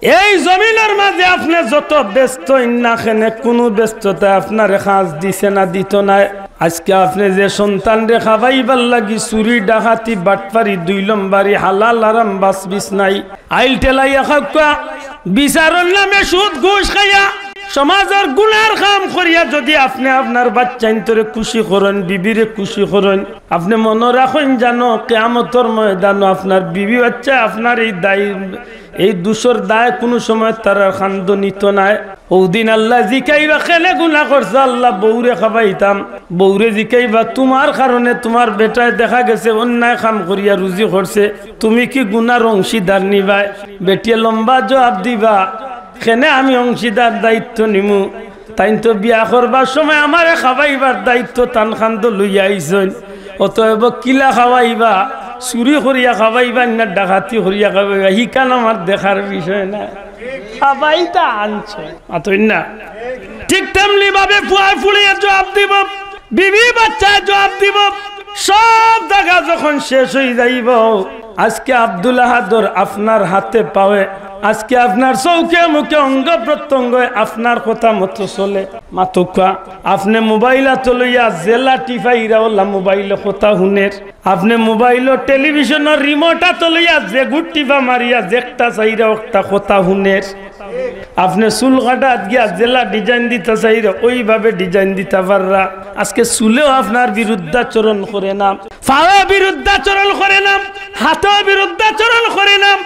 এই জমিনের মাঝে আপনি যত ব্যস্ত ইন্নাখানে কোনো ব্যস্ততা আপনার খাস দিছে না দিত না। আজকে আপনি যে সন্তান রে খাওয়াইবার লাগি চুরি ডাকাতি বাটপারি 2 নম্বরই হালাল আরাম বাসবিস নাই আইল টেলাইয়া খাওয়া বিচারর নামে সুদ ঘুষ খাইয়া সমাজের গুনার কাম করিয়া যদি আপনি আপনার বাচ্চাইন্তরে খুশি করেন, বিবিরে খুশি করেন, আপনি মনে রাখেন জানো কিয়ামতের ময়দানে আপনার বিবি বাচ্চা আপনার এই দায় এই দুশোর দায় কোনো সময় তারা খান্দ নিত নাই। ওদিন আল্লাহ জিকাইবা কেনে গুনাহ করছে, আল্লাহ বউরে খাবাইতাম, বউরে জিকাইবা তোমার কারণে তোমার বেটায় দেখা গেছে অন্যায় কাম করিয়া রুজি করছে, তুমি কি গুনার অংশীদার নিবাই? বেটিয়ে লম্বা জবাব দিবা কেনে আমি অংশীদার দায়িত্ব নিমু, তাই তো বিয়া করবার সময় আমারে খাওয়াইবার দায়িত্ব তান খান্দ লইয়া আইসন, অতএব কিলা খাওয়াইবা, চুরি করিয়া খাওয়াইবা না ডাকাতি করিয়া খাওয়াইবা, হিকান আমার দেখার বিষয় না, খাওয়াইতা আনছ আতই না। ঠিক তেমনি ভাবে ফুয়ায় ফুলিয়ে জবাব দিব, বিবি বাচ্চা জবাব দিব, সব জায়গা যখন শেষ হয়ে যাইব, আজকে আব্দুল আহাদর আপনার হাতে পাওয়ে, আজকে আপনার চৌকে মুখে অঙ্গ প্রত্যঙ্গ আপনার কথা মতো চলে মাতুকা। আপনি মোবাইল লইয়া জেলা টিফাইরা ওলা মোবাইল কথা শুনের, আপনি মোবাইল টেলিভিশনের রিমোট লইয়া যে গুট টিফা মারিয়া যেটা চাইরা একটা কথা শুনের, আপনি চুল কাটাত গিয়া জেলা ডিজাইন দিতে চাইরা ওইভাবে ডিজাইন দিতে পাররা। আজকে চুলেও আপনার বিরুদ্ধাচরণ করে নাম, ফাও বিরুদ্ধাচরণ করে নাম, হাতও বিরুদ্ধাচরণ করে নাম,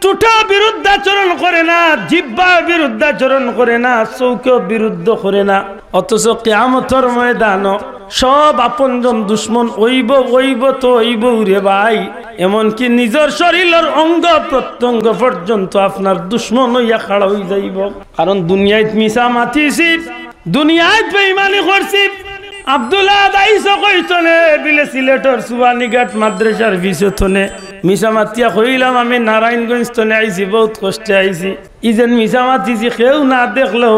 টুটা বিরুদ্ধাচরণ করে না, জিহ্বা বিরুদ্ধাচরণ করে না, চৌকেও বিরুদ্ধ করে না। অথচ কিয়ামতের ময়দানে সব আপনজন দুশ্মন ওইব ওইব তো ওইব রে ভাই, এমনকি নিজের শরীরের অঙ্গ প্রত্যঙ্গ পর্যন্ত আপনার দুশ্মন হইয়া খাড়া হয়ে যাইব। কারণ দুনিয়ায় মিশা মাতিছি, দুনিয়ায় বেঈমানি করছি। আব্দুল্লাহ দাইস কইতনে বিলে সিলেটর সুবানীঘাট মাদ্রাসার ভিতরে মিশা মাতিয়া কইলাম আমি নারায়ণগঞ্জ তনে আইছি, বহুত কষ্টে আইছি। ইজেন মিশা মাতিছি কেউ না দেখলো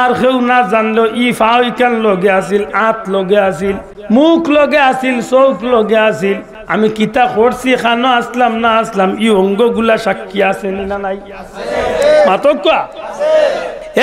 আর কেউ না জানলো, ই ফাও ইকান লগে আসিল, আত লগে আসিল, মুখ লগে আসিল, চৌক লগে আসিল। আমি কিতা করছি, খানো আসলাম না আসলাম, ই অঙ্গগুলা সাক্ষী আছে না নাই? মাতকা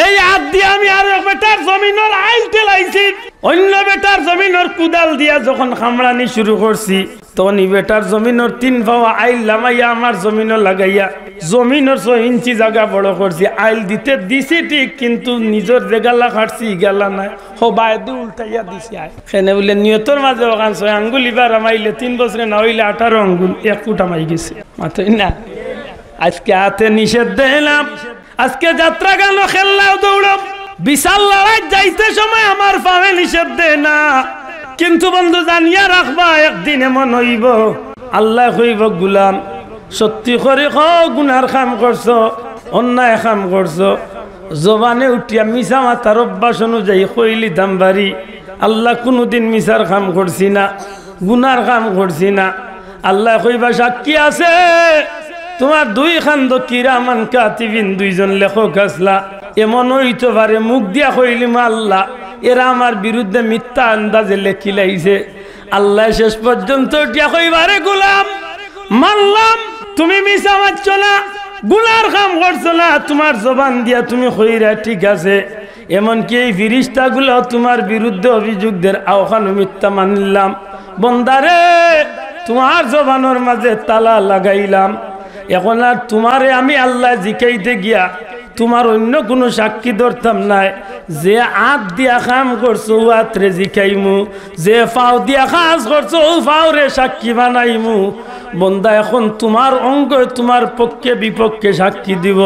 এই হাত দিয়ে আমি আর বেটার জমিনের আইল টেলাইছি, অন্য বেটার জমিনের কুদাল দিয়া যখন খামড়ানি শুরু করছি, তখন এই বেটার জমিনের 3 পাওয়া আইল লামাইয়া আমার জমিনও লাগাইয়া জমিনের 6 ইঞ্চি জায়গা বড় করছি। আইল দিতে দিছি ঠিক, কিন্তু নিজের জায়গা কাটছি গেলা নাই, সবাই দি উল্টাইয়া দিছি। সেনে বলে নিয়তর মাঝে ওখান 6 আঙ্গুল এবার আমাইলে 3 বছরে না হইলে 18 আঙ্গুল 1 ফুট আমাই গেছে মাত্রই না। আজকে হাতে নিষেধ দিলাম, আজকে যাত্রা গেল খেললাও দৌড় বিশাল লড়াই যাইতে সময় আমার পাবে নিষেধ দেয় না, কিন্তু বন্ধু জানিয়া রাখবা একদিন এমন হইব আল্লাহ কইব গুলাম সত্যি করে গুনার কাম করছো, অন্যায় কাম করছো, জবানে উঠিয়া মিশা মাতার অভ্যাস অনুযায়ী কইলি দামবাড়ি আল্লাহ কোনোদিন মিশার কাম করছি না, গুনার কাম করছি না। আল্লাহ কইবা সাক্ষী আছে, তোমার 2 খান্দ কিরামান কাতিবিন 2 জন লেখক আসলা, এমন হইতে পারে মুখ দিয়া কইলিম আল্লাহ এরা আমার বিরুদ্ধে মিথ্যা আন্দাজে লেখি লাইছে। আল্লাহ শেষ পর্যন্ত উঠিয়া কইবারে গোলাম মানলাম তুমি মিছা মারছো না, গুনার কাম করছো না, তোমার জবান দিয়া তুমি কইরা ঠিক আছে, এমনকি এই ফিরিস্তাগুলো তোমার বিরুদ্ধে অভিযোগদের আওখানো মিথ্যা মানলাম। বন্দারে তোমার জবানের মাঝে তালা লাগাইলাম, এখন আর তোমারে আমি আল্লাহ জিকাইতে গিয়া তোমার অন্য কোনো সাক্ষী ধরতাম নাই। যে হাত দিয়া কাম করছো ও হাতরে জিকাইমু, যে ফাও দিয়া কাজ করছো ও ফাও রে সাক্ষী বানাইমু। বন্দা এখন তোমার অঙ্গ তোমার পক্ষে বিপক্ষে সাক্ষী দিব।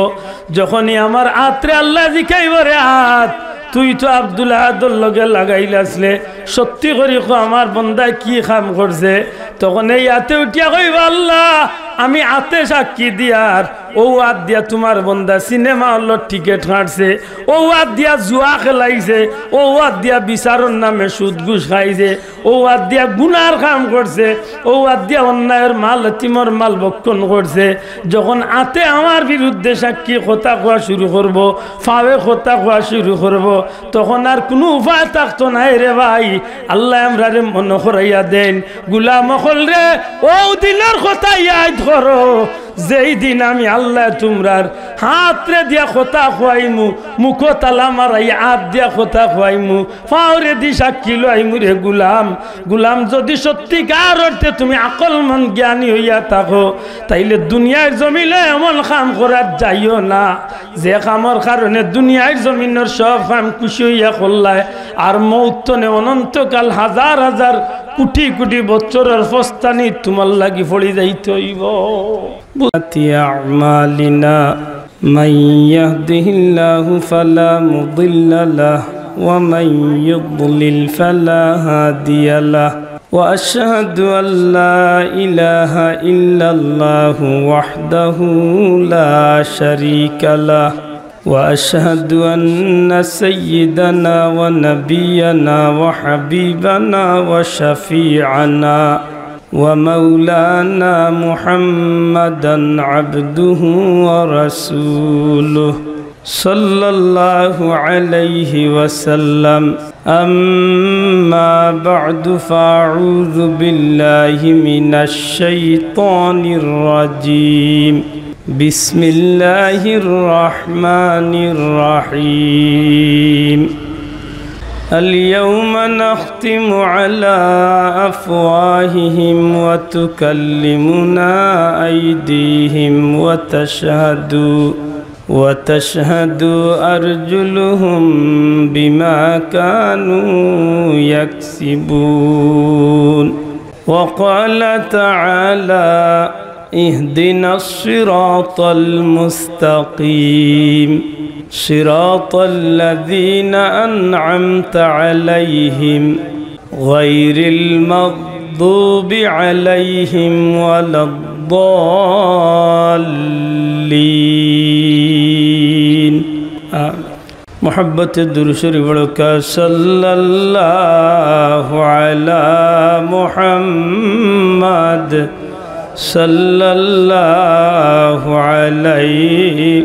যখনই আমার হাতরে আল্লাহ জিকাইব রে হাত তুই তো আব্দুল আহাদর লগে লাগাইলাসলে, সত্যি করি আমার বন্দায় কি কাম করছে, তখন এই হাতে উঠিয়া কইব আল্লাহ আমি হাতে সাক্ষী দিয়ার ও হাত দিয়া তোমার বন্দা সিনেমা হলের টিকিট কাটছে, ও হাত দিয়া জুয়া খেলাইছে, ও হাত দিয়া বিচারের নামে সুদ ঘুষ খাইছে, ও হাত দিয়া গুনার কাম করছে, ও হাত দিয়া অন্যায়ের মাল এতিমর মাল ভক্ষণ করছে। যখন হাতে আমার বিরুদ্ধে সাক্ষী কথা কোয়া শুরু করব, ফাওয়ে কথা কোয়া শুরু করব, তখন আর কোনো উপায় থাকতো নাই রে ভাই। আল্লাহ আমরা রে মনে করাইয়া দেন, গুলাম হল রে ও দিনের কথা ইয়াদ করো, যেই দিন আমি আল্লাহ তোমরার হাতরে দিয়া কথা খুয়াইমু, মুখ তালা মারাই হাত দিয়া কথা খুয়াইমু, পাওরে দি সাক্ষী লইমু রে গুলাম, গুলাম যদি সত্যিকার অর্থে তুমি আকলমন জ্ঞানী হইয়া থাকো, তাইলে দুনিয়ার জমিলে এমন কাম করার যাইও না যে কামর কারণে দুনিয়ার জমিনের সব কাম খুশি হইয়া করলায়, আর মৌতনে অনন্তকাল হাজার হাজার কোটি কোটি বছরের ফস্তানি তোমার লাগি পড়ি যাইতে হইব। আমালিনা মান ইয়াহদিহিল্লাহু ফালা মুদিল্লা লাহু ওয়া মান ইউদ্লিল ফালা হাদিয়া লাহু ওয়া আশহাদু আল্লা ইলাহা ইল্লাল্লাহু ওয়াহদাহু লা শারীকা লাহু وأشهد أن سيدنا ونبينا وحبيبنا وشفيعنا ومولانا محمدا عبده ورسوله صلى الله عليه وسلم أما بعد فأعوذ بالله من الشيطان الرجيم بسم الله الرحمن الرحيم اليوم نختم على أفواههم وتكلمنا أيديهم وتشهد أرجلهم بما كانوا يكسبون وقال تعالى اهدنا الصراط المستقيم صراط الذين أنعمت عليهم غير المغضوب عليهم ولا الضالين محبت درشر بڑکا صلی اللہ علی محمد صلی اللہ علیہ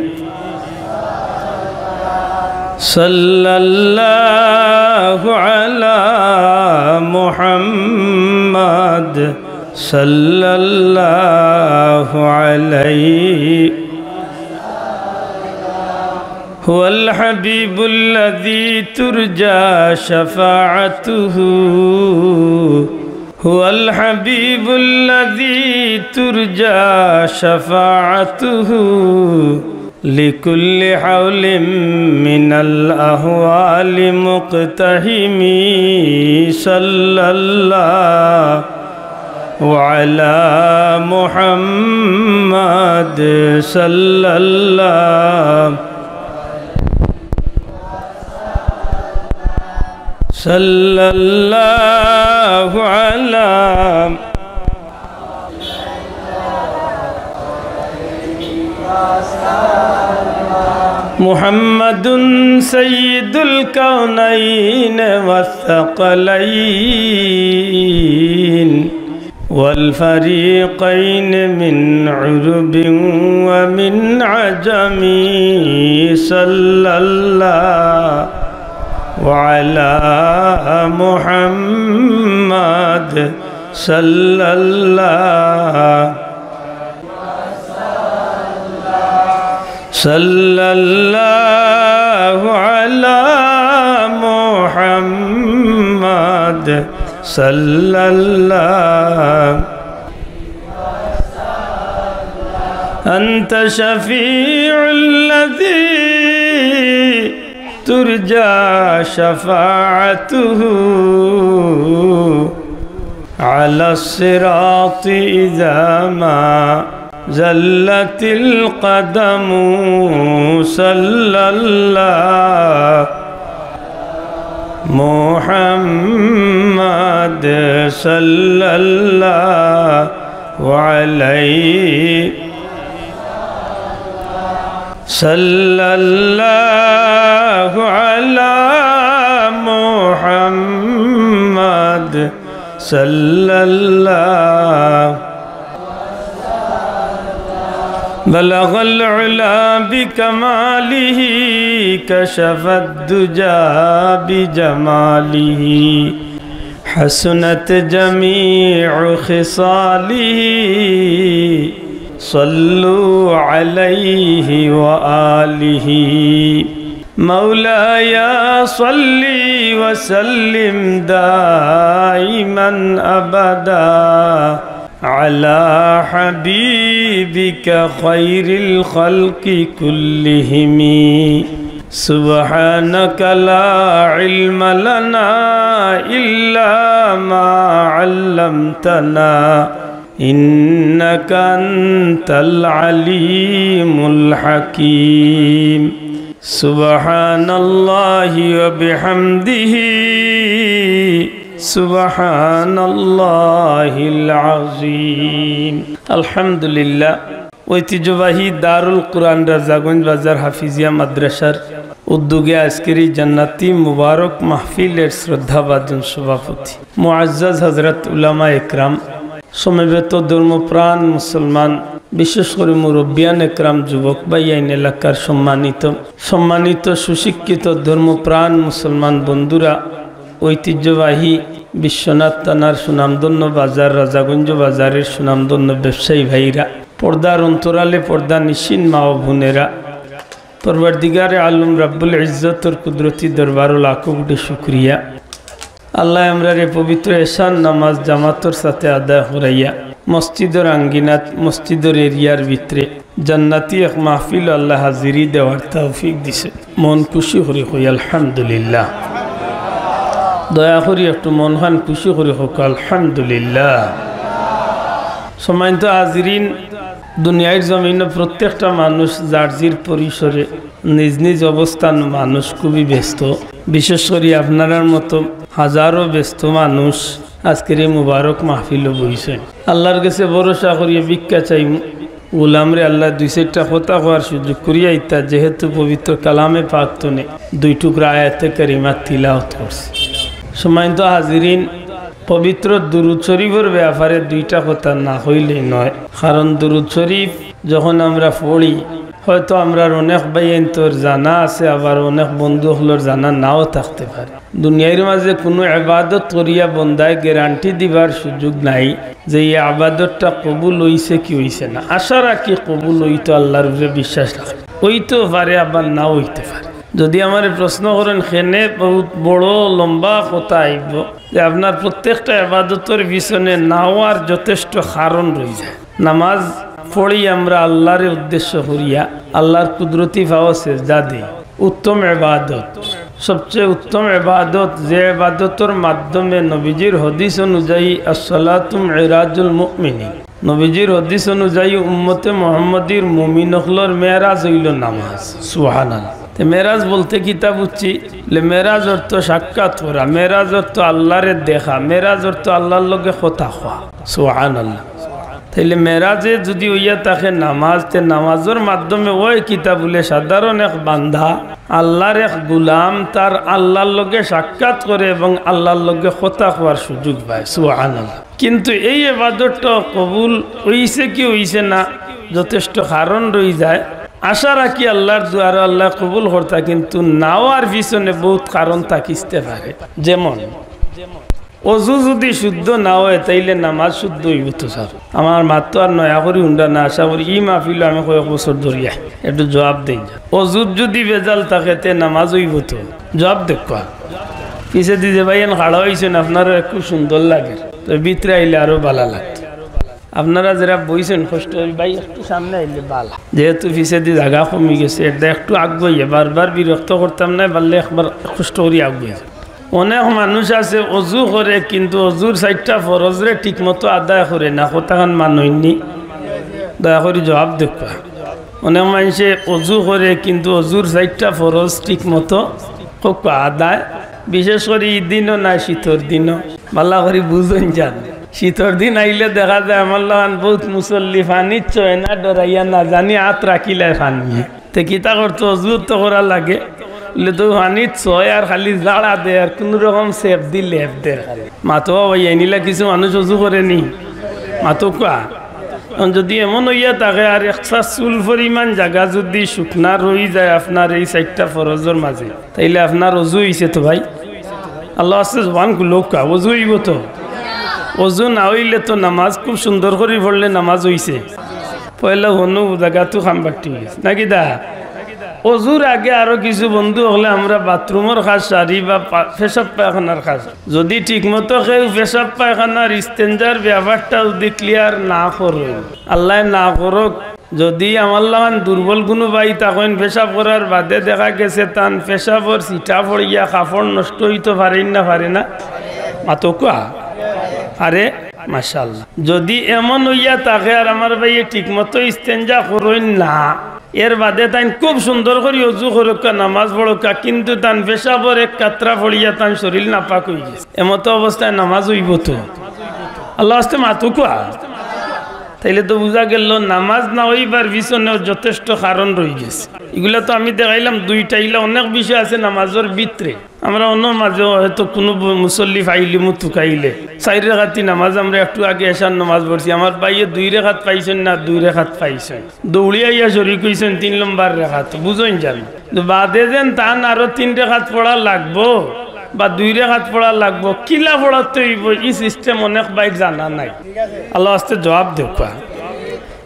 صلی اللہ علی محمد صلی اللہ علیہ هو الحبيب الذي ترجى شفاعته هو الحبيب الذي ترجى شفاعته لكل حول من الأهوال مقتحم صلى الله وعلى محمد صلى الله صلى الله على محمد سيد الكونين والثقلين والفريقين من عرب ومن عجم صلى الله وعلى محمد صلى الله صلى الله على محمد صلى الله أنت شفيع الذي ترجى شفاعته على الصراط إذا ما زلت القدم صلى الله محمد صلى الله عليه صلى الله على محمد صلى الله بلغ العلا بكماله كشف الدجى بجماله حسنت جميع خصاله صلوا عليه وآله مولاي صل وسلم دائما أبدا على حبيبك خير الخلق كلهم سبحانك لا علم لنا إلا ما علمتنا إنك أنت العليم الحكيم سبحان الله وبحمده سبحان الله العظيم الحمد لله ঐতিহ্যবাহী দারুল কুরআন রাজাগঞ্জ বাজার হাফিজিয়া মাদ্রাসার উদ্যোগে আজকের এই জান্নাতি মুবারক মাহফিলের শ্রদ্ধাভাজন সভাপতি মুআজ্জাজ হযরত উলামা একরাম, সমবেত ধর্মপ্রাণ মুসলমান, বিশেষ করে মুরব্বিয়ান একরাম, যুবক ভাইয়াইন, এলাকার সম্মানিত সুশিক্ষিত ধর্মপ্রাণ মুসলমান বন্ধুরা, ঐতিহ্যবাহী বিশ্বনাথ থানার সুনামধন্য বাজার রাজাগঞ্জ বাজারের সুনামধন্য ব্যবসায়ী ভাইরা, পর্দার অন্তরালে পর্দা নিশিন মা ও বোনেরা, পরওয়ারদিগারে আলম রাব্বুল ইজ্জতর কুদরতি দরবারও লাখো কোটি শুকরিয়া। আল্লাহ আমরার এই পবিত্র এশান নামাজ জামাতর সাথে আদায় করাইয়া মসজিদের আঙ্গিনাত, মসজিদের এরিয়ার ভিতরে জান্নাতি এক মাহফিল আল্লাহ হাজিরি দেওয়ার তৌফিক দিছে। মন খুশি করে হই আলহামদুলিল্লাহ। দয়া করি একটু মন খান খুশি করে হোক আলহামদুলিল্লাহ। সম্মানিত হাজিরিন, দুনিয়ার জমিনে প্রত্যেকটা মানুষ যার জির পরিসরে নিজ নিজ অবস্থান মানুষ খুবই ব্যস্ত। বিশেষ করে আপনার মতো হাজারো ব্যস্ত মানুষ আজকের এই মুবারক মাহফিলও বইছেন। আল্লাহর কাছে ভরসা করিয়ে ভিক্ষা চাই গোলামরে আল্লাহ দুই চারটা কথা হওয়ার সুযোগ করিয়া ইত্যা, যেহেতু পবিত্র কালামে পাকতনে 2 টুকরা আয়াতে কারিমাত তিলাওয়াত করছে। সম্মানিত হাজিরিন, পবিত্র দুরুদ শরীফের ব্যাপারে 2টা কথা না হইলেই নয়। কারণ দুরুদ শরীফ যখন আমরা পড়ি, হয়তো আমরা অনেক ভাইয়ের জানা আছে, আবার অনেক বন্ধু হলোর জানা নাও থাকতে পারে। দুনিয়ার মাঝে কোনো ইবাদত করিয়া বন্দায় গ্যারান্টি দিবার সুযোগ নাই যে এই আবাদতটা কবুল হইছে কি হইছে না। আশা রাখি কবুল হইতো, আল্লাহর উপরে বিশ্বাস রাখি, হইতেও পারে আবার নাও হইতে পারে। যদি আমার প্রশ্ন করেন খেনে বহুত বড় লম্বা কথা আইব যে আপনার প্রত্যেকটা ইবাদতের পিছনে না হওয়ার যথেষ্ট কারণ রয়ে যায়। নামাজ পড়ি আমরা আল্লাহর উদ্দেশ্য করিয়া, আল্লাহর কুদরতি ভাও সেজদা দিই। উত্তম ইবাদত, সবচেয়ে উত্তম ইবাদত যে ইবাদতের মাধ্যমে নবীজির হাদিস অনুযায়ী আসসালাতু মিরাজুল মুমিনিন, নবীজির হাদিস অনুযায়ী উম্মতে মুহাম্মদীর মুমিন হলর মেরাজ হইল নামাজ। সুবহানাল্লাহ। মেরাজ বলতে কিতা বুঝছি, মেরাজ অর্থ সাক্ষাৎ করা, মেরাজ অর্থ আল্লাহরে দেখা, মেরাজ অর্থ আল্লাহর লগে কথা হওয়া। সুবহানাল্লাহ। তাইলে মেরাজে যদি হইয়া থাকে নামাজ, তে নামাজের মাধ্যমে ওই কিতাবুলে সাধারণ এক বান্ধা আল্লাহর এক গুলাম তার আল্লাহর লগে সাক্ষাৎ করে এবং আল্লাহর লগে কথা হওয়ার সুযোগ পায়। সুবহানাল্লাহ। কিন্তু এই ইবাদতটা কবুল হইছে কি হইছে না যথেষ্ট কারণ রয়ে যায়। আশা রাখি আল্লাহর দুয়ারে আল্লাহ কবুল করতা, কিন্তু নাওয়ার পিছনে বহুত কারণ থাকিতে পারে। যেমন অজু যদি শুদ্ধ না হয় তাইলে নামাজ শুদ্ধ হইব তো স্যার। আমার মাত্র আর নয়া করি হুন্ডা না, আশা করি ই মাহফিল আমি কয়েক বছর ধরিয়া একটু জবাব দেই। অজুত যদি বেজাল থাকে তে নামাজ হইব তো? জবাব দেখা পিছে দিয়ে ভাই খাড়া হয়েছেন, আপনারও একটু সুন্দর লাগে, তো ভিতরে আইলে আরো ভালো লাগতো। আপনারা যারা বইছেন কষ্ট ভাই একটু সামনে আইলে ভালো, যেহেতু পিছে দিয়ে জায়গা কমে গেছে, এটা একটু আগুয়াইয়া বারবার বিরক্ত করতাম না, পারলে একবার কষ্ট করি আগুয়াই। অনেক মানুষ আছে অজু করে কিন্তু অজুর 4টা ফরজরে ঠিক মতো আদায় করে না, কতক্ষণ মানুষনি দয়া করে জবাব দেখা। অনেক মানুষে অজু করে কিন্তু অজুর 4টা ফরজ ঠিক মতো আদায়, বিশেষ করে ঈদ দিনও না শীতর দিনও ভালো করে বুঝুন যান। শীতর দিন আইলে দেখা যায় আমার লাগান বহুত মুসল্লি ফানি চয় না, ডরাইয়া না জানি হাত রাখিলে ফানি তে কিতা করতো অজু তো করা লাগে, তো পানিত ছয় আর খালি জাড়া দে আর কোন রকম সেফ দি লেফ দে মাতো এনিলা কিছু মানুষ অজু করেনি মাতো কোয়া। যদি এমন হইয়া থাকে আর একটা চুল পরিমাণ জায়গা যদি শুকনা রয়ে যায় আপনার এই 4টা ফরজের মাঝে, তাইলে আপনার অজু হইছে তো ভাই? আল্লাহ আছে জবান লোক অজু হইব তো? অজু না হইলে তো নামাজ খুব সুন্দর করে পড়লে নামাজ হইছে। পয়লা হনু জায়গা তো খামবাটি গেছে নাকি দা অজুর আগে আরো কিছু বন্ধু হলে আমরা বাথরুমের কাজ সারি বা পেশাব পায়খানার কাজ যদি ঠিকমতো কেউ পেশাব পায়খানার ইস্তেঞ্জার ব্যাপারটা যদি ক্লিয়ার না করো আল্লাহ না করুক যদি আমার লাগান দুর্বল কোনো বাই তখন পেশাব করার বাদে দেখা গেছে তান পেশাবর সিটা পড়িয়া কাপড় নষ্ট হইতে পারে না মাতো কোয়া আরে মাশাআল্লাহ যদি এমন হইয়া থাকে আর আমার ভাইয়ে ঠিক মতো ইস্তেঞ্জা করইন না এর বাদে তাই খুব সুন্দর করে অজু করুকা নামাজ পড়ুকা কিন্তু তান পেশাবর এক কাতরা পড়িয়া তান শরীর নাপাক হয়ে গেছে এমতো অবস্থায় নামাজ হইব তো আল্লাহ আস্তে মাতো কোয়া তাইলে তো বুঝা গেল নামাজ না হইবার পিছনেও যথেষ্ট কারণ রয়ে গেছে এগুলা তো আমি দেখাইলাম দুইটা ইলা অনেক বিষয় আছে নামাজের ভিতরে আমরা অন্য মাঝে হয়তো কোনো মুসল্লি ফাইলি মুতুকাইলে 4 রাকাতি নামাজ আমরা একটু আগে এশার নামাজ পড়ছি আমার ভাইয়ে 2 রাকাত পাইছেন না 2 রাকাত পাইছেন দৌড়িয়া শরীক হইছেন 3 নম্বর রাকাত বুঝুন যান বাদে যেন তান আরো 3 রাকাত পড়া লাগবো বা 2 রাকাত পড়া লাগবো কিলা পড়াতে হইব এই সিস্টেম অনেক বাইক জানা নাই আল্লাহ আস্তে জবাব দেওয়া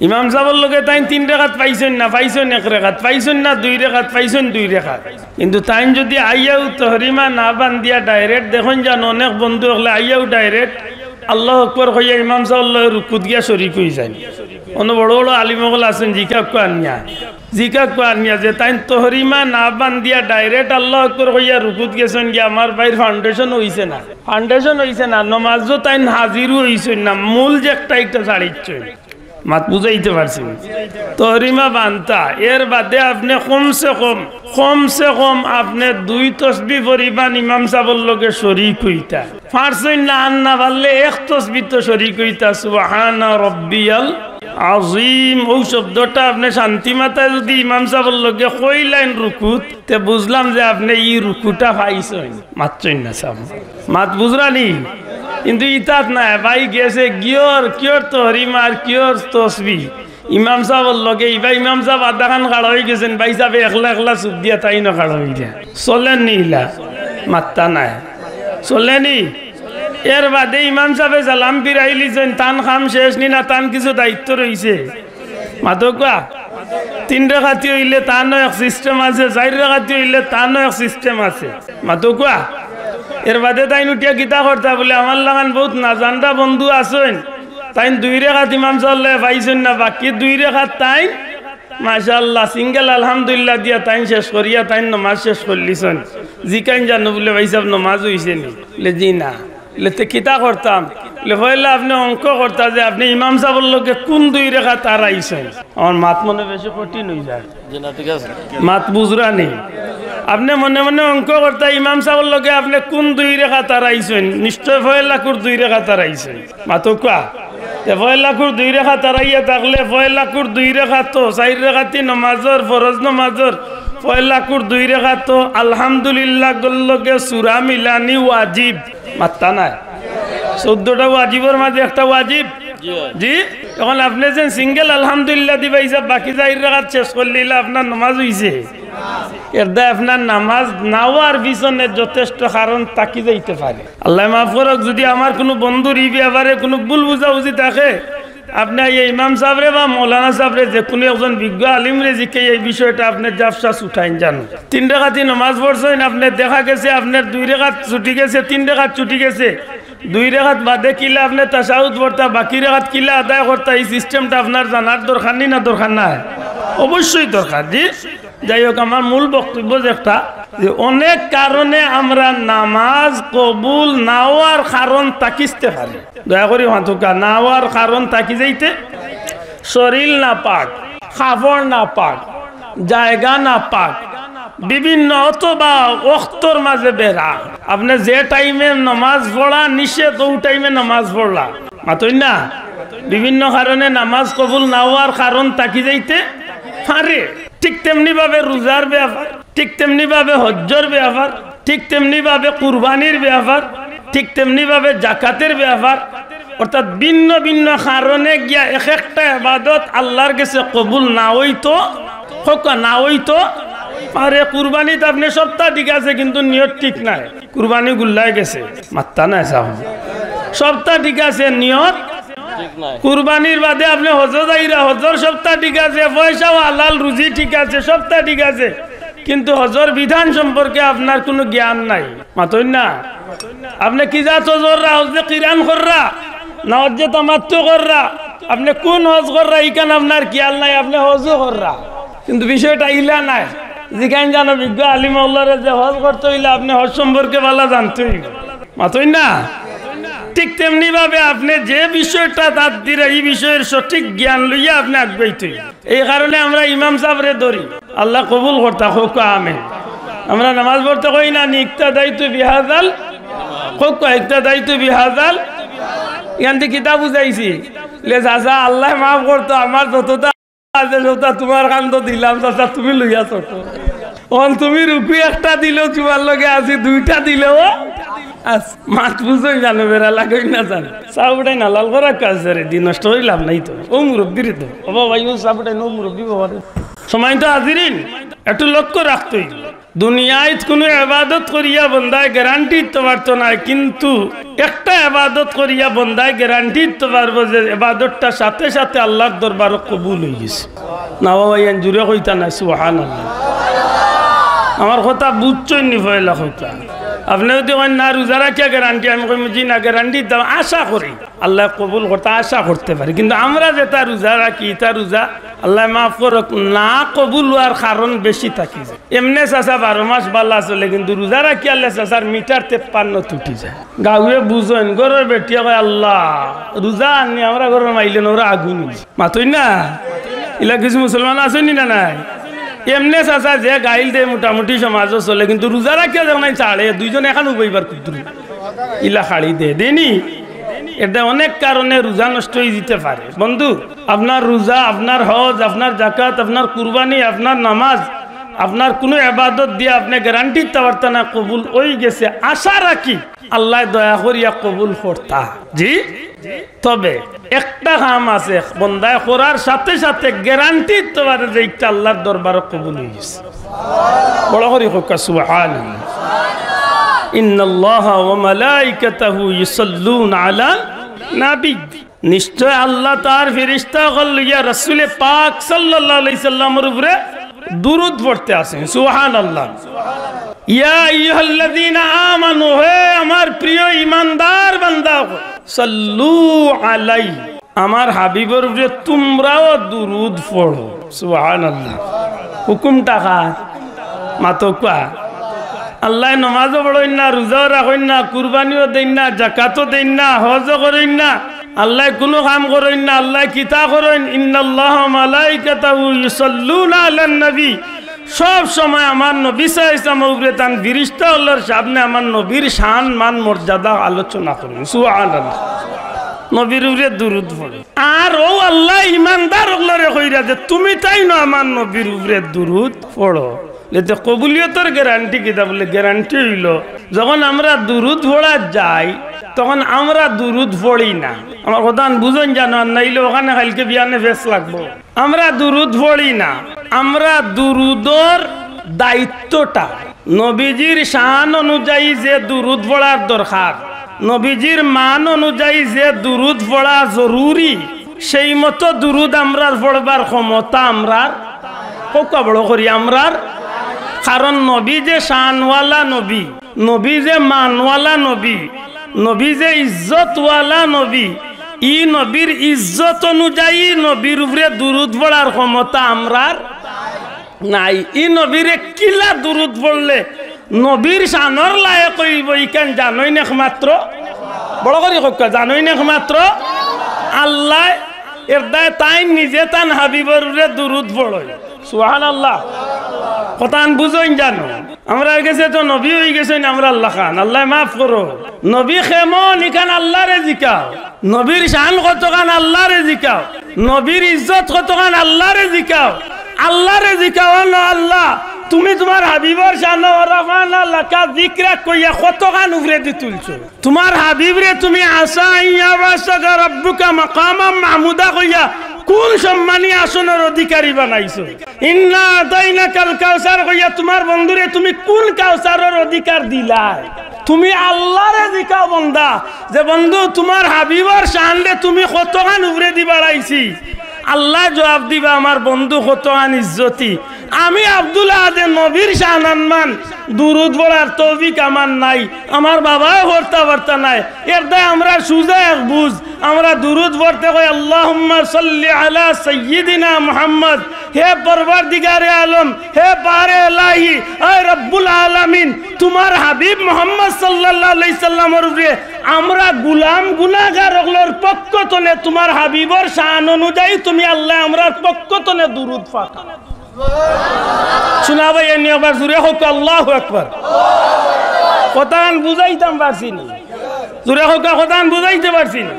ইমাম সাহেবের লগে তাই 3 রাকাত পাইছেন না পাইছেন 1 রাকাত পাইছেন না 2 রাকাত পাইছেন 2 রাকাত কিন্তু তাই যদি আইয়াও তহরিমা না বান্ধিয়া ডাইরেক্ট দেখুন জান অনেক বন্ধু হলে আইয়াও ডাইরেক্ট আল্লাহ আকবার কইয়া ইমাম সাহেব রুকুত গিয়া শরীক হয়ে যায় অন্য বড় বড় আলিমগল আছেন জিকা আনিয়া যে তাই তহরিমা না বান্ধিয়া ডাইরেক্ট আল্লাহ আকবার কইয়া রুকুত গেছেন গিয়া আমার ভাইয়ের ফাউন্ডেশন হইছে না নমাজও তাই হাজিরও হইছেন না মূল যে একটা ছাড়িচ্ছে মাত বুঝাইতে পারছি তহরিমা বান্তা এর বাদে আপনি কমসে কম আপনি 2 তসবিহ পরিমাণ ইমাম সাহেবের লগে শরীক হইতা পারছেন না না পারলে 1 তসবিহ তো শরীক হইতা সুবহানা রাব্বিয়াল আজিম ও শব্দটা আপনি শান্তি মাথায় যদি ইমাম সাহেবের লগে কইলেন রুকুত তে বুঝলাম যে আপনি এই রুকুটা পাইছেন মাত্রই না সাহেব মাত বুঝরানি কিন্তু ইতাত না ভাই গেছে কিয়র তহরিমা আর কিয়র তসবিহ ইমাম সাহেবের লগে ভাই ইমাম সাহেব আধা খান খাড়া হয়ে গেছেন ভাই সাহেব একলা চুপ দিয়া তাই না খাড়া হয়ে যায় চলেননি ইলা মাত্তা নাই চলেনি এর বাদে ইমাম সাহেব সালাম ফিরাইলিছেন তান খাম শেষ নি না তান কিছু দায়িত্ব রয়েছে মাতকা 3 রাকাতি হইলে তানও এক সিস্টেম আছে 4 রাকাতি হইলে তানও এক সিস্টেম আছে মাতকা এর বাদে তাই উঠিয়া গীতা করতা বলে আমার লাগান বহুত নাজানরা বন্ধু আছেন তাই 2 রাকাত ইমাম সাল্লাহ পাইছেন না বাকি 2 রাকাত তাই মাশাআল্লাহ সিঙ্গেল আলহামদুলিল্লাহ দিয়া তাই শেষ করিয়া তাই নামাজ শেষ করলিছেন জিকাইন জানো বলে ভাই সাহেব নামাজ হইছে নি বলে জি না লেতে কিতা করতাম লেফাইলে আপনি অঙ্ক করতা যে আপনি ইমাম সাহেবের লগে কোন 2 রাকাত আর আইছেন আমার মাত মনে বেশি কঠিন হয়ে যায় ঠিক আছে মাত বুঝরানি আপনি মনে মনে অঙ্ক করতা ইমাম সাহেবের লগে আপনি কোন 2 রাকাত আর আইছেন নিশ্চয় 1 লাখর 2 রাকাত আর আইছেন মাতকা 1 লাখর 2 রাকাত আর আইয়া থাকলে 1 লাখর 2 রাকাত তো 4 রাকাতি নামাজের ফরজ নামাজের 1 লাখর 2 রাকাত তো আলহামদুলিল্লাহ গল্লকে সূরা মিলানি ওয়াজিব মাত্তা নাই 14টা ওয়াজিবের মাঝে একটা ওয়াজিব জি এখন আপনি যে সিঙ্গেল আলহামদুলিল্লাহ দিবাইছে বাকি 4 রাকাত শেষ করলিলা আপনার নামাজ হইছে এর দা আপনার নামাজ নাওয়ার পিছনে যথেষ্ট কারণ তাকি যাইতে পারে আল্লাহ মাফ করুক যদি আমার কোনো বন্ধুর ই ব্যাপারে কোনো ভুল বুঝাবুঝি থাকে আপনি এই ইমাম সাহেবরে বা মৌলানা সাহেবরে যে কোনো একজন বিজ্ঞ আলিমরে জিকে এই বিষয়টা আপনি জাফসাস উঠাইন জানো 3 রাকাতি নামাজ পড়ছেন আপনি দেখা গেছে আপনার 2 রাকাত ছুটি গেছে 3 রাকাত ছুটি গেছে 2 রাকাত বাদে কিলা আপনি তাশাহুদ পড়তা বাকি রাকাত কিলা আদায় করতা এই সিস্টেমটা আপনার জানার দরকার নেই না দরকার নাই অবশ্যই দরকার জি যাই হোক আমার মূল বক্তব্য যেটা যে অনেক কারণে আমরা নামাজ কবুল না হওয়ার কারণ তাকিতে পারি দয়া করে মাথুকা না হওয়ার কারণ তাকি যাইতে শরীর না পাক কাপড় না পাক জায়গা না পাক বিভিন্ন অথবা ওয়াক্তর মাঝে বেরা আপনি যে টাইমে নামাজ পড়া নিষেধ ওই টাইমে নামাজ পড়লা মাতই না বিভিন্ন কারণে নামাজ কবুল না হওয়ার কারণ তাকি যাইতে পারে ঠিক তেমনি ভাবে রোজার ব্যাপার ঠিক তেমনি ভাবে হজ্জর ব্যাপার ঠিক তেমনি ভাবে কুরবানির ব্যাপার ঠিক তেমনি ভাবে জাকাতের ব্যাপার অর্থাৎ ভিন্ন ভিন্ন কারণে গিয়া এক একটা ইবাদত আল্লাহর কাছে কবুল না হইতো না হইতো আরে কুরবানিতে আপনি সপ্তাহ ঠিক আছে কিন্তু নিয়ত ঠিক নাই কুরবানি গুল্লাই গেছে মাত্তা নাই সাহেব সপ্তাহ ঠিক আছে নিয়ত কুরবানির বাদে আপনি হজ যাইরা হজর সপ্তাহ ঠিক আছে, পয়সাও হালাল, রুজি ঠিক আছে, সপ্তাহ ঠিক আছে, কিন্তু হজর বিধান সম্পর্কে আপনার কোনো জ্ঞান নাই। মাতই না আপনি কি যা হজররা হজে কিরান কররা না হজে তামাত্তু কররা, আপনি কোন হজ কররা ইকান আপনার খেয়াল নাই, আপনি হজও কররা, কিন্তু বিষয়টা ইলা নাই। যেখানে জানো বিজ্ঞ আলিম আল্লাহরে যে হজ করতে হইলে আপনি হজ সম্পর্কে ভালো জানতে হইবে। মাতই না ঠিক তেমনি ভাবে আপনি যে বিষয়টা তার দিলে এই বিষয়ের সঠিক জ্ঞান লইয়া আপনি আগাইতে হইবে। এই কারণে আমরা ইমাম সাহেবরে ধরি, আল্লাহ কবুল করতা হোক আমিন। আমরা নামাজ পড়তে কই না নিকতা দায়িত্ব বিহাজাল হোক একটা দায়িত্ব বিহাজাল, এখান থেকে কিতাব বুঝাইছি লে চাচা আল্লাহ মাফ করতো, আমার যতটা আছে যতটা তোমার কান্ত দিলাম চাচা তুমি লইয়া ছোট, তুমি রুকু একটা দিলেও তোমার লগে আছি, দুইটা দিলেও মাছ বুঝোই জানো বেড়া লাগই না জানো, চাপ উঠাই না লাল করা কাজ রে দিন নষ্ট হয়ে লাভ নাই তো, ও মুরব্বীর তো বাবা ভাই ও চাপ উঠাই নো মুরব্বী বাবা সময় তো হাজিরিন একটু লক্ষ্য রাখতোই। দুনিয়ায় কোনো এবাদত করিয়া বন্দায় গ্যারান্টি দিতে পারতো না, কিন্তু একটা এবাদত করিয়া বন্দায় গ্যারান্টি দিতে পারবো যে এবাদতটা সাথে সাথে আল্লাহর দরবারে কবুল হয়ে গেছে। না বাবা ইয়ান জুড়ে কইতা না সুবহানাল্লাহ, আমার কথা বুঝছই নি পয়লা কথা। আপনি যদি না রোজা রাখিয়া গ্যারান্টি, আমি কই জি না গ্যারান্টি দাও, আশা করি আল্লাহ কবুল করতে আশা করতে পারি, কিন্তু আমরা যেটা রোজা রাখি তা রোজা আল্লাহ মাফ করক না কবুল হওয়ার কারণ বেশি থাকি যায়। এমনি চাচা 12 মাস বাল্লা চলে, কিন্তু রোজা রাখি আল্লাহ চাচার মিটার 53 টুটি যায়। গাঁয়ে বুঝেন ঘরের বেটিয়া কয় আল্লাহ রোজা আনি আমরা ঘরের মাইলেন ওরা আগুন মাতই না, এলা কিছু মুসলমান আসেনি না নাই এমনি চাচা যে গাইল দে মোটামুটি সমাজও চলে, কিন্তু রোজা রাখিয়া যখন ছাড়ে দুইজন এখন উপাইবার কুদ্রু ইলা খাড়ি দেনি। এটা অনেক কারণে রোজা নষ্ট হয়ে যেতে পারে। বন্ধু আপনার রোজা, আপনার হজ, আপনার জাকাত, আপনার কুরবানি, আপনার নামাজ, আপনার কোনো এবাদত দিয়ে আপনি গ্যারান্টি দিতে পারতেন না কবুল হয়ে গেছে, আশা রাখি আল্লাহ দয়া করিয়া কবুল করতা। জি তবে একটা কাম আছে বন্দায় করার সাথে সাথে গ্যারান্টি দিতে পারে যে একটা আল্লাহর দরবারে কবুল হয়ে গেছে। বড় করে হোক সুবহানাল্লাহ। ইন্নাল্লাহা ওয়া মালাইকাতাহু ইউসাল্লুনা আলা নবী, নিশ্চয় আল্লাহ তার ফেরেশতাগণ লইয়া রাসূল পাক সাল্লাল্লাহু আলাইহি সাল্লামের উপরে দুরূদ পড়তে আছেন। সুবহানাল্লাহ। ইয়া আইয়ুহাল্লাযীনা আমানু, হে আমার প্রিয় ঈমানদার বান্দা, সাল্লু আলাইহি, আমার হাবিবের উপরে তোমরাও দুরূদ পড়ো। সুবহানাল্লাহ। হুকুমটা কার? মাতকা আল্লাহ নমাজও পড়েন না, রোজাও রাখেন না, কুরবানিও দেন না, জাকাতও দেন না, হজও করেন না, আল্লাহ কোনো কাম করেন না, আল্লাহ কিতা করেন ইন্নাল্লাহা মালাইকাতাহু ইউসাল্লুনা আলান নবী, সব সময় আমার নবী সাল্লাল্লাহু আলাইহি তান ফেরেশতা আল্লাহর সামনে আমার নবীর শান মান মর্যাদা আলোচনা করেন। সুবহানাল্লাহ। নবীর উপরে দুরূদ পড়ে। আর ও আল্লাহ ইমানদার ওগুলোরে কইরা যে তুমি তাই না আমার নবীর উপরে দুরূদ পড়ো, এতে কবুলিয়তের গ্যারান্টি কিতা বলে? গ্যারান্টি হইল যখন আমরা দুরূদ পড়া যাই তখন আমরা দুরূদ পড়ি না। আমার কথা বুঝুন জানো, নাইলে ওখানে কালকে বিয়ানে ফেস লাগবো। আমরা দুরূদ পড়ি না, আমরা দুরূদর দায়িত্বটা নবীজির শান অনুযায়ী যে দুরূদ পড়ার দরকার, নবীজির মান অনুযায়ী যে দুরূদ পড়া জরুরি, সেই মতো দুরূদ আমরা পড়বার ক্ষমতা আমরার কোকা বড় করি আমরার। কারণ নবী যে শানওয়ালা নবী, নবী যে মানওয়ালা নবী, নবী যে ইজ্জতওয়ালা নবী, ই নবীর ইজ্জত অনুযায়ী নবীর উপরে দুরূদ পড়ার ক্ষমতা আমরার নাই। ই নবীরে কিলা দুরূদ পড়লে নবীর শানর লায়ক হইব ইকান জানোই না একমাত্র, বড় করে হোক জানোই না একমাত্র আল্লাহ। এর দায় তাই নিজে তান হাবিবর উপরে দুরূদ পড়ে। সুবহানাল্লাহ। কথা বুঝোই জানো, আমরা গেছে তো নবী হয়ে গেছেন আমরা আল্লাহ খান, আল্লাহ মাফ করো। নবী কেমন ইখান আল্লাহরে জিকাও, নবীর শান কতখান আল্লাহরে জিকাও, নবীর ইজ্জত কতখান আল্লাহরে জিকাও, আল্লাহরে জিকাও না আল্লাহ তুমি তোমার হাবিবর শান ওরাফানা লাকা যিকরা কইয়া কত গান উগরে দি তুলছো তোমার হাবিবরে তুমি আসা ইয়া বাসাগা রাব্বুকা মাকামাম মাহমুদা কইয়া কোন সম্মানী আসনের অধিকারী বানাইছো ইন্না আতাইনাকাল কাউসার কইয়া তোমার বন্ধুরে তুমি কোন কাউসারের অধিকার দিলা তুমি আল্লাহরে জিকাও বন্দা যে বন্ধু তোমার হাবিবর শানরে তুমি কত গান উগরে দি বাড়াইছি আল্লাহ জবাব দিবা আমার বন্ধু কত গান ইজ্জতি আমি আব্দুল্লাহ আদে নবীর শাহান মান দুরুদ পড়ার তৌফিক আমার নাই আমার বাবাও পড়তে পারতা নাই এর দায় আমরা সুজা এক বুঝ আমরা দুরুদ পড়তে কই আল্লাহুম্মা সাল্লি আলা সাইয়্যিদিনা মুহাম্মদ হে পরওয়ারদিগারে আলম হে পারে ইলাহি হে রব্বুল আলামিন তোমার হাবিব মুহাম্মদ সাল্লাল্লাহু আলাইহি সাল্লামের উপরে আমরা গোলাম গুনাহগার ওগুলোর পক্ষ তনে তোমার হাবিবর শান অনুযায়ী তুমি আল্লাহ আমরার পক্ষ তনে দুরুদ পাঠাও শোনাবে এ নিয়ে আবার জুড়ে হোক আল্লাহু আকবার কোরআন বুঝাইতাম পারছি না জুড়ে হোক কোরআন বুঝাইতে পারছি না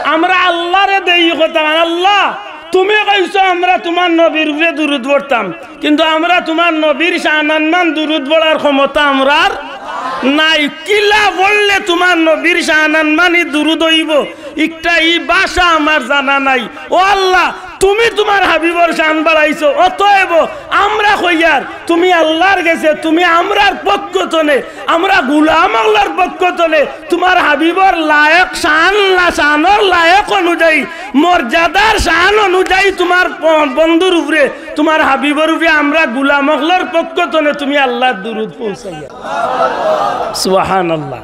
আমরা আল্লাহরে দেই কোরআন আল্লাহ তুমি কইছো আমরা তোমার নবীর উপরে দুরূদ পড়তাম কিন্তু আমরা তোমার নবীর শানান দুরূদ পড়ার ক্ষমতা আমরার নাই কিলা বললে তোমার নবীর শানান মানি দুরূদ হইব একটা এই ভাষা আমার জানা নাই ও আল্লাহ তুমি তোমার হাবিবর শান বাড়াইছো অতএব আমরা কইয়ার তুমি আল্লাহর গেছে তুমি আমরার পক্ষ তনে আমরা গোলাম আল্লাহর পক্ষ তনে তোমার হাবিবর লায়ক শান শানর লায়ক অনুযায়ী মর্যাদার শান অনুযায়ী তোমার বন্ধুর উপরে তোমার হাবিবর উপরে আমরা গোলাম আল্লাহর পক্ষ তনে তুমি আল্লাহর দুরূদ পৌঁছাইয়া সুবহানাল্লাহ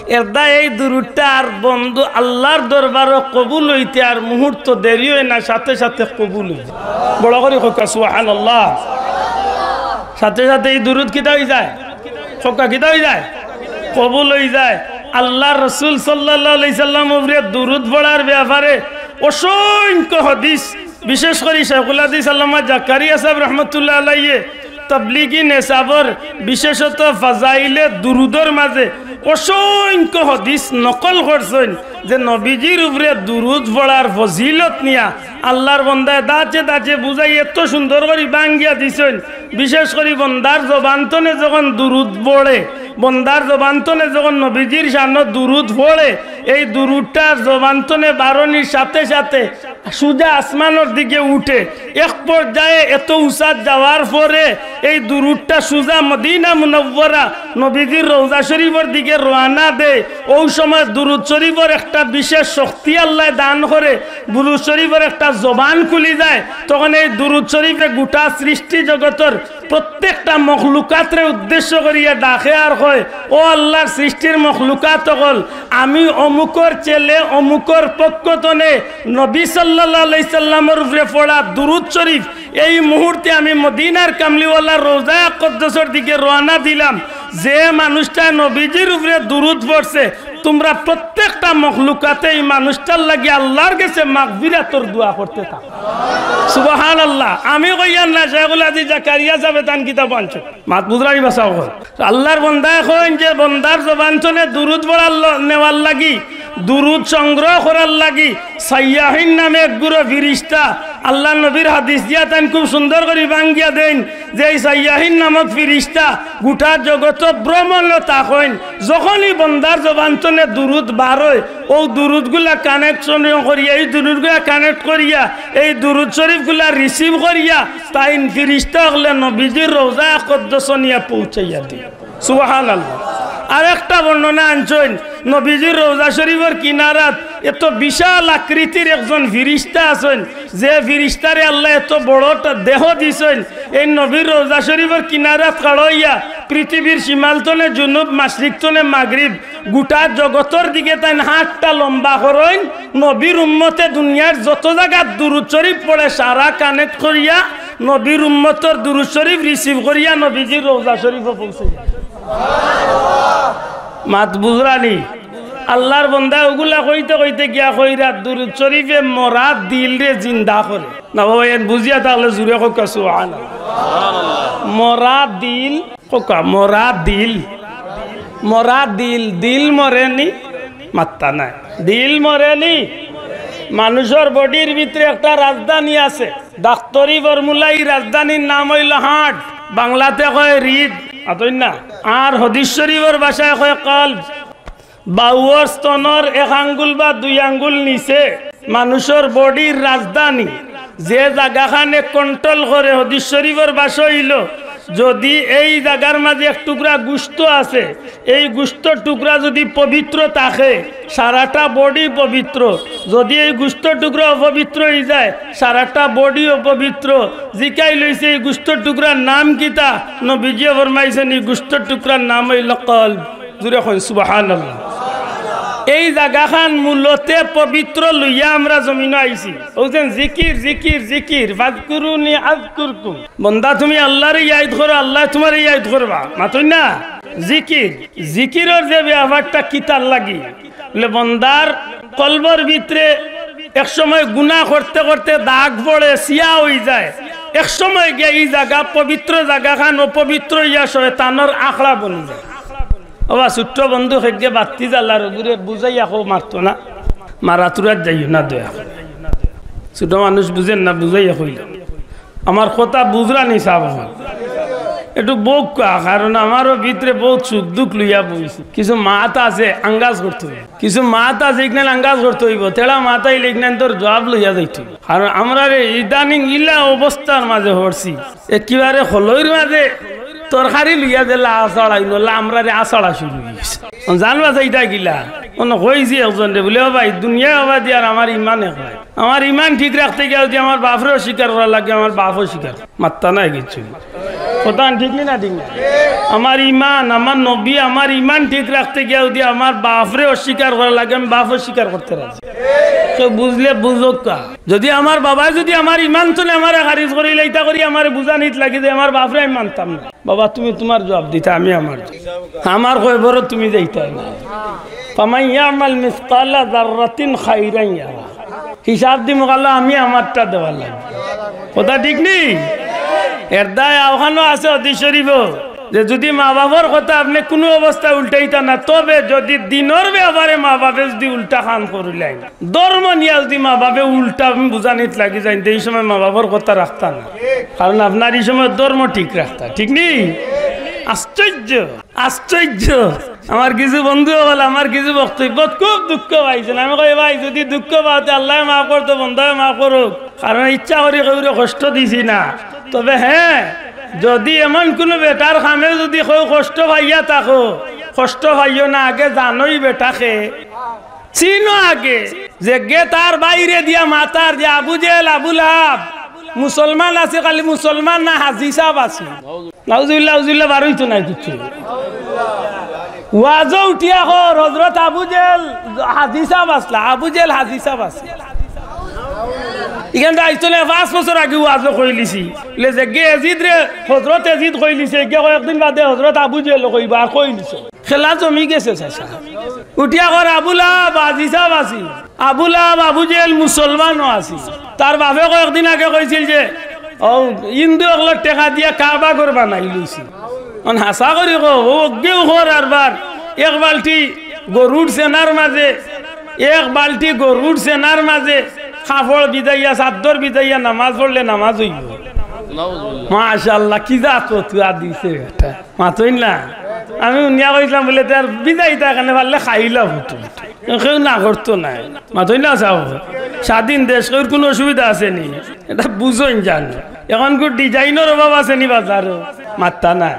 এর দা এই দুরূদটা আর বন্ধু আল্লাহর দরবারে কবুল হইতে আর মুহূর্ত দেরি হয় না সাথে সাথে কবুল হয়ে যায় বড় করে কোকা সুবহানাল্লাহ সাথে সাথে এই দুরূদ কিতা হয়ে যায় কোকা কিতা হয়ে যায় কবুল হয়ে যায় আল্লাহর রাসূল সাল্লাল্লাহু আলাইহি সাল্লাম উপরে দুরূদ পড়ার ব্যাপারে অসংখ্য হাদিস বিশেষ করে শাইখুল হাদিস আল্লামা জাকারিয়া সাহেব রাহমাতুল্লাহ আলাইহি তাবলীগী নেসাবর বিশেষত ফাজাইলে দুরুদর মাঝে অসংখ্য হাদিস নকল করছেন যে নবীজির উপরে দুরুদ পড়ার ফজিলত নিয়া আল্লাহর বন্দায় দাঁচে দাঁচে বুঝাই এত সুন্দর করে বাঙ্গিয়া দিছেন বিশেষ করে বন্দার জবান্তনে যখন দুরুদ পড়ে বন্দার জবান্তনে যখন নবীজির শানত দুরুদ পড়ে এই দুরুদটার জবান্তনে বারণির সাথে সাথে সুজা আসমানের দিকে উঠে এক পর্যায়ে এত উঁচাত যাওয়ার পরে এই দুরুদটা সুজা মদিনা মুনাওয়ারা নবীজির রওজা শরীফের দিকে রওনা দেয় ওই সময় দুরুদ শরীফের একটা বিশেষ শক্তি আল্লাহ দান করে দুরুদ শরীফের একটা জবান খুলি যায় তখন এই দুরুদ শরীফে গোটা সৃষ্টি জগতের প্রত্যেকটা মখলুকাতরে উদ্দেশ্য করিয়া ডাকে আর কয় ও আল্লাহর সৃষ্টির মখলুকাত হল আমি অমুকর ছেলে অমুকর পক্ষতনে নবী সাল্লাল্লাহু আলাইহি সাল্লামের উপরে পড়া দুরুদ শরীফ এই মুহূর্তে আমি মদিনার কামলিওয়ালার রওজা আকদ্দসের দিকে রওনা দিলাম যে মানুষটা নবীজির উপরে দুরুদ পড়ছে তোমরা প্রত্যেকটা মখলুকাতে এই মানুষটার লাগি আল্লাহর কাছে মাগফিরাতের দোয়া করতে থাকো সুবহানাল্লাহ আমি কইয়ান না শাইখুল হাদিস জাকারিয়া সাহেব তান কিতাব আনছো মাত বুঝরাই বাসাও আল্লাহর বান্দা এখন যে বান্দার জবানতনে দুরুদ পড়ার নেওয়ার লাগি দুরুদ সংগ্রহ করার লাগি সাইয়াহিন নামে এক গুরু ফিরিস্তা আল্লাহ নবীর হাদিস দিয়া তান খুব সুন্দর করে বাঙ্গিয়া দেন যে এই সাইয়াহিন নামক ফিরিস্তা গোটা জগত ভ্রমণ তাকইন যখনই বন্দার জবানতনে দুরুদ বার হয় ও দুরুদগুলা কানেকশন করিয়া এই দুরুদগুলা কানেক্ট করিয়া এই দুরুদ শরীফগুলা রিসিভ করিয়া তাইন ফিরিস্তা হলে নবীজির রওজা আকদ্দস নিয়া পৌঁছাইয়া দিয়ে সুবহানাল্লাহ আর একটা বর্ণনা আনছেন নবীজির রওজা শরীফের কিনারাত এত বিশাল আকৃতির একজন ফিরিস্তা আছেন যে ফিরিস্তারে আল্লাহ এত বড়টা দেহ দিছেন এই নবীর রওজা শরীফের কিনারাত কাড়াইয়া পৃথিবীর সীমালতনে জুনুব মাশরিকতনে মাগরিব গোটা জগতের দিকে তাই হাতটা লম্বা করেন নবীর উম্মতে দুনিয়ার যত জায়গা দুরূদ শরীফ পড়ে সারা কানেক্ট করিয়া নবীর উম্মতের দুরূদ শরীফ রিসিভ করিয়া নবীজির রওজা শরীফে পৌঁছে মাত বুঝরানি আল্লাহর বান্দা ওগুলা কইতে কইতে গিয়া কইরা দুরূদ শরীফে মরা দিল রে জিন্দা করে না বাবা এন বুঝিয়া তাহলে জুড়ে কোকা সুবহানাল্লাহ মরা দিল কোকা মরা দিল দিল মরেনি মাত্তা নাই দিল মরেনি মানুষের বডির ভিতরে একটা রাজধানী আছে, ডাক্তারি ফর্মুলাই রাজধানীর নাম হইল হার্ট, বাংলাতে কয় হৃদ, আতই না। আর হাদিস শরীফের ভাষায় কয় কলব। বাহুর স্তনের 1 আঙ্গুল বা 2 আঙ্গুল নিচে মানুষের বডির রাজধানী, যে জায়গাখানে কন্ট্রোল করে হাদিস শরীফের ভাষা হইল যদি এই জায়গার মাঝে এক টুকরা গোশত আছে, এই গোশতর টুকরা যদি পবিত্র থাকে সারাটা বডি পবিত্র, যদি এই গোশতর টুকরা অপবিত্র হয়ে যায় সারাটা বডি অপবিত্র। জিকাই লইছে এই গোশতর টুকরার নাম কিতা? নবীজি ফরমাইছেন এই গোশতর টুকরার নাম হইল কলব। জুরে কই সুবহানাল্লাহ। এই জায়গাখান মূলতে পবিত্র লইয়া আমরা জমিনে আইছি। বলছেন জিকির জিকির জিকির, ফাযকুরুনি আযকুরকুম। বান্দা তুমি আল্লাহর ইয়াদ করো, আল্লাহ তোমার ইয়াদ করবা, মাতই না। জিকির, জিকিরের যে ব্যাপারটা কিতার লাগি বলে বান্দার কলবর ভিতরে এক সময় গুনাহ করতে করতে দাগ পড়ে, সিয়া হয়ে যায়, এক সময় গিয়ে এই জায়গা পবিত্র জায়গাখান অপবিত্র ইয়া শয়তানের আখড়া বনে যায়। ওবা ছোট্ট বন্ধু হেগে বাতি জ্বালার ঘুরে বুঝাই আকৌ মারতো না, মারাতুরাত যাইও না, দয়া ছোট মানুষ বুঝেন না, বুঝাইয়া কইল আমার কথা বুঝরা নি সাব একটু বোক কা, কারণ আমারও ভিতরে বহুত সুখ দুঃখ লইয়া বইছি। কিছু মাত আছে আঙ্গাজ করতে হইব, কিছু মাত আছে ইগনাল আঙ্গাজ করতে হইব, তেড়া মাথায় ইগনাল তোর জবাব লইয়া যাইতে। কারণ আমরা ইদানিং ইলা অবস্থার মাঝে হরছি, একেবারে হলইর মাঝে তরকারি লইয়া যে আছড়াইল আমরা আছড়া শুরু হয়েছে। জানবা চাইটা গিলা কইছি একজন বলে ভাই দুনিয়া হবা দিয়ে আর আমার ইমান এক ভাই, আমার ইমান ঠিক রাখতে গিয়ে যদি আমার বাপরেও স্বীকার করা লাগে, আমার বাপও স্বীকার মাত্তা নাই কিছু কথা ঠিক না, ঠিক না। আমার ইমান, আমার নবী, আমার ইমান ঠিক রাখতে গিয়ে যদি আমার বাপরে অস্বীকার করা লাগে, আমি বাপও স্বীকার করতে রাজি। তো বুঝলে বুঝক কা, যদি আমার বাবা যদি আমার ইমান চলে আমার খারিজ করি লাইতা করি আমার বুঝানিত লাগি যে আমার বাপরে আমি মানতাম না, বাবা তুমি তোমার জবাব দিতা, আমি আমার কয়বর তুমি যাইতাই না। ফামান ইয়ামাল মিসকালা যাররাতিন খাইরান ইয়ারা, হিসাব দি মোকাল্লা আমি আমারটা দেওয়ার লাগবে, কথা ঠিক নেই। এর দায় আওখানো আছে হাদিস শরীফ যে যদি মা বাবার কথা আপনি কোনো অবস্থায় উল্টাইতা না, তবে যদি দিনের ব্যাপারে মা বাপে যদি উল্টা কাম করিলেন, ধর্ম নিয়ে যদি মা বাপে উল্টা বুঝানিত লাগি যায়, এই সময় মা বাবার কথা রাখতা না, কারণ আপনার এই সময় ধর্ম ঠিক রাখতা, ঠিক নেই। আশ্চর্য আশ্চর্য। আমার কিছু বন্ধু বল, আমার কিছু বক্তব্য খুব দুঃখ পাইছেন। আমি কই ভাই যদি দুঃখ পাওয়াতে আল্লাহ মাফ করতো, বন্ধায় মাফ করুক, কারণ ইচ্ছা করি কেউ কষ্ট দিছি না। তবে হ্যাঁ, যদি এমন কোনো বেটার খামে যদি কেউ কষ্ট পাইয়া থাকো, কষ্ট পাইও না, আগে জানোই বেটাকে চিনো আগে যে গে তার বাইরে দিয়া মাতার যে আবু জেল আবু লাহাব মুসলমান আছে, খালি মুসলমান না হাজি সাহেব আছে। নাউজুবিল্লাহ নাউজুবিল্লাহ বারইতো না কিছু ওয়াজ উঠিয়া কর হযরত আবু জেল হাজি সাহেব আসলা, আবু জেল হাজি সাহেব আছে। এখানটা আইসলে 5 বছর আগে ওয়াজ কইলিছি যে গে এজিদ রে হযরত এজিদ কইলিছে, গে কয়েকদিন বাদে হযরত আবু জেল কইবা কইলিছে, খেলা জমি গেছে। চাচা উঠিয়া কর আবু লাহাব হাজি সাহেব আছি, আবু লাহাব আবু জেল মুসলমানও আছি। তার বাপে কয়েকদিন আগে কইছিল যে ও হিন্দু অগলক টেকা দিয়া কাবা ঘর বানাই লইছি। হাসা করি কেউ ঘর আরবার এক বালটি গরুর সেনার মাঝে, এক বালটি গরুর সেনার মাঝে কাপড় বিদাইয়া চাদর বিদাইয়া নামাজ পড়লে নামাজ হইব। মাশাআল্লাহ কি যা তুয়া দিছে মাতই না। আমি উনিয়া কইলাম বলে তার বিদায়টা কেন পারলে খাইলাম হতো, কেউ না করতো না, মাতই না। চাও স্বাধীন দেশ, কেউ কোনো অসুবিধা আছে নি, এটা বুঝোই জানো। এখন কোন ডিজাইনের অভাব আছে নি বাজারও, মাত্তা না।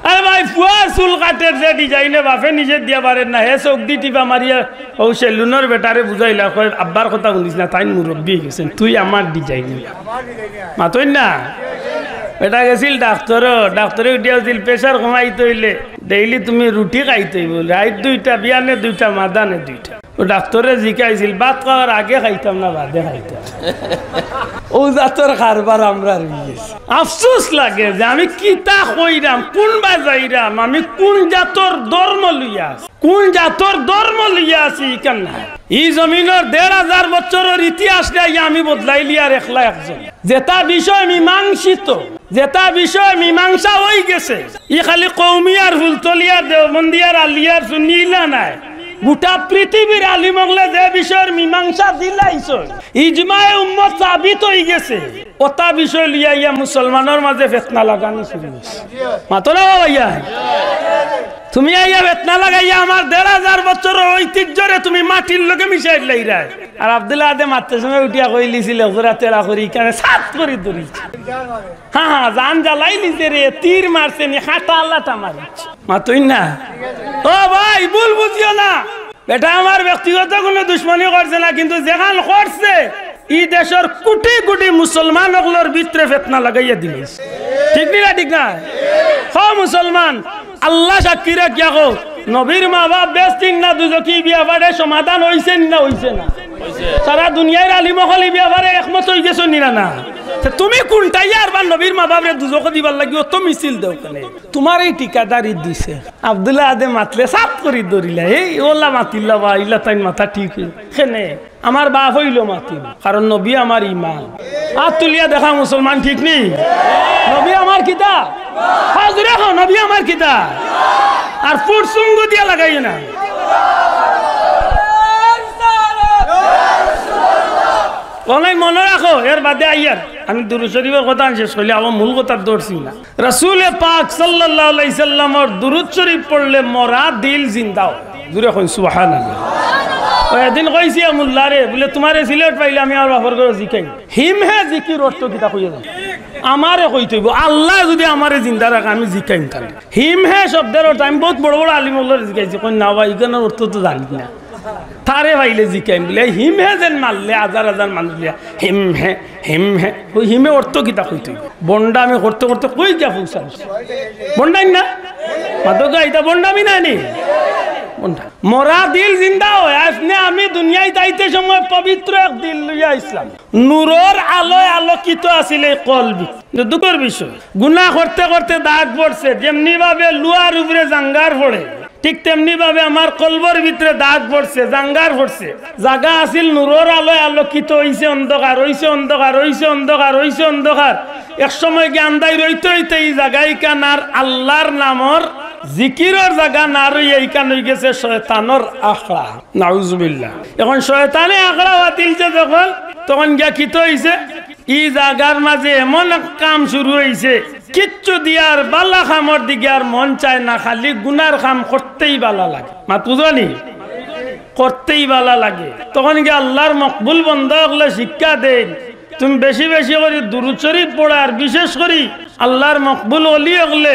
আরে ভাই ফুয়ার চুল কাটের যে ডিজাইনে বাপে নিজে দিয়া পারেন না, হে চোখ দি টিপা মারিয়া ও সেলুনের বেটারে বুঝাইলা, কয় আব্বার কথা শুনিস না, তাই মুরব্বী গেছেন, তুই আমার ডিজাইন মাতই না। এটা গেছিল ডাক্তারে উঠিয়া হয়েছিল প্রেশার কমাইতে হইলে ডেইলি তুমি রুটি খাইতে হইব, রাইত 2টা বিয়ানে 2টা মাদানে 2টা। ও ডাক্তারে জিকাইছিল ভাত খাওয়ার আগে খাইতাম না বাদে খাইতাম। ও জাতর কারবার আমরা আফসোস লাগে যে আমি কিতা কইরাম, কোন বা যাইরাম, আমি কোন জাতর ধর্ম লইয়া আছি, কোন জাতর ধর্ম লইয়া আছি কেন না। এই জমিনের 1500 বছরের ইতিহাস নাই আমি বদলাই লিয়ার একলা একজন। যেটা বিষয় মীমাংসিত, যেটা বিষয় মীমাংসা হয়ে গেছে, ই খালি কৌমিয়ার ফুলতলিয়ার দেওবন্দিয়ার আলিয়ার সুন্নিলা নাই, গোটা পৃথিবীর আলিম হলে যে বিষয়ের মীমাংসা দিলাইছ ইজমায়ে উম্মত সাবিত হয়ে গেছে ওটা বিষয় লিয়া ইয়া মুসলমানের মাঝে ফিতনা লাগানি শুরু হয়েছে মাতো না ভাইয়া তুমি আইয়া ফিতনা লাগাইয়া আমার ১৫০০ বছরের ঐতিহ্যরে তুমি মাটির লগে মিশাই লাইরা আর আব্দুল্লাহ আদে মারতে সময় উঠিয়া কইলিছিল হুজুরা তেরা করি কানে সাত করে ধরি হ্যাঁ জান জ্বালাই লিছে রে তীর মারছে নি হাঁটা আল্লাহটা মারিছে মাতই না ও ভাই ভুল বুঝিও না বেটা আমার ব্যক্তিগত কোনো দুশ্মনী করছে না কিন্তু যেখান করছে এই দেশের কোটি কোটি মুসলমান ওগুলোর ভিতরে ফিতনা লাগাইয়া দিয়েছে ঠিক না মুসলমান আল্লাহ সাক্ষী রাখিয়া কো নবীর মা বাপ বেস্তিন না দুজকি বিয়া বাড়ে সমাধান হইছে না হইছে না সারা দুনিয়ার আলিম হলি বিয়া বাড়ে একমত হই গেছো নিরা না তুমি কোনটাই আর বা নবীর মা বাপরে দুজক দিবার লাগি অত মিছিল দেও কেন তোমার এই ঠিকাদারি দিছে আব্দুল্লাহ আদে মাতলে সাপ করি ধরিলা এই ওলা মাতিল্লা বা ইলা তাই মাথা ঠিক কেনে আমার বাপ হইল মাতিল কারণ নবী আমার ইমান হাত তুলিয়া দেখা মুসলমান ঠিক নেই নবী আমার কিতা হাজরে হো নবী আমার কিতা আর ফুট সুঙ্গ দিয়া লাগাই না অনেক মনে রাখো এর বাদে আইয়ার আমি দুরূদ শরীফের কথা শেষ করলে আমার মূল কথা ধরছি না রাসূল পাক সাল্লাল্লাহু আলাইহি সাল্লামের দুরূদ শরীফ পড়লে মরা দিল জিন্দা হয় জোরে কই সুবহানাল্লাহ এদিন কইছি মোল্লারে বলে তোমারে সিলেট পাইলে আমি আর বাপর করে জিকাই হিম হে জিকির অর্থ কিতা কইয়া যায় আমারে কইতে হইব আল্লাহ যদি আমারে জিন্দা রাখে আমি জিকাইম তাহলে হিম হে শব্দের অর্থ আমি বহুত বড় বড় আলিম ওগুলোর জিকাইছি কই না ভাই ইগানের অর্থ তো জানি না তারে ভাইলে জিকাইম বলে হিম হে যেন মারলে হাজার হাজার মানুষ হিম হে ওই হিমে অর্থ কিতা কইতে হইব বন্ডা আমি করতে করতে কই গিয়া পৌঁছাম বন্ডাই না মাদক এটা বন্ডামি না নি মরা দিল জিন্দা হয় আপনি আমি দুনিয়ায় যাইতে সময় পবিত্র এক দিল লইয়া ইসলাম নূরের আলোয় আলোকিত আছিল এই কলবি দুঃখের বিষয় গুনাহ করতে করতে দাগ পড়ছে যেমনি ভাবে লুয়ার উপরে জাঙ্গার পড়ে ঠিক তেমনি ভাবে আমার কলবর ভিতরে দাগ পড়ছে জাঙ্গার পড়ছে জায়গা আছিল নূরের আলোয় আলোকিত হইছে অন্ধকার হইছে অন্ধকার হইছে অন্ধকার হইছে অন্ধকার এক সময় জ্ঞানদাই রইতে হইতে এই জায়গায় কানার আল্লাহর নামর জিকিরের জায়গা না রই এইখান হয়ে গেছে শয়তানের আখড়া নাউজুবিল্লাহ এখন শয়তানে আখড়া বাতিলছে যখন তখন গিয়া কিত হইছে এই জায়গার মাঝে এমন কাম শুরু হইছে কিচ্ছু দিয়ার বালা খামর দিকে আর মন চায় না খালি গুনার কাম করতেই বালা লাগে মাত বুঝনি করতেই বালা লাগে তখন গিয়ে আল্লাহর মকবুল বন্ধ হলে শিক্ষা দেন তুমি বেশি বেশি করে দুরূদ শরীফ পড়া আর বিশেষ করে আল্লাহর মকবুল ওলি হলে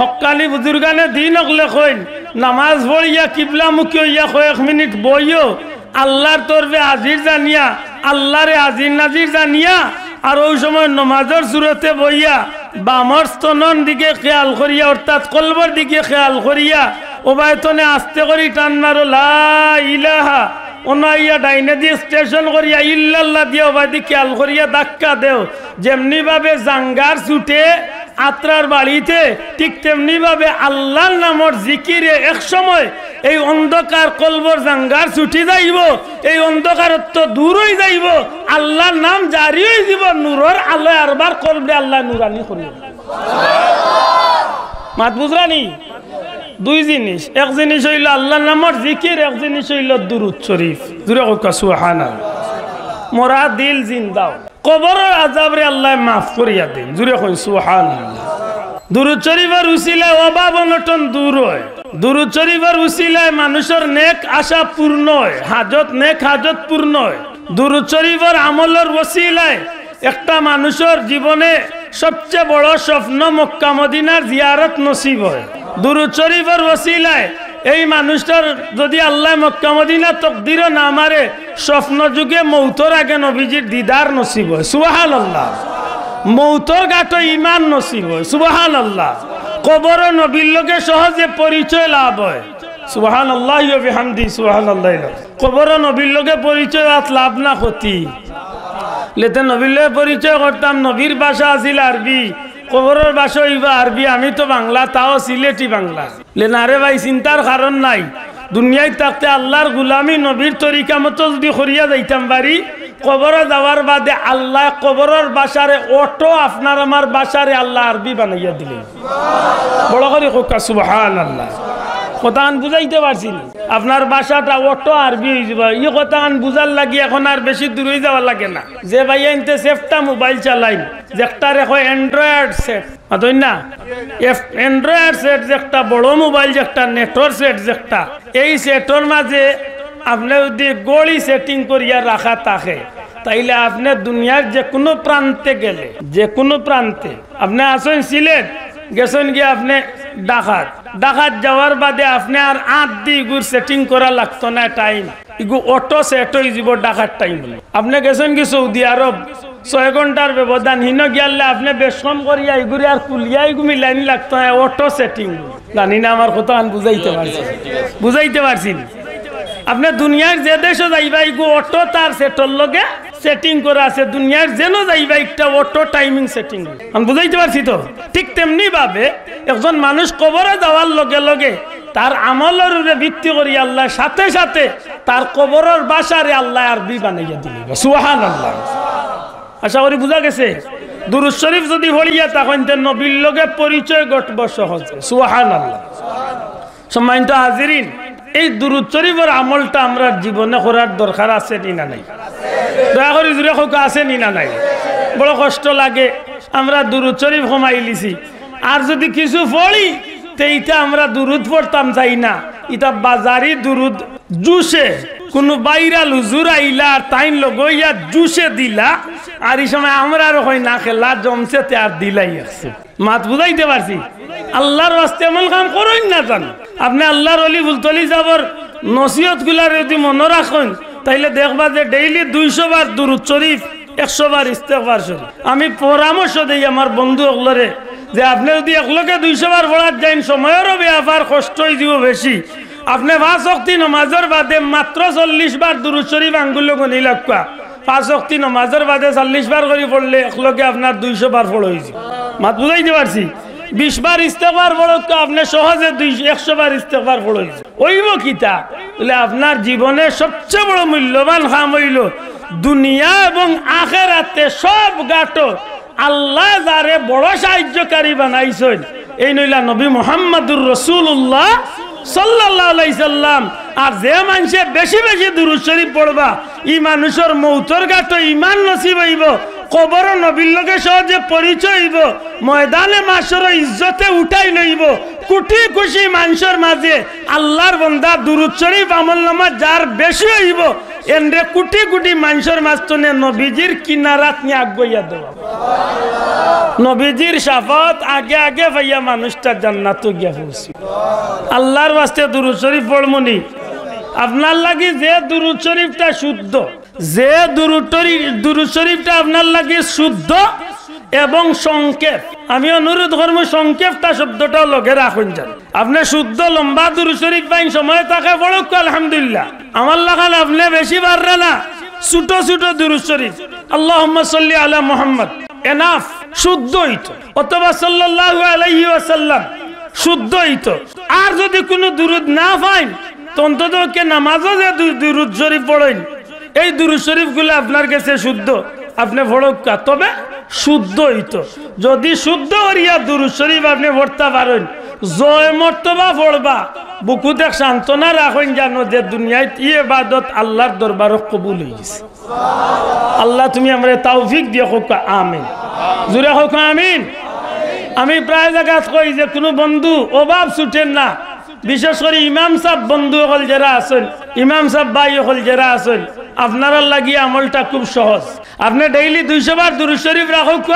হকানি বুজুর্গানে দিন হলে কইন নামাজ পড়িয়া কিবলামুখী হইয়া কয়েক মিনিট বইও আল্লাহর তরফে হাজির জানিয়া আল্লাহরে হাজির নাজির জানিয়া আর ওই সময় নমাজের সুরতে বইয়া বামর স্তনন দিকে খেয়াল করিয়া অর্থাৎ কলবর দিকে খেয়াল করিয়া ওবায়তনে আস্তে করি টান মারো লা ইলাহা ওনাইয়া ডাইনে দিয়ে স্টেশন করিয়া ইল্লাল্লাহ দিয়ে ওবাদি খেয়াল করিয়া ধাক্কা দেও যেমনি ভাবে জাঙ্গার ছুটে আত্রার বাড়িতে ঠিক তেমনি ভাবে আল্লাহর নামর জিকিরে এক সময় এই অন্ধকার কলবর জাঙ্গার ছুটি যাইব এই অন্ধকারত্ব দূর হয়ে যাইব আল্লাহর নাম জারি হয়ে যাব নূরের আলোয় আরবার কলবে আল্লাহ নূরানি করিব মাত বুঝরানি দুই জিনিস এক জিনিস হইল আল্লাহর নামর জিকির এক জিনিস হইল দুরূদ শরীফ জুরে কইকা সুবহানাল্লাহ মোরা দিল জিন্দাও কবরের আযাবরে আল্লাহ মাফ করিয়া দেন জুরে কই সুবহানাল্লাহ দুরূদ শরীফের উসিলায় অভাব অনটন দূর হয় দুরূদ শরীফের উসিলায় মানুষের নেক আশা পূর্ণ হয় হাজত নেক হাজত পূর্ণ হয় দুরূদ শরীফের আমলের ওসিলায় একটা মানুষের জীবনে সবচেয়ে বড় স্বপ্ন মক্কা মদিনার জিয়ারত নসিব হয় দুরূদ শরীফের ওসিলায় এই মানুষটার যদি আল্লাহ মক্কা মদিনা তকদির না মারে স্বপ্ন যুগে মৌতর আগে নবীজির দিদার নসিব হয় সুবহানাল্লাহ মৌতর গাটো ইমান নসিব হয় সুবহানাল্লাহ কবর নবীর লগে সহজে পরিচয় লাভ হয় সুবহানাল্লাহ ওয়া বিহামদি সুবহানাল্লাহ কবর নবীর লগে পরিচয় লাভ না ক্ষতি লেতে নবীর লগে পরিচয় করতাম নবীর ভাষা আছিল আরবি কবরের ভাষা হইবা আরবি আমি তো বাংলা তাও সিলেটি বাংলা লেনারে ভাই চিন্তার কারণ নাই দুনিয়ায় থাকতে আল্লাহর গুলামি নবীর তরিকা মতো যদি করিয়া যাইতাম পারি কবরে যাওয়ার বাদে আল্লাহ কবরের ভাষারে অটো আপনার আমার ভাষারে আল্লাহ আরবি বানাইয়া দিলেন বড় করে কোকা সুবহানাল্লাহ কথা আন বুঝাইতে পারছি না। আপনার বাসাটা অটো আরবি হয়ে যাবে, ই কথা আন বুঝার লাগি এখন আর বেশি দূর হয়ে যাওয়া লাগে না। যে ভাই এনতে সেফটা মোবাইল চালাইন, যে একটা রেখো অ্যান্ড্রয়েড সেট, মাতই না অ্যান্ড্রয়েড সেট, যে একটা বড় মোবাইল, যে একটা নেটওয়ার্ক সেট, যে একটা এই সেটর মাঝে আপনি যদি গড়ি সেটিং করিয়া রাখা থাকে, তাইলে আপনি দুনিয়ার যে কোনো প্রান্তে গেলে, যে কোনো প্রান্তে আপনি আসেন সিলেট গেছেন গিয়ে আপনি ডাকাত যাওয়ার বাদে আপনি আর 8 দিন গুড় সেটিং করা লাগতো না টাইম, ইগু অটো সেট হয়ে যাব ডাকাত টাইম। আপনি গেছেন কি সৌদি আরব 6 ঘন্টার ব্যবধান হিন গিয়ালে আপনি বেশম করিয়া ইগুরি আর কুলিয়া ইগুমি লাইন লাগতো না অটো সেটিং। জানি না আমার কথা বুঝাইতে পারছি। আপনি দুনিয়ার যে দেশে যাইবা ইগু অটো তার সেটর লগে সেটিং করা আছে, দুনিয়ার যেন যাইবা একটা অটো টাইমিং সেটিং। আমি বুঝাইতে পারছি তো? ঠিক তেমনি ভাবে একজন মানুষ কবরে যাওয়ার লগে লগে তার আমলের উপরে ভিত্তি করি আল্লাহ সাথে সাথে তার কবরের বাসারে আল্লাহ আরবি বানাইয়া দিলেন। সুবহানাল্লাহ। আশা করি বুঝা গেছে। দুরূদ শরীফ যদি পড়িয়া তখন নবীর লগে পরিচয় ঘটব সহজে। সুবহানাল্লাহ। সম্মানিত হাজিরিন, এই দুরূদ শরীফের আমলটা আমরা জীবনে করার দরকার আছে না নাই? দয়া করে জুড়ে হোক আছে না নাই? বড় কষ্ট লাগে, আমরা দুরূদ শরীফ কমাই লিছি, আর যদি কিছু পড়ি এইটা আমরা দুরূদ পড়তাম চাই না, এটা বাজারি দুরূদ জুসে কোনো বাইরাল হুজুর আইলা আর তাইন লগইয়া জুসে দিলা, আর এই সময় আমরা আর হয় না খেলা জমছে তে আর দিলাই আছে। মাত বুঝাইতে পারছি? আল্লাহর ওয়াস্তে এমন কাম করুন না জান। আপনি আল্লাহর অলি বুলতলি যাবর নসিহত গুলার যদি মনে রাখেন, তাইলে দেখবা যে ডেইলি 200 বার দুরূদ শরীফ, 100 বার ইস্তেগফার শরীফ। আমি পরামর্শ দেই আমার বন্ধু ওগুলোরে যে আপনি যদি একলগে 200 বার পড়ার যাইন, সময়েরও ব্যাপার, কষ্ট হয়ে যাব বেশি। আপনি 5 ওয়াক্ত নামাজের বাদে মাত্র 40 বার দুরূদ শরীফ আঙ্গুল গনি লাগবা। 5 ওয়াক্ত নামাজের বাদে 40 বার করে পড়লে একলগে আপনার 200 বার পড়া হয়েছে। মাত বুঝাইতে পারছি? 20 বার ইস্তেগফার পড়তো আপনি সহজে 100 বার ইস্তেগফার পড়া হয়েছে। ওইব কিতা বলে আপনার জীবনে সবচেয়ে বড় মূল্যবান কাম হইল দুনিয়া এবং আখিরাতে সব গাটো আল্লাহ যারে বড় সাহায্যকারী বানাইছেন, এই নইলা নবী মুহাম্মদুর রাসূলুল্লাহ সাল্লাল্লাহু আলাইহি সাল্লাম। আর যে মানুষে বেশি বেশি দুরূদ শরীফ পড়বা, ই মানুষের মৌতর গাটো ঈমান নসিব হইব, কবর নবীর লগে সহজে পরিচয় হইব, ময়দানে মাশর ইজ্জতে উঠাই লইব। কোটি কোটি মানুষের মাঝে আল্লাহর বান্দা দুরূদ শরীফ আমলনামা যার বেশি হইব, এন্ডে কোটি কোটি মানুষের মাঝখানে নবীজির কিনারাত নিয়ে আগাইয়া দেওয়া। নবীজির শাফাত আগে আগে ভাইয়া মানুষটা জান্নাতে গিয়া পৌঁছে। আল্লাহর ওয়াস্তে দুরূদ শরীফ পড়মনি। আপনার লাগি যে দুরূদ শরীফটা শুদ্ধ, যে দুরূদ শরীফটা আপনার লাগে শুদ্ধ এবং সংক্ষেপ, আমি অনুরোধ করবো সংক্ষেপটা শব্দটাও লগে রাখুন যান। আপনি শুদ্ধ লম্বা দুরূদ শরীফ পাইন, সময় থাকে পড়ুক আলহামদুলিল্লাহ। আমার লাগান আপনি বেশি পারবে না, ছোট ছোট দুরূদ শরীফ আল্লাহুম্মা সাল্লি আলা মুহাম্মদ এনাফ শুদ্ধ হইতো, অথবা সাল্লাল্লাহু আলাইহি ওয়াসাল্লাম শুদ্ধ হইতো। আর যদি কোনো দুরূদ না পাইন, তো অন্তত নামাজও যে দুরূদ শরীফ পড়েন, এই দুরূদ শরীফ গুলো আপনার কাছে শুদ্ধ, আপনি পড়কা, তবে শুদ্ধ হইতো। যদি শুদ্ধ হরিয়া দুরূদ শরীফ আপনি পড়তে পারেন, জয় মর্তবা পড়বা, বুকুতে সান্ত্বনা রাখেন, জানো যে দুনিয়ায় ইবাদত আল্লাহর দরবারে কবুল হয়ে গেছে। আল্লাহ তুমি আমরা তৌফিক দিয়ে হোক, আমিন। জুড়ে হোক আমিন। আমি প্রায় জায়গায় কই যে কোনো বন্ধু অভাব ছুটেন না, বিশেষ করে ইমাম সাহেব বন্ধু হল যারা আছেন, ইমাম সাহেব ভাই হল যারা আছেন, আপনারা লাগিয়ে আমলটা খুব সহজ। আপনি ডেইলি 200 বার দুরূদ শরীফ রাখুক,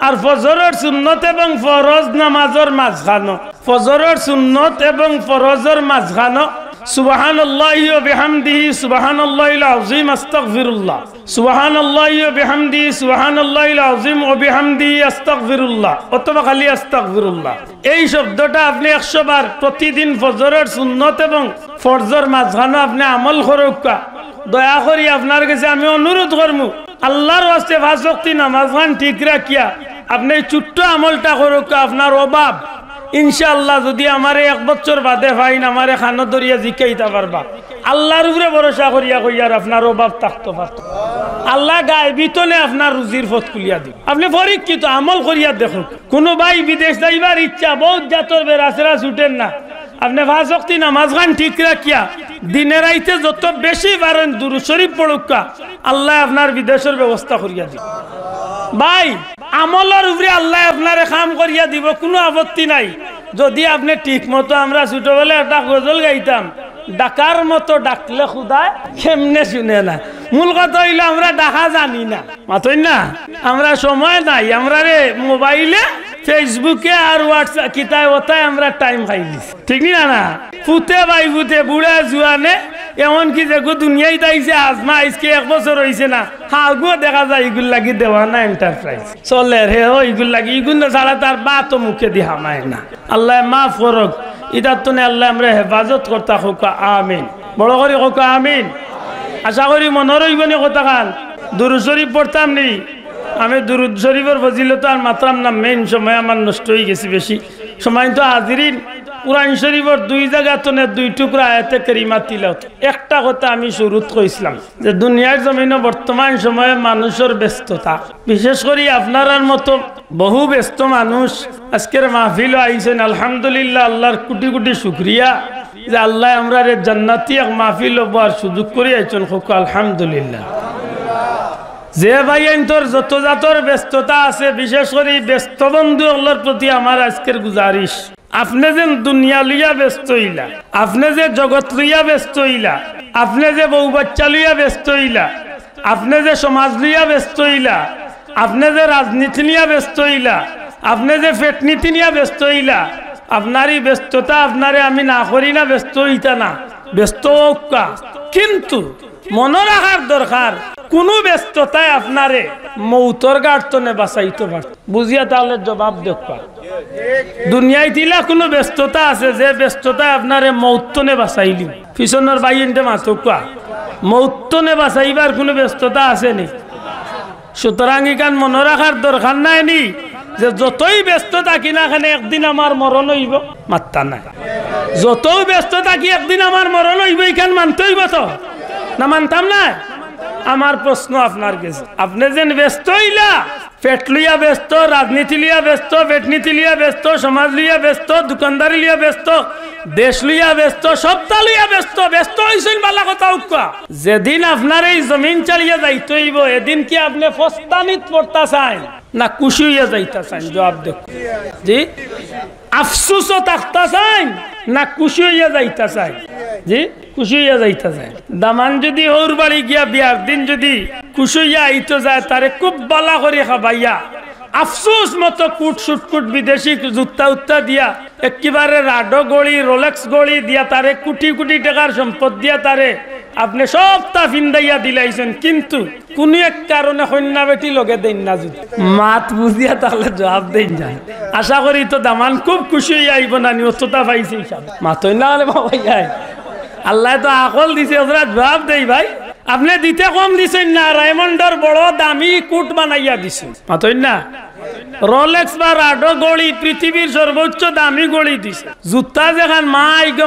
আর ফজরের সুন্নত এবং ফরজ নামাজের মাঝখানো, ফজরের সুন্নত এবং ফরজের মাঝখানো সুবহানাল্লাহি ওয়া বিহামদিহি সুবহানাল্লাহিল আযীম আস্তাগফিরুল্লাহ, সুবহানাল্লাহি ওয়া বিহামদিহি সুবহানাল্লাহিল আযীম ওয়া বিহামদিহি আস্তাগফিরুল্লাহ, অথবা খালি আস্তাগফিরুল্লাহ। এই শব্দটা আপনি 100 বার প্রতিদিন ফজরের সুন্নত এবং ফরজের মাঝখানো আপনি আমল করুক। দয়া করি আপনার কাছে আমি অনুরোধ করবো, আল্লাহর ওয়াস্তে 5 ওয়াক্ত নামাজ ঠিক রাখিয়া আপনি ছোট্ট আমলটা করুক। আপনার অভাব ইনশাআল্লাহ যদি আমারে 1 বছর বাদে ফাইন আমারে খানো দরিয়া জিকাইতে পারবা, আল্লাহর উপরে ভরসা করিয়া কইয়ার আপনার অভাব থাকতে পারত, আল্লাহ গায়বিতনে আপনার রুজির পথ খুলিয়া দিব। আপনি পরীক্ষিত আমল করিয়া দেখুন। কোনো ভাই বিদেশ যাইবার ইচ্ছা, বহুত জাতর বেরাসেরা ছুটেন না, আপনি 5 ওয়াক্ত নামাজ গান ঠিক রাখিয়া দিনে রাইতে যত বেশি পারেন দুরূদ শরীফ পড়ুকা আল্লাহ আপনার বিদেশের ব্যবস্থা করিয়া দিব ভাই আমলের উপরে আল্লাহ আপনারে কাম করিয়া দিব কোনো আপত্তি নাই যদি আপনি ঠিক মতো আমরা ছোটবেলায় একটা গজল গাইতাম ডাকার মতো ডাকলে খুদায় কেমনে শুনে না মূল কথা হইলো আমরা ডাকা জানি না মাতই না আমরা সময় নাই আমরা রে মোবাইলে ফেসবুকে আর হোয়াটসঅ্যাপ কিতায় ওতায় আমরা টাইম খাইলি ঠিক না না ফুতে ভাই ফুতে বুড়া জুয়ানে এমনকি দেখো দুনিয়ায় তাইছে আজমা আজকে 1 বছর হয়েছে না হাগুও দেখা যায় এগুলো লাগি দেওয়া না এন্টারপ্রাইজ চলে রে ও এগুলো লাগি এগুলো ছাড়া তার বাতো মুখে দিয়া মায় না আল্লাহ মাফ করক ইদার তো আল্লাহ আমরা হেফাজত করতা হোক আমিন বড় করে হোক আমিন আশা করি মনের হইবনি কথা খান দুরূদ শরীফ পড়তাম নি আমি দুরূদ শরীফের ফজিলত আর মাত্রাম না মেইন সময় আমার নষ্ট হয়ে গেছে বেশি সময় তো হাজিরিন কুরআন শরীফের 2 জায়গা তো 2 টুকরা আয়াতে কারিমা তিলাওয়াত একটা কথা আমি শুরুত কইছিলাম যে দুনিয়ার জমিনে বর্তমান সময়ে মানুষের ব্যস্ততা বিশেষ করে আপনার মতো বহু ব্যস্ত মানুষ আজকের মাহফিল আইছেন আলহামদুলিল্লাহ আল্লাহর কোটি কোটি শুকরিয়া যে আল্লাহ আমরা রে জান্নাতি এক মাহফিল হবার সুযোগ করে আইছেন খুব আলহামদুলিল্লাহ যে ভাই তোর যত জাতর ব্যস্ততা আছে বিশেষ করে ব্যস্ত বন্ধু আল্লাহর প্রতি আমার আজকের গুজারিশ আপনি যে দুনিয়া লইয়া ব্যস্ত হইলা আপনি যে জগৎ লইয়া ব্যস্ত হইলা আপনি যে বউ বাচ্চা লইয়া ব্যস্ত হইলা আপনি যে সমাজ লইয়া ব্যস্ত হইলা আপনি যে রাজনীতি নিয়ে ব্যস্ত হইলা আপনি যে পেটনীতি নিয়ে ব্যস্ত হইলা আপনারই ব্যস্ততা আপনারে আমি না করি না ব্যস্ত হইতা না ব্যস্ত হোকা কিন্তু মনে রাখার দরকার কোন ব্যস্ততায় আপনারে মৌতর গাড়তনে বাঁচাইতে পারত বুঝিয়া তাহলে জবাব দেখা দুনিয়ায় দিলা কোনো ব্যস্ততা আছে যে ব্যস্ততায় আপনারে মৌতনে বাঁচাইলি পিছনের বাইনটা মাথকা মৌতনে বাঁচাইবার কোনো ব্যস্ততা আছে নি সুতরাং এখান মনে রাখার দরকার নাই নি যে যতই ব্যস্ত থাকি না এখানে একদিন আমার মরণ হইব মাত্তা নাই যতই ব্যস্ত থাকি একদিন আমার মরণ হইব এখান মানতে হইব তো না মানতাম না আমার প্রশ্ন আপনার কাছে আপনি যেন ব্যস্ত হইলা পেট লইয়া ব্যস্ত রাজনীতি লিয়া ব্যস্ত পেটনীতি লিয়া ব্যস্ত সমাজ লিয়া ব্যস্ত দোকানদারি লিয়া ব্যস্ত দেশ লইয়া ব্যস্ত সবটা লইয়া ব্যস্ত ব্যস্ত হইছেন বালা কথা উকা যেদিন আপনার এই জমিন চালিয়ে যাইতে হইব এদিন কি আপনি ফস্তানিত পড়তা চান না খুশি হইয়া যাইতা চান জবাব দেখো জি আফসোসও থাকতা চান না খুশি হইয়া যাইতা চান জি খুশি হইয়া যাইতা চান দামান যদি ওর বাড়ি গিয়া বিয়ার দিন যদি খুশি হইয়া আইতো যায় তারে খুব বালা করে খাবাইয়া আফসোস মতো কুট সুটকুট বিদেশি জুতা উত্তা দিয়া একেবারে রাডো গড়ি রোলেক্স গড়ি দিয়া তারে কোটি কোটি টাকার সম্পদ দিয়া তারে আপনি সবটা ফিন্দাইয়া দিলাইছেন কিন্তু কোন এক কারণে কন্যা বেটি লগে দেন না যদি মাত বুঝিয়া তাহলে জবাব দেন যায় আশা করি তো দামান খুব খুশি হইয়া আইব না নিয়তটা পাইছে হিসাব মাতই না হলে বাবা যাই আল্লাহ তো আকল দিছে ওরা জবাব দেই ভাই আপনি দিতে কম দিছেন না রায়মন্ডর বড় দামি কুট বানাইয়া দিছেন মাতই না রোলেক্স বা রাডো গড়ি পৃথিবীর সর্বোচ্চ দামি গড়ি দিছে জুতা যেখান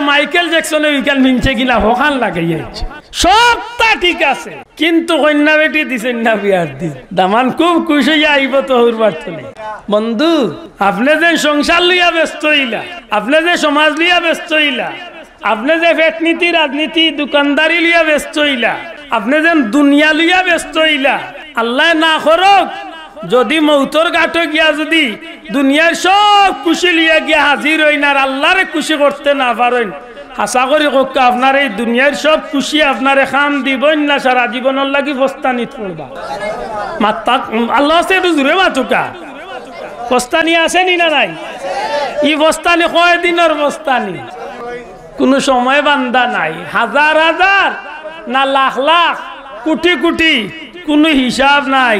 মাইকেল জ্যাকসনের উইকাল মিনছে কিনা হখান লাগাইয়াছে সবটা ঠিক আছে কিন্তু কন্যা বেটি দিছেন না বিয়ার দিন দামান খুব খুশি হইয়া আইব তো হইবার তো নেই বন্ধু আপনি যে সংসার লইয়া ব্যস্ত হইলা আপনি যে সমাজ লইয়া ব্যস্ত হইলা আপনি যে পেটনীতি রাজনীতি দোকানদারি লিয়া ব্যস্ত হইলা আপনি যে দুনিয়া লিয়া ব্যস্ত হইলা আল্লাহ না করক যদি মৌতর ঘাটে গিয়া যদি দুনিয়ার সব খুশি লিয়া গিয়া হাজির হইন আর আল্লাহরে খুশি করতে না পারেন আশা করি কোকা আপনার এই দুনিয়ার সব খুশি আপনারে খাম দিবেন না সারা জীবনের লাগি ফস্তানিত পড়বা মাত্তা আল্লাহ আছে একটু জুড়ে মাতুকা ফস্তানি আসেনি না নাই ই ফস্তানি কয় দিনের ফস্তানি কোনো সময় বান্ধা নাই হাজার হাজার না লাখ লাখ কোটি কোটি কোনো হিসাব নাই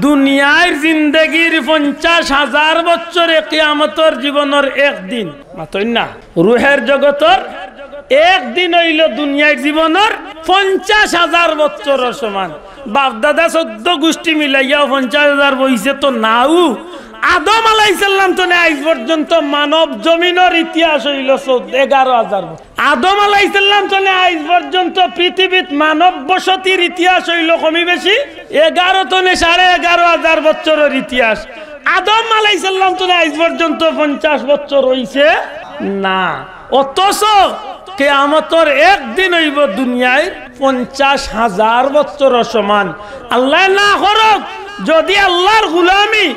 দুনিয়ার জিন্দগির 50,000 বছরে কিয়ামতের জীবনের একদিন মাতই না রুহের জগতের একদিন হইল দুনিয়ার জীবনের 50,000 বছরের সমান বাপ দাদা 14 গোষ্ঠী মিলাইয়া 50,000 বইছে তো নাও আদম আলাইহিস সালাম তো আজ পর্যন্ত মানব জমিনের ইতিহাস হইল 11,000 আদম আলাইহিস সালাম তো আজ পর্যন্ত পৃথিবীত মানব বসতির ইতিহাস হইল কমি বেশি 11 তো 11,500 বছরের ইতিহাস আদম আলাইহিস সালাম তো আজ পর্যন্ত 50 বছর হইছে না অথচ কিয়ামতের একদিন হইব দুনিয়ায় 50,000 বছর সমান। আল্লাহ না করক যদি আল্লাহর গোলামি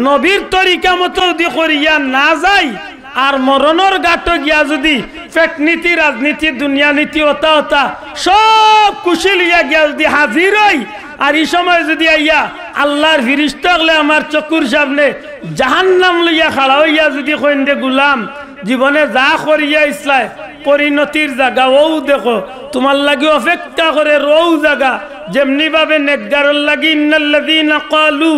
নবীর তরিকা মতো যদি করিয়া না যায় আর মরণের গাঁট গিয়া যদি পেট নীতি রাজনীতি দুনিয়া নীতি ওতা ওতা সব কুশি লইয়া গিয়া যদি হাজির হই আর এই সময় যদি আইয়া আল্লাহর ফিরিস্তা হলে আমার চকুর সামনে জাহান্নাম লইয়া খাড়া হইয়া যদি কইন্দে গুলাম জীবনে যা করিয়া ইসলাম পরিণতির জায়গা ও দেখো তোমার লাগি অপেক্ষা করে রৌ জায়গা যেমনি ভাবে নেকগারর লাগি ইন্নাল্লাযীনা ক্বালু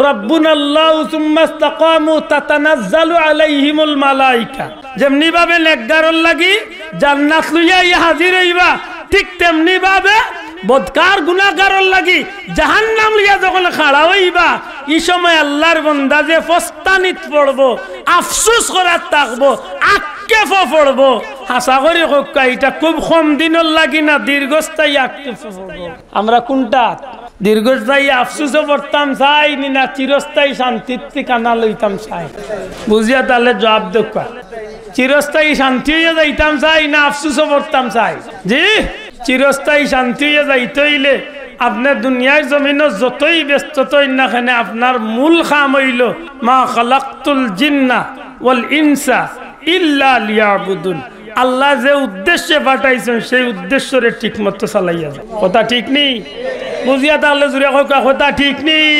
রাব্বুনাল্লাহু সুম্মা ইসতাকামু তাতানাজ্জালু আলাইহিমুল মালায়েকা, যেমনি ভাবে নেকগারর লাগি জান্নাত লইয়া হাজির হইবা ঠিক তেমনি ভাবে বদকার গুনাহগারর লাগি জাহান্নাম লইয়া যখন খাড়া হইবা এই সময় আল্লাহর বান্দা যে ফস্তানিত পড়বো আফসোস করার থাকবো আক্ষেপ পড়বো। হাসা করি হোক এটা খুব কম দিনের লাগি না দীর্ঘস্থায়ী আক্ষেপ পড়বো। আমরা কোনটা দীর্ঘস্থায়ী আফসোসও পড়তাম চাই না চিরস্থায়ী শান্তির ঠিকানা লইতাম চাই? বুঝিয়া তাহলে জবাব দেখা। চিরস্থায়ী শান্তি হইয়া যাইতাম চাই না আফসোসও পড়তাম চাই? জি, চিরস্থায়ী শান্তি হইয়া যাইতে হইলে আপনার দুনিয়ার জমিনে যতই ব্যস্ততই না কেন আপনার মূল কাম হইল মা খালাকতুল জিন্না ওয়াল ইনসা ইল্লা লিয়াবুদুন। আল্লাহ যে উদ্দেশ্যে পাঠাইছেন সেই উদ্দেশ্যরে ঠিক মতো চালাইয়া যায়। কথা ঠিক নেই? বুঝিয়া তাহলে জুড়ে কথা ঠিক নেই?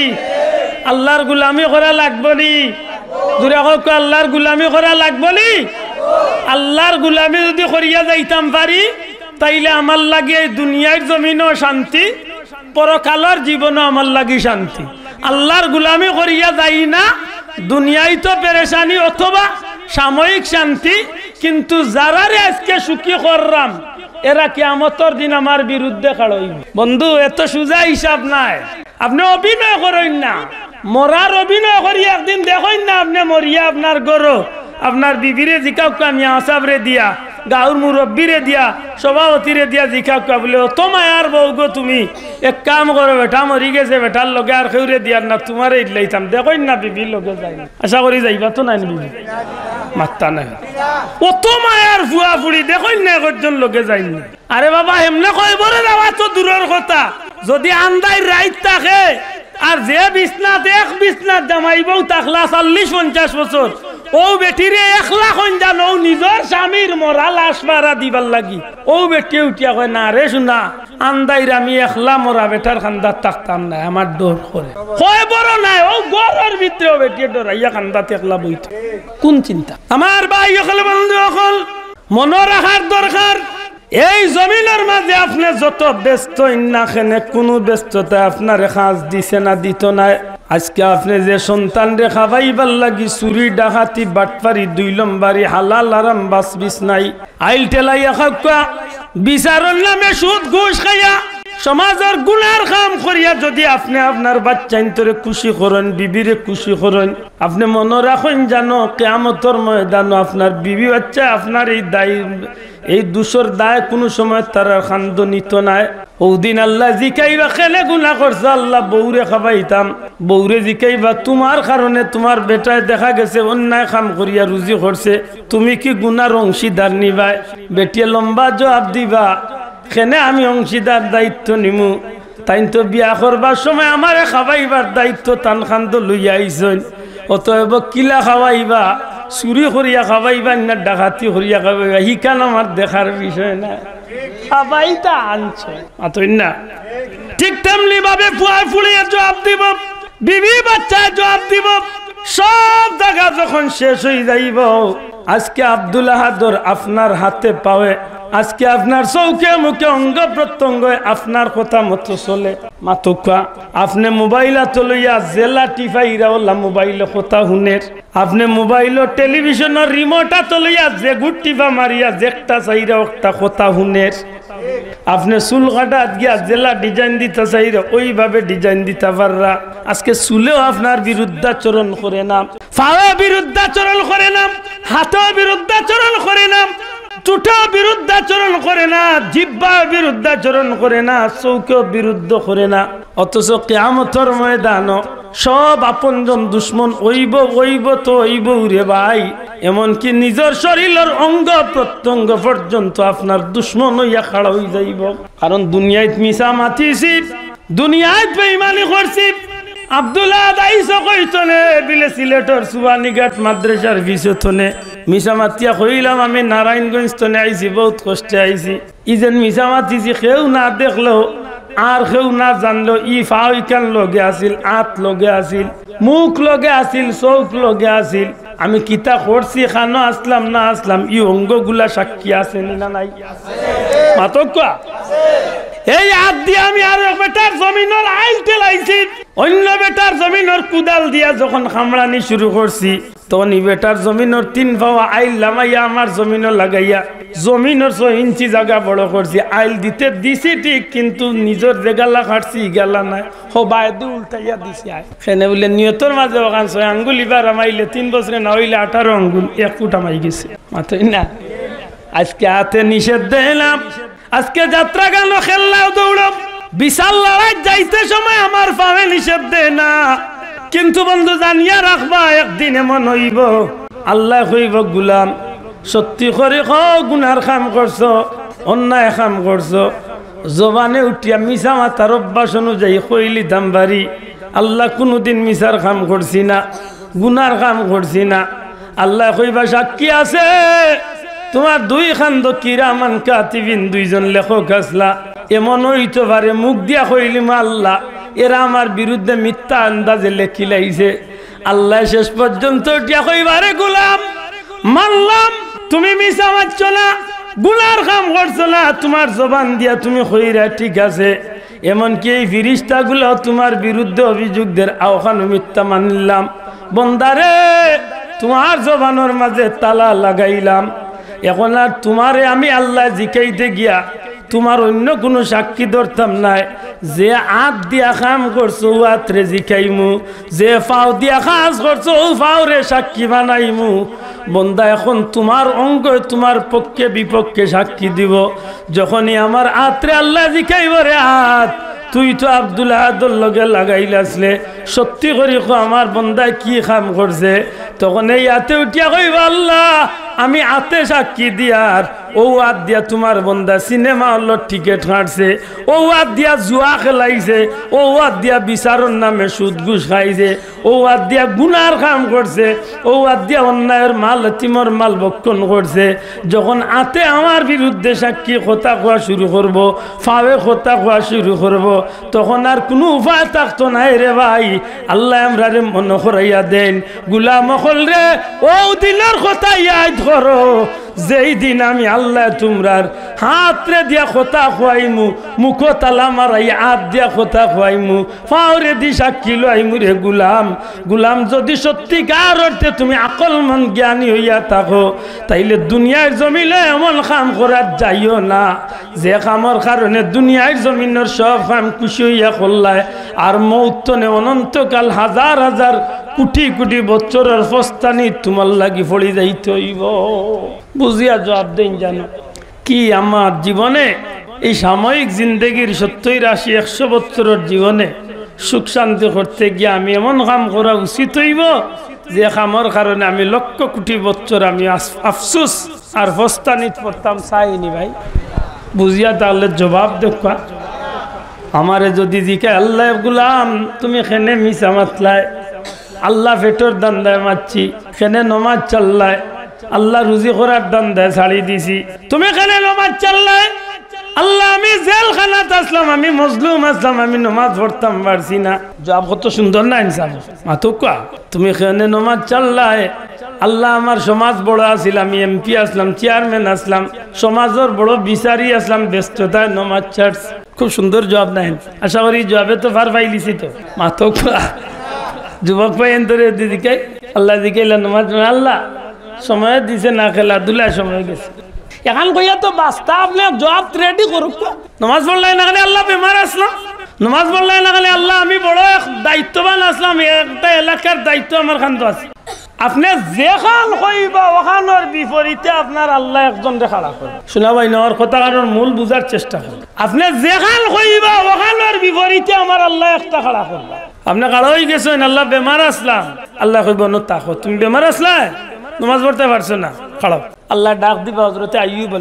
আল্লাহর গুলামি করা লাগবো নি? জুড়ে আল্লাহর গুলামি করা লাগবো নি? আল্লাহর গুলামি যদি করিয়া যাইতাম পারি তাইলে আমার লাগে দুনিয়ার জমিনও শান্তি, পরকালের জীবনও আমার লাগি শান্তি। আল্লাহর গুলামি করিয়া যাই না দুনিয়ায় তো পেরেশানি অথবা সাময়িক শান্তি, কিন্তু যারারে আজকে সুখী করলাম এরা কিয়ামতের দিন আমার বিরুদ্ধে খাড়াইব। বন্ধু এত সোজা হিসাব নাই। আপনি অভিনয় করেন না, মরার অভিনয় করি একদিন দেখেন না আপনি মরিয়া আপনার গরো আপনার বিবিরে জিকাও কামিয়া আসাবরে দিয়া গাঁর মুরব্বীরে দিয়া সভাপতিরে দিয়া জিকাও বলে ও তো মায়ার বউ গো তুমি এক কাম করো বেটা মরি গেছে বেটার লগে আর খেউরে দিয়ার না তোমারে ইলাইতাম দেখেন না বিবির লগে যাই আশা করি যাইবা তো নাই বিবি মাত্তা নাই ও তো মায়ার ফুয়া ফুড়ি দেখেন না একজন লগে যাইনি। আরে বাবা এমনে কয় বলে যাওয়া তো দূরের কথা, যদি আন্দাই রাইত থাকে আর যে বিছনাত এক বিছনাত জামাইবও তাকলা 40-50 বছর ও বেটিরে 1 লাখ জানো নিজের স্বামীর মরা লাশ মারা দিবার লাগি ও বেটি উঠিয়া কয় না রে শুনা আন্দাইর আমি 1 লাখ মরা বেটার খান্দাত থাকতাম না আমার ডর করে কয় বড় নাই ও ঘরের ভিতরে বেটি ডরাইয়া খান্দাত 1 লাখ বইতে কোন চিন্তা। আমার ভাই হল বন্ধু হল মনে রাখার দরকার এই জমিনের মাঝে আপনি যত ব্যস্ত না খেনে কোনো ব্যস্ততা আপনার কাজ দিছে না দিত না। আজকে আপনি যে সন্তান রে খাওয়াইবার লাগি চুরি ডাকাতি বাটপারি 2 নম্বরি হালাল আরাম বাসবিস নাই আইল টেলাইয়া খাওয়া বিচারের নামে সুদ ঘুষ খাইয়া সমাজের গুনার কাম করিয়া যদি আপনি আপনার বাচ্চাইন্তরে খুশি করেন বিবিরে খুশি করেন আপনি মনে রাখেন জানো কিয়ামতের ময়দানে আপনার বিবি বাচ্চা আপনার এই দায় এই দুশোর দায় কোনো সময় তারা খান্দ নিত নাই। ওদিন আল্লাহ জিকাইবা খেলে গুণা করছে আল্লাহ বউরে খাবাইতাম বউরে জিকাইবা তোমার কারণে তোমার বেটায় দেখা গেছে অন্যায় কাম করিয়া রুজি করছে তুমি কি গুনার অংশীদার নিবাই? বেটিয়ে লম্বা জবাব দিবা কেনে আমি অংশীদার দায়িত্ব নিমু তাই তো বিয়া করবার সময় আমারে খাবাইবার দায়িত্ব টান খান্দ লইয়া আইসন অতএব কিলা খাওয়াইবা চুরি করিয়া খাওয়াইবা না ডাকাতি করিয়া খাওয়াইবা হিকান আমার দেখার বিষয় না খাবাইতা আনছ মাতই না। ঠিক তেমনি ভাবে ফুয়ায় ফুলিয়ে জবাব দিব বিবি বাচ্চায় জবাব দিব সব জায়গা যখন শেষ হয়ে যাইব আজকে আব্দুল আহাদর আপনার হাতে পাওয়ে আজকে আপনার চৌকে মুখে অঙ্গ প্রত্যঙ্গ আপনার কথা মতো চলে মাতুকা আপনি মোবাইল লইয়া জেলা টিফাইরা ওলা মোবাইল কথা শুনের আপনি মোবাইল টেলিভিশনের রিমোটা লইয়া যে গুট টিফা মারিয়া যেটা চাইরা একটা কথা শুনের আপনি চুল কাটাত গিয়া জেলা ডিজাইন দিতে চাইরা ওইভাবে ডিজাইন দিতে পাররা আজকে চুলেও আপনার বিরুদ্ধাচরণ করে নাম পাও বিরুদ্ধাচরণ করে নাম হাতও বিরুদ্ধাচরণ করে নাম চুটা বিরুদ্ধাচরণ করে না জিহ্বা বিরুদ্ধাচরণ করে না চৌকেও বিরুদ্ধ করে না অথচ কিয়ামতের ময়দান সব আপনজন দুশ্মন ওইব তো ওইব রে ভাই এমনকি নিজের শরীরের অঙ্গ প্রত্যঙ্গ পর্যন্ত আপনার দুশ্মন হইয়া খাড়া হয়ে যাইব। কারণ দুনিয়ায় মিশা মাতিছি, দুনিয়ায় বেঈমানি করছি। আব্দুল্লাহ দাইস কইতনে বিলে সিলেটর সুবানীঘাট মাদ্রাসার ভিতরে মিশা মাতিয়া কইলাম আমি নারায়ণগঞ্জ তনে আইছি, বহুত কষ্টে আইছি। ইজেন মিশা মাতিছি কেউ না দেখলো আর কেউ না জানলো। ই ফাইকান লগে আসিল, আত লগে আসিল, মুখ লগে আসিল, চৌক লগে আসিল। আমি কিতা করছি, খানো আসলাম না আসলাম, ই অঙ্গগুলা সাক্ষী আছে না নাই? মাতক এই হাত দিয়ে আমি আর বেটার জমিনের আইল টেলাইছি, অন্য বেটার জমিনের কুদাল দিয়া যখন খামড়ানি শুরু করছি, তখন ই বেটার জমিনের 3 পাওয়া আইল লামাইয়া আমার জমিনও লাগাইয়া জমিনের 6 ইঞ্চি জায়গা বড় করছি। আইল দিতে দিছি ঠিক, কিন্তু নিজের জেগালা কাটছি গেলা নাই, হবায় দু উল্টাইয়া দিছি। সেনে বলে নিয়তর মাঝে ওখান 6 আঙ্গুল এবার আমাইলে 3 বছরে না হইলে 18 আঙ্গুল 1 ফুট আমাই গেছে। মাতই না আজকে হাতে নিষেধ দিলাম, আজকে যাত্রা গান খেললাও দৌড় বিশাল লড়াই যাইতে সময় আমার পাবে নিষেধ দেয় না। কিন্তু বন্ধু জানিয়া রাখবা, একদিন এমন হইব আল্লাহ কইব গুলাম সত্যি করে গুনার কাম করছো, অন্যায় কাম করছো, জবানে উঠিয়া মিশা মাতার অভ্যাস অনুযায়ী কইলি দামবারি আল্লাহ কোনোদিন মিশার কাম করছি না, গুনার কাম করছি না। আল্লাহ কইবা সাক্ষী আছে, তোমার 2 খান্দ কিরামান কাতিবিন 2 জন লেখক আসলা, এমন হইতে পারে মুখ দিয়া কইলিম আল্লাহ এরা আমার বিরুদ্ধে মিথ্যা আন্দাজে লেখি লাইছে। আল্লাহ শেষ পর্যন্ত উঠিয়া কইবারে গুলাম মানলাম তুমি মিছা মারছো না, গুনার কাম করছো না, তোমার জবান দিয়া তুমি কইরা ঠিক আছে। এমনকি এই ফিরিস্তাগুলো তোমার বিরুদ্ধে অভিযোগদের আওখানো মিথ্যা মানলাম। বন্দারে তোমার জবানের মাঝে তালা লাগাইলাম, এখন আর তোমারে আমি আল্লাহ জিকাইতে গিয়া তোমার অন্য কোনো সাক্ষী ধরতাম নাই। যে হাত দিয়া কাম করছো ও হাতরে জিকাইমু, যে ফাও দিয়া কাজ করছো ও ফাওরে সাক্ষী বানাইমু। বন্দা এখন তোমার অঙ্গ তোমার পক্ষে বিপক্ষে সাক্ষী দিব। যখনই আমার হাতরে আল্লাহ জিকাইব রে হাত তুই তো আব্দুল আহাদর লগে লাগাইলাসলে, সত্যি করি আমার বন্দায় কি কাম করছে, তখন এই হাতে উঠিয়া কইব আল্লাহ আমি হাতে সাক্ষী দিয়ার ও হাত দিয়া তোমার বন্দা সিনেমা হলের টিকিট কাটছে, ও হাত দিয়া জুয়া খেলাইছে, ও হাত দিয়া বিচারর নামে সুদ ঘুষ খাইছে, ও হাত দিয়া গুনার কাম করছে, ও হাত দিয়া অন্যায়ের মাল এতিমর মাল ভক্ষণ করছে। যখন হাতে আমার বিরুদ্ধে সাক্ষী কথা কোয়া শুরু করব, ফাওয়ে কথা কোয়া শুরু করব, তখন আর কোনো উপায় থাকতো নাই রে ভাই। আল্লাহ আমরারে মনে করাইয়া দেন গুলাম হল রে, ও দিনের কথা ইয়াদ করো যেই দিন আমি আল্লাহ তোমরার হাতরে দিয়া কথা খুয়াইমু, মুখ তালা মারাই হাত দিয়া কথা খুয়াইমু, ফাওরে দি সাক্ষী লাইমু রে গুলাম। গুলাম যদি সত্যিকার অর্থে তুমি আকলমন জ্ঞানী হইয়া থাকো, তাইলে দুনিয়ার জমিনে এমন কাম করার যাইও না যে কামর কারণে দুনিয়ার জমিনের সব কাম খুশি হইয়া করলায়, আর মৌতনে অনন্তকাল হাজার হাজার কোটি কোটি বছরের ফস্তানি তোমার লাগি পড়ি যাইতে হইব। বুঝিয়া জবাব দেন জানো কি আমার জীবনে এই সাময়িক জিন্দগির 70-80-100 বছরের জীবনে সুখ শান্তি করতে গিয়ে আমি এমন কাম করা উচিত হইব যে কামর কারণে আমি লক্ষ কোটি বছর আমি আফসুস আর ফস্তানিত পড়তাম চাইনি ভাই। বুঝিয়া তাহলে জবাব দেখা আমারে যদি জিকে আল্লাহ গুলাম তুমি খেনে মিশা মাতলায়, আল্লাহ ফেটর দান দেয় মারছি, খেনে নমাজ চাল্লায়, আল্লাহ রুজি করার দান দেয় ছাড়ি দিছি, তুমি খেনে নমাজ চাল্লায়, আল্লাহ আমি জেলখানাত আসলাম, আমি মজলুম আসলাম, আমি নমাজ পড়তাম পারছি না। জবাব কত সুন্দর না ইনসাফ মাতুকা, তুমি খেনে নমাজ চাল্লায়, আল্লাহ আমার সমাজ বড় আসিল, আমি এমপি আসলাম, চেয়ারম্যান আসলাম, সমাজের বড় বিচারি আসলাম, ব্যস্ততায় নমাজ ছাড়। খুব সুন্দর জবাব নাই, আশা করি জবাবে তো ফার পাইলিছি তো মাতুকা। যুবক ভাই এন্তরে দিদিকে আল্লাহ দিকে নমাজ আল্লাহ সময় দিছে না, খেলাধুলায় সময় গেছে, এখন কইয়া তো বাস্তা আপনি জবাব রেডি করুক। নমাজ পড়লাই না গেলে আল্লাহ বেমার আসলাম, নমাজ পড়লাই না গেলে আল্লাহ আমি বড় এক দায়িত্ববান আসলাম, একটা এলাকার দায়িত্ব আমার খান তো আছে। আপনি যেখান কইবা ওখানোর বিপরীতে আপনার আল্লাহ একজন খাড়া করে শোনা ভাই নেওয়ার কথা, কারণ মূল বুঝার চেষ্টা করেন। আপনি যেখান কইবা ওখানোর বিপরীতে আমার আল্লাহ একটা খাড়া করবা। আপনি কাড়া হয়ে গেছেন আল্লাহ বেমার আসলাম, আল্লাহ কইব ন তাকো তুমি বেমার আসলা, নামাজ পড়তে পারছো না, খারাপ। আল্লাহ ডাক দিবা হযরতে আইয়ুব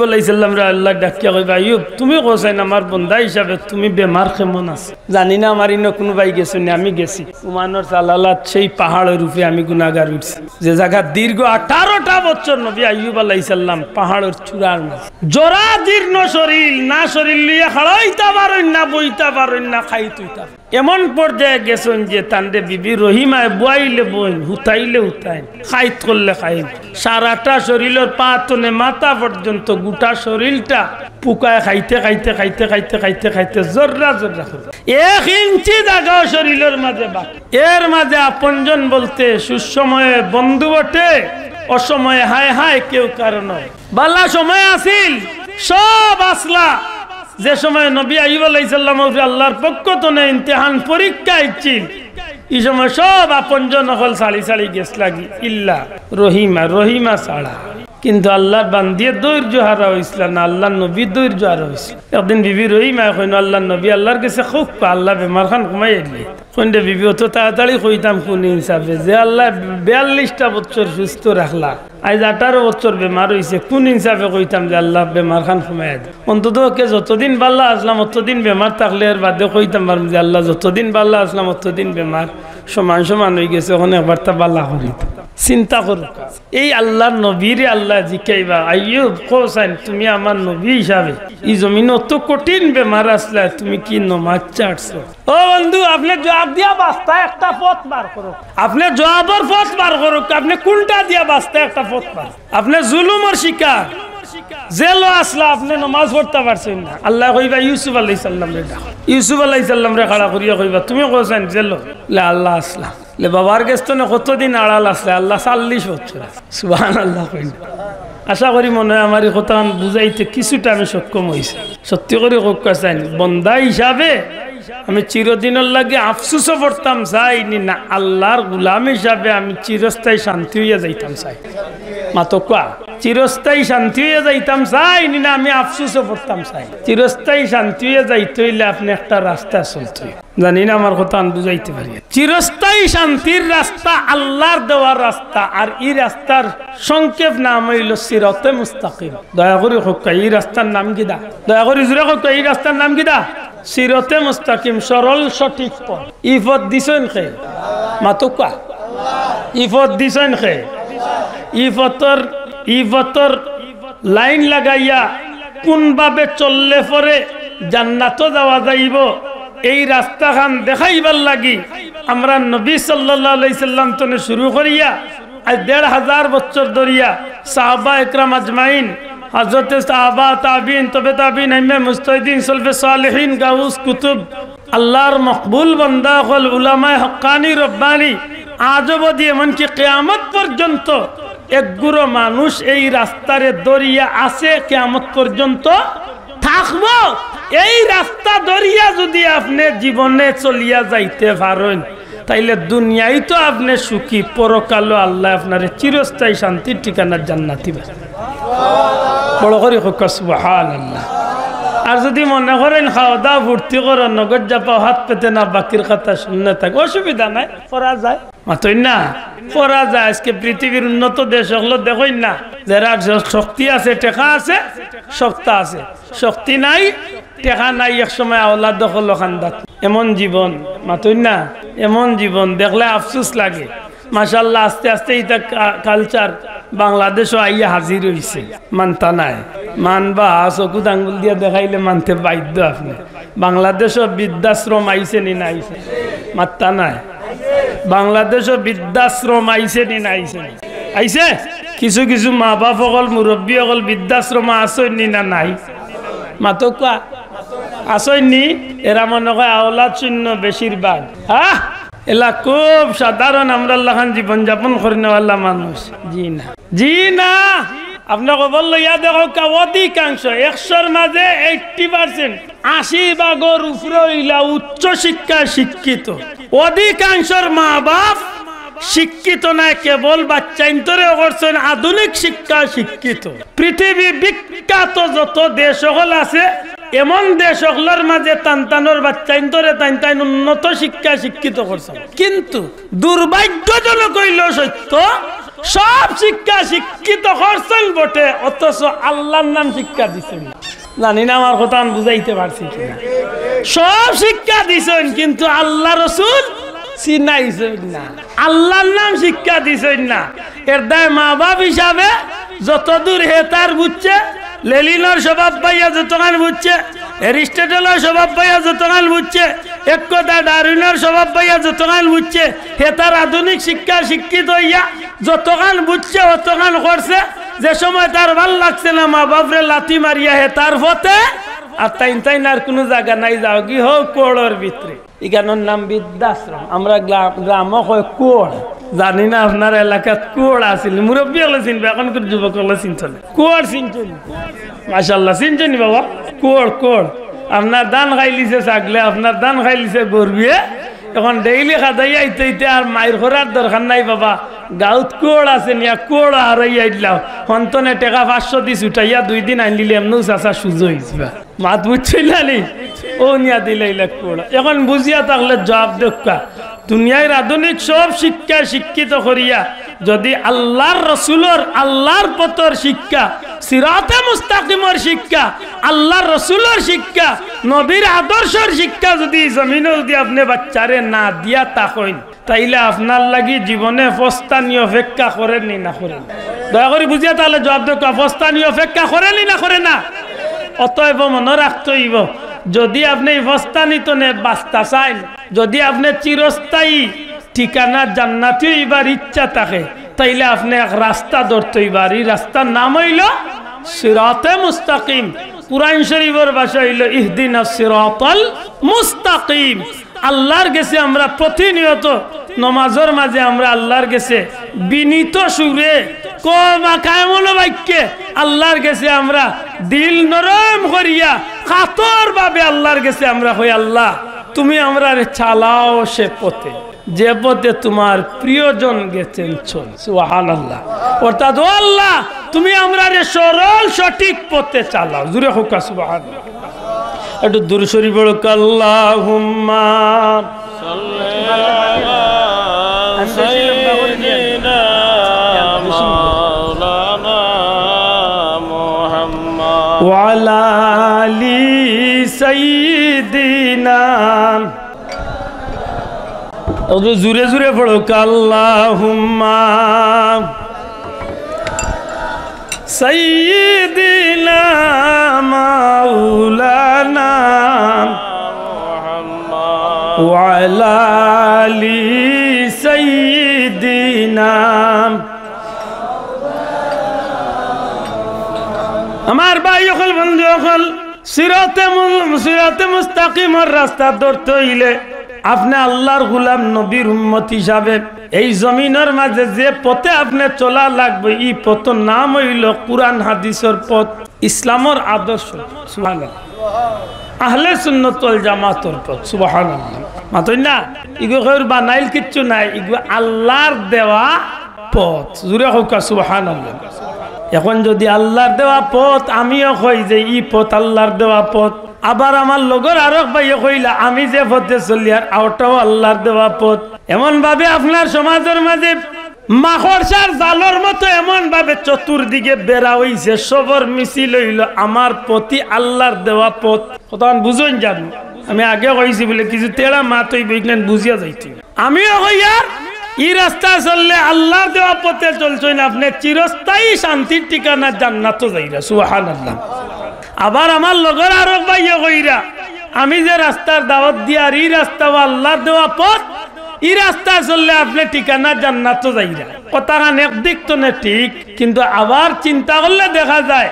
আলাইহিস সালাম রে আল্লাহ ডাকিয়া কইবা, আইয়ুব তুমি কোসাইন আমার বান্দা হিসাবে তুমি বেমার কেমন আছে? জানি না আমার ইনো কোনো ভাই গেছো না, আমি গেছি উমানোর সালালাত সেই পাহাড়ের রূপে আমি গুনাহগার উঠছি, যে জায়গা দীর্ঘ 18টা বছর নবী আইয়ুব আলাইহিস সালাম পাহাড়ের চূড়ার মাঝে জরা জীর্ণ শরীর, না শরীর লিয়া খাড়াইতা পারেন না, বইতা পারেন না, খাইতুইতা এমন পর্যায়ে গেছেন যে তান্ডে বিবি রহিমায় বইলে বই, হুতাইলে হুতাইন, খাইত করলে খাইন, সারাটা শরীরের পা তনে মাথা পর্যন্ত গোটা শরীরটা পুকায় খাইতে খাইতে খাইতে খাইতে খাইতে খাইতে জর্রা জর্রা করে 1 ইঞ্চি জায়গাও শরীরের মাঝে বাকি। এর মাঝে আপনজন বলতে সুসময়ে বন্ধু বটে, অসময়ে হায় হায় কেউ কারণ। বালা সময় আসিল, সব আসলা যে সময় নবী আইয়ুব আলাইহিস সালাম আল্লাহর পক্ষ থেকে ইমতিহান পরীক্ষা ইচ্ছিল, এই সময় সব আপনজন হল সালি সালি গেছ লাগি, ইল্লা রহিমা ছাড়া। কিন্তু আল্লাহর বান্দিয়ে ধৈর্য হারা হয়েছিল না, আল্লাহর নবী ধৈর্য হারা হয়েছিল। একদিন বিবি রহিমা কইন আল্লাহর নবী আল্লাহর কাছে খুব আল্লাহ বেমার খান কমাই এলি, কইন্ডে বিবি অত তাড়াতাড়ি কইতাম কোন হিসাবে যে আল্লাহ 42টা বছর সুস্থ রাখলা, আজ 18 বছর বেমার হয়েছে, কোন হিসাবে কইতাম যে আল্লাহ বেমার খান কমাই দেয়? অন্তত ওকে যতদিন বাল্লা আসলাম অতদিন বেমার থাকলে এর বাদে কইতাম পারম যে আল্লাহ যতদিন বাল্লা আসলাম অতদিন বেমার সমান সমান হয়ে গেছে, ওখানে একবার তা বাল্লা করি। চিন্তা করো, এই আল্লাহর নবীরে আল্লাহ জিকাইবা, আইয়ুব কোসাইন তুমি আমার নবী হিসাবে এই জমিন অত কঠিন বেমার আসলে তুমি কি নমাজ চাটছো? ও বন্ধু, আপনি জবাব দিয়া বাস্তা একটা পথ বার করো, আপনি জবাবের পথ বার করো, আপনি কোনটা দিয়া বাস্তা একটা পথ বার। আপনি জুলুমের শিকার, জেল আসলা আপনি নামাজ পড়তে পারছেন না, আল্লাহ কইবা ইউসুফ আলাইহিস সালাম রে ডাক, ইউসুফ আলাইহিস সালাম রে খাড়া করিয়া কইবা তুমি কোসাইন জেল লে আল্লাহ আসলা লে বাবার গেস্তনে কতদিন আড়াল আসলে আল্লাহ 40 বছর। সুবহানাল্লাহ কইনা। আশা করি মনে হয় আমার এই কথা বুঝাইতে কিছুটা আমি সক্ষম হয়েছি। সত্যি করে চাই বন্দা হিসাবে আমি চিরদিনের লাগে আফসুসও পড়তাম চাইনি না, আল্লাহর গুলাম হিসাবে আমি চিরস্থায়ী শান্তি হইয়া যাইতাম চাই। মাতো কোয়া চিরস্থায়ী শান্তি হইয়া যাইতাম চাইনি না, আমি আফসুসও পড়তাম চাই। চিরস্থায়ী শান্তি হইয়া যাইতে হইলে আপনি একটা রাস্তা চলতে, জানি না আমার কথা বুঝাইতে পারি। চিরস্থায়ী শান্তির রাস্তা আল্লাহর দেওয়ার রাস্তা, আর এই রাস্তার সংক্ষেপ নাম হইল সিরাতে মুস্তাকিম। দয়া করে হোক এই রাস্তার নাম কি দা? দয়া করে জুড়ে হোক এই রাস্তার নাম কি দা? সিরাতে মুস্তাকিম, সরল সঠিক পথ। ই পথ দিছেন খে মাতুকা, ই পথ দিছেন খে, ই পথর লাইন লাগাইয়া কোন ভাবে চললে পরে জান্নাতও যাওয়া যাইব, এই রাস্তা খান দেখাইবার লাগি আমরা নবী সাল্লাল্লাহু আলাইহি সাল্লাম থেকে শুরু করিয়া আজ 1500 বছর ধরিয়া সাহাবা একরাম আজমাইন, হযরত সাহাবা তাবিন, তবে তাবিন, আইম্মে মুজতাহিদিন, সলফে সালেহিন, গাউস কুতুব, আল্লাহর মকবুল বান্দা হল উলামায়ে হক্কানি রব্বানি, আজ অবধি এমনকি কিয়ামত পর্যন্ত একগুলো মানুষ এই রাস্তারে দরিয়া আছে, কিয়ামত পর্যন্ত থাকবো। এই রাস্তা দরিয়া যদি আপনি জীবনে চলিয়া যাইতে পারেন তাইলে দুনিয়ায় তো আপনি সুখী, পরকালও আল্লাহ আপনার চিরস্থায়ী শান্তির ঠিকানা জান্নাতি বানাবে। বড় করে হোক সুবহানাল্লাহ। আর যদি মনে করেন খাওয়া দাওয়া ভর্তি করো, নগদ যাপা হাত পেতে না, বাকির কথা শুনতে থাকে, অসুবিধা নাই, করা যায়। মাতই না করা যায়। আজকে পৃথিবীর উন্নত দেশ হলো দেখই না, যারা শক্তি আছে, টেকা আছে, সত্তা আছে, শক্তি নাই, টেকা নাই, এক সময় আওলাদ দখল খান্দাত, এমন জীবন। মাতই না এমন জীবন দেখলে আফসোস লাগে। মাশাআল্লাহ, আস্তে আস্তে এটা কালচার বাংলাদেশও আইয়া হাজির হয়েছে। মানতা নাই, মানবা চকুত আঙ্গুল দিয়ে দেখাইলে মানতে বাধ্য আপনি। বাংলাদেশও বৃদ্ধাশ্রম আইছে নি না আইছে? মাত্তা নাই। বাংলাদেশও বৃদ্ধাশ্রম আইছে নি না আইছে? আইছে। কিছু কিছু মা বাপ সকল, মুরব্বী সকল বৃদ্ধাশ্রম আসেন নি না নাই? মাতো কোয়া আসেন নি? এরা মনে হয় আওলাদ শূন্য বেশিরভাগ। হ্যাঁ, এলা খুব সাধারণ আমরা লাখান জীবনযাপন করে নেওয়ালা মানুষ। জি না, জি না। আপনাকে বললো ইয়া দেখো, অধিকাংশ 100-র মাঝে 80%, 80 ভাগের উপরে হইলা উচ্চ শিক্ষায় শিক্ষিত। অধিকাংশর মা বাপ শিক্ষিত না, কেবল বাচ্চাইন্তরে করছেন আধুনিক শিক্ষা শিক্ষিত। পৃথিবী বিখ্যাত যত দেশ সকল আছে, এমন দেশ সকলের মাঝে তান্তানোর বাচ্চাইন্তরে তাইন উন্নত শিক্ষা শিক্ষিত করছেন। কিন্তু দুর্ভাগ্যজনক হইল সত্য, সব শিক্ষা শিক্ষিত করছেন বটে, অথচ আল্লাহর নাম শিক্ষা দিছেন। জানি না আমার কথা আমি বুঝাইতে পারছি কিনা। সব শিক্ষা দিছেন কিন্তু আল্লাহ রসুল চিনাইছেন না, আল্লাহর নাম শিক্ষা দিছেন না। এর দায় মা বাপ হিসাবে যতদূর হে তার বুঝছে, লেলিনের স্বভাব পাইয়া যতক্ষণ বুঝছে, এরিস্টটলের স্বভাব পাইয়া যতক্ষণ বুঝছে, এক কথা ডারউইনের স্বভাব পাইয়া যতক্ষণ বুঝছে, হে তার আধুনিক শিক্ষা শিক্ষিত হইয়া যতক্ষণ বুঝছে অতক্ষণ করছে। যে সময় তার ভাল লাগছে না মা বাপরে লাথি মারিয়া হে তার পথে, আর তাই আর কোনো জায়গা নাই, যাও কি হোক কোড়ের ভিতরে। এখানোর নাম বৃদ্ধাশ্রম, আমরা গ্রাম হয় কোড়। জানি না আপনার এলাকাত কোড় আসিল, মুরব্বী হলে চিনবে, এখনকার যুবক হলে চিনছ না। কোড় চিনছেন? মাশাল্লাহ চিনছেন বাবা। কোড় কোড় আপনার ধান খাইলিছে ছাগলে, আপনার ধান খাইলিছে গরবিয়ে, এখন ডেইলি খাদাই আইতে আর মায়ের করার দরকার নাই বাবা। গাঁত কোড় আছে নিয়া কোড় হারাইয়া দিলাম, সন্তনে টেকা 500 দিস উঠাইয়া 2 দিন আনলিলে এমন চাষা সুযোগ হয়েছে। মাত বুঝছিল নি ও নিয়া দিলে কোড়। এখন বুঝিয়া থাকলে জবাব দেখা, দুনিয়ার আধুনিক সব শিক্ষা শিক্ষিত করিয়া যদি আল্লাহর রসুলর আল্লাহর পথর শিক্ষা, সিরাতে মুস্তাকিমর শিক্ষা, আল্লাহর রসুলর শিক্ষা, নবীর আদর্শের শিক্ষা যদি জমিনে যদি আপনি বাচ্চারে না দিয়া তাকইন, তাইলে আপনার লাগি জীবনে ফস্তানীয় অপেক্ষা করেননি না করেন? দয়া করে বুঝিয়া তাহলে জবাব দেখা, ফস্তানীয় অপেক্ষা করেননি না করে না? অতএব মনে রাখতে হইব, যদি আপনি ফস্তানিত নে বাস্তা চাইন, যদি আপনি চিরস্থায়ী ঠিকানা জান্নাতি হইবার ইচ্ছা থাকে, তাইলে আপনি এক রাস্তা ধরতে হইবার। এই রাস্তার নাম হইল সিরাতে মুস্তাকিম। কুরআন শরীফের ভাষা হইল ইহদিনাস সিরাতাল মুস্তাকিম। আল্লাহর কাছে আমরা প্রতিনিয়ত নমাজের মাঝে আমরা আল্লাহর কাছে বিনীত সুরে এমন বাক্যে আল্লাহর কাছে আমরা দিল নরম করিয়া কাতর ভাবে আল্লাহর কাছে আমরা হই, আল্লাহ তুমি আমরা চালাও সে পথে যে পথে তোমার প্রিয়জন গেছেন চল। সুবহানাল্লাহ। অর্থাৎ ও আল্লাহ তুমি আমরা সরল সঠিক পথে চালাও। জুড়ে হোক সুবহানাল্লাহ। একটু দূর শরীফ পড়ুক, আল্লাহুম্মা সাল্লি আলা সাইয়্যিদিনা মাওলানা মুহাম্মদ ওয়া আলা আলি সাইয়্যিদিনা। জুড়ে জুড়ে পড়ুক, আল্লাহুম্মা সাইয়্যিদিনা মাওলানা মুহাম্মদ ওয়া আলা আলি সাইয়্যিদিনা। আমার ভাই সকল বন্ধু সকল, সিরাতে মুস্তাকিমের রাস্তা ধরতে হইলে আপনি আল্লাহর গোলাম নবীর উম্মত হিসাবে এই জমিনের মাঝে যে পথে আপনি চলা লাগবে, এই পথের নাম হইল কুরআন হাদিসের পথ, ইসলামের আদর্শ। সুবহানাল্লাহ। আহলে সুন্নাত ওয়াল জামাতের পথ। সুবহানাল্লাহ। মাতই না ইগো কইর বানাইল কিচ্ছু নাই, ইগো আল্লাহর দেওয়া পথ। জুরে হোক সুবহানাল্লাহ। এখন যদি আল্লাহর দেওয়া পথ আমিও কই যে ই পথ আল্লাহর দেওয়া পথ, আবার আমার লগর আরক ভাইও কইলা আমি যে পথে চলি আর ওটাও আল্লাহর দেওয়া পথ, এমন ভাবে আপনার সমাজের মাঝে মাকড়সার জালর মতো এমন ভাবে চতুর্দিকে বেড়া হইছে, সবর মিছিল হইল আমার প্রতি আল্লাহর দেওয়া পথ। কতক্ষণ বুঝুন জানো, আমি আগে কইছি বলে কিছু তেড়া মাত হইবে বুঝিয়া যাইছি। আমিও কইয়ার ই রাস্তা চললে আল্লাহর দেওয়া পথে চলছেন, আপনি চিরস্থায়ী শান্তির ঠিকানা জান্নাতও যাইরা। সুবহানাল্লাহ। আবার আমার লগর আরক ভাইও কইরা আমি যে রাস্তার দাওয়াত দিয়ার এই রাস্তা আল্লাহর দেওয়া পথ, এই রাস্তা চললে আপনি ঠিকানা জান্নাতও যাইরা। কথাখান একদিক তো না ঠিক, কিন্তু আবার চিন্তা করলে দেখা যায়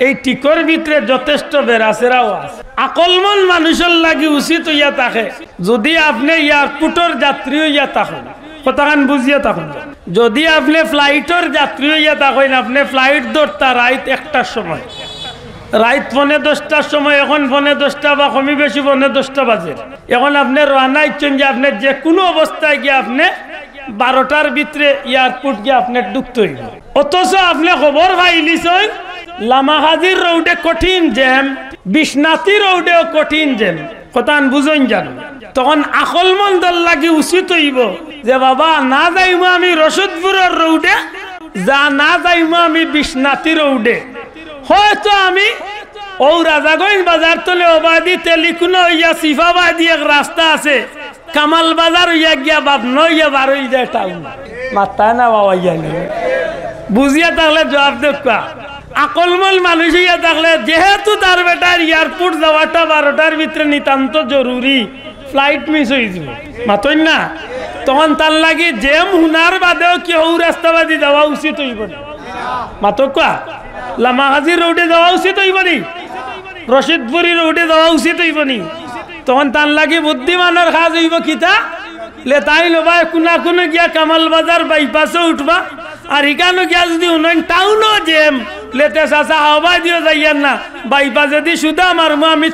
এই টিকর ভিতরে যথেষ্ট বেরাসেরাও আছে। আকলমন মানুষের লাগি উচিত হইয়া থাকে যদি আপনি এয়ারপোর্টের যাত্রী হইয়া থাকেন, কথাখান বুঝিয়া থাকুন। যদি আপনি ফ্লাইটের যাত্রী হইয়া থাকেন, আপনি ফ্লাইট ধরতা রাত 1টার সময়, রাত 10:45টার সময়, এখন 10:45 বা কমি বেশি 10:45 বাজে। এখন আপনি রানা ইচ্ছেন যে আপনি যে কোনো অবস্থায় গিয়ে আপনি 12টার ভিতরে এয়ারপোর্ট গিয়ে আপনার ঢুকতে হইব, অথচ আপনি খবর পাইলিছেন লামাহাজির রোডে কঠিন জ্যাম, বিশ্বনাথী রোডেও কঠিন জ্যাম। কথান বুঝুন জানো, তখন আকল মন্দর লাগি উচিত হইব যে বাবা না যাইব আমি রশদপুরের রোডে, যা না যাইমো আমি বিশ্বনাথী রোডে, হয়তো আমি ও রাজাগঞ্জ বাজার তলে ওবাদি তেলিকুনো হইয়া সিফাবাদি এক রাস্তা আছে, কামাল বাজার হইয়া গিয়া বাবনা হইয়া বার হয়ে যায় টাউন। মাথা না বাবা ইয়া নেই, বুঝিয়া থাকলে জবাব দেখা। আকলমল মানুষ হইয়া থাকলে যেহেতু তার বেটার এয়ারপোর্ট যাওয়াটা 12টার ভিতরে নিতান্ত জরুরি, ফ্লাইট মিস হয়ে যাব মাতই না, তখন তার লাগে জেম হুনার বাদেও কেউ রাস্তাবাদি যাওয়া উচিত হইব না। মাতকা লামাহাজি রোডে যাওয়া উচিত হইব নি, রশিদপুরি রোডে যাওয়া উচিত হইব নি, তখন তার লাগে বুদ্ধিমানের কাজ হইব কিতা লে তাই নবা কোনা কোনো গিয়া কামাল বাজার বাইপাসে উঠবা, আর এখানে গিয়া যদি উন্নয়ন টাউনও জেম লেতে চাষা হবা দিও যাইয়ার না, বাইপাসে দি সুদা মারমু আমি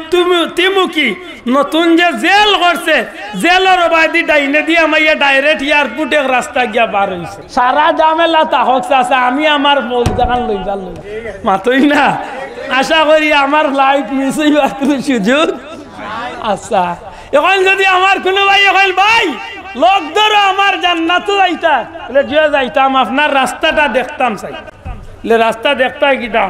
তিমুকি নতুন যে জেল করছে জেলের বাদি ডাইনে দিয়ে আমাইয়া ডাইরেক্ট এয়ারপোর্ট এক রাস্তা গিয়া বার হইছে। সারা জামেলা তাহক চাষা আমি আমার মৌল জাগান লই যাল মাতই না, আশা করি আমার লাইফ মিস হইবার কোনো সুযোগ। আচ্ছা এখন যদি আমার কোনো ভাই এখন ভাই লোক ধরো আমার জান্নাত যাইতা বলে যে যাইতাম আপনার রাস্তাটা দেখতাম চাই, রাস্তা দেখতে কিটা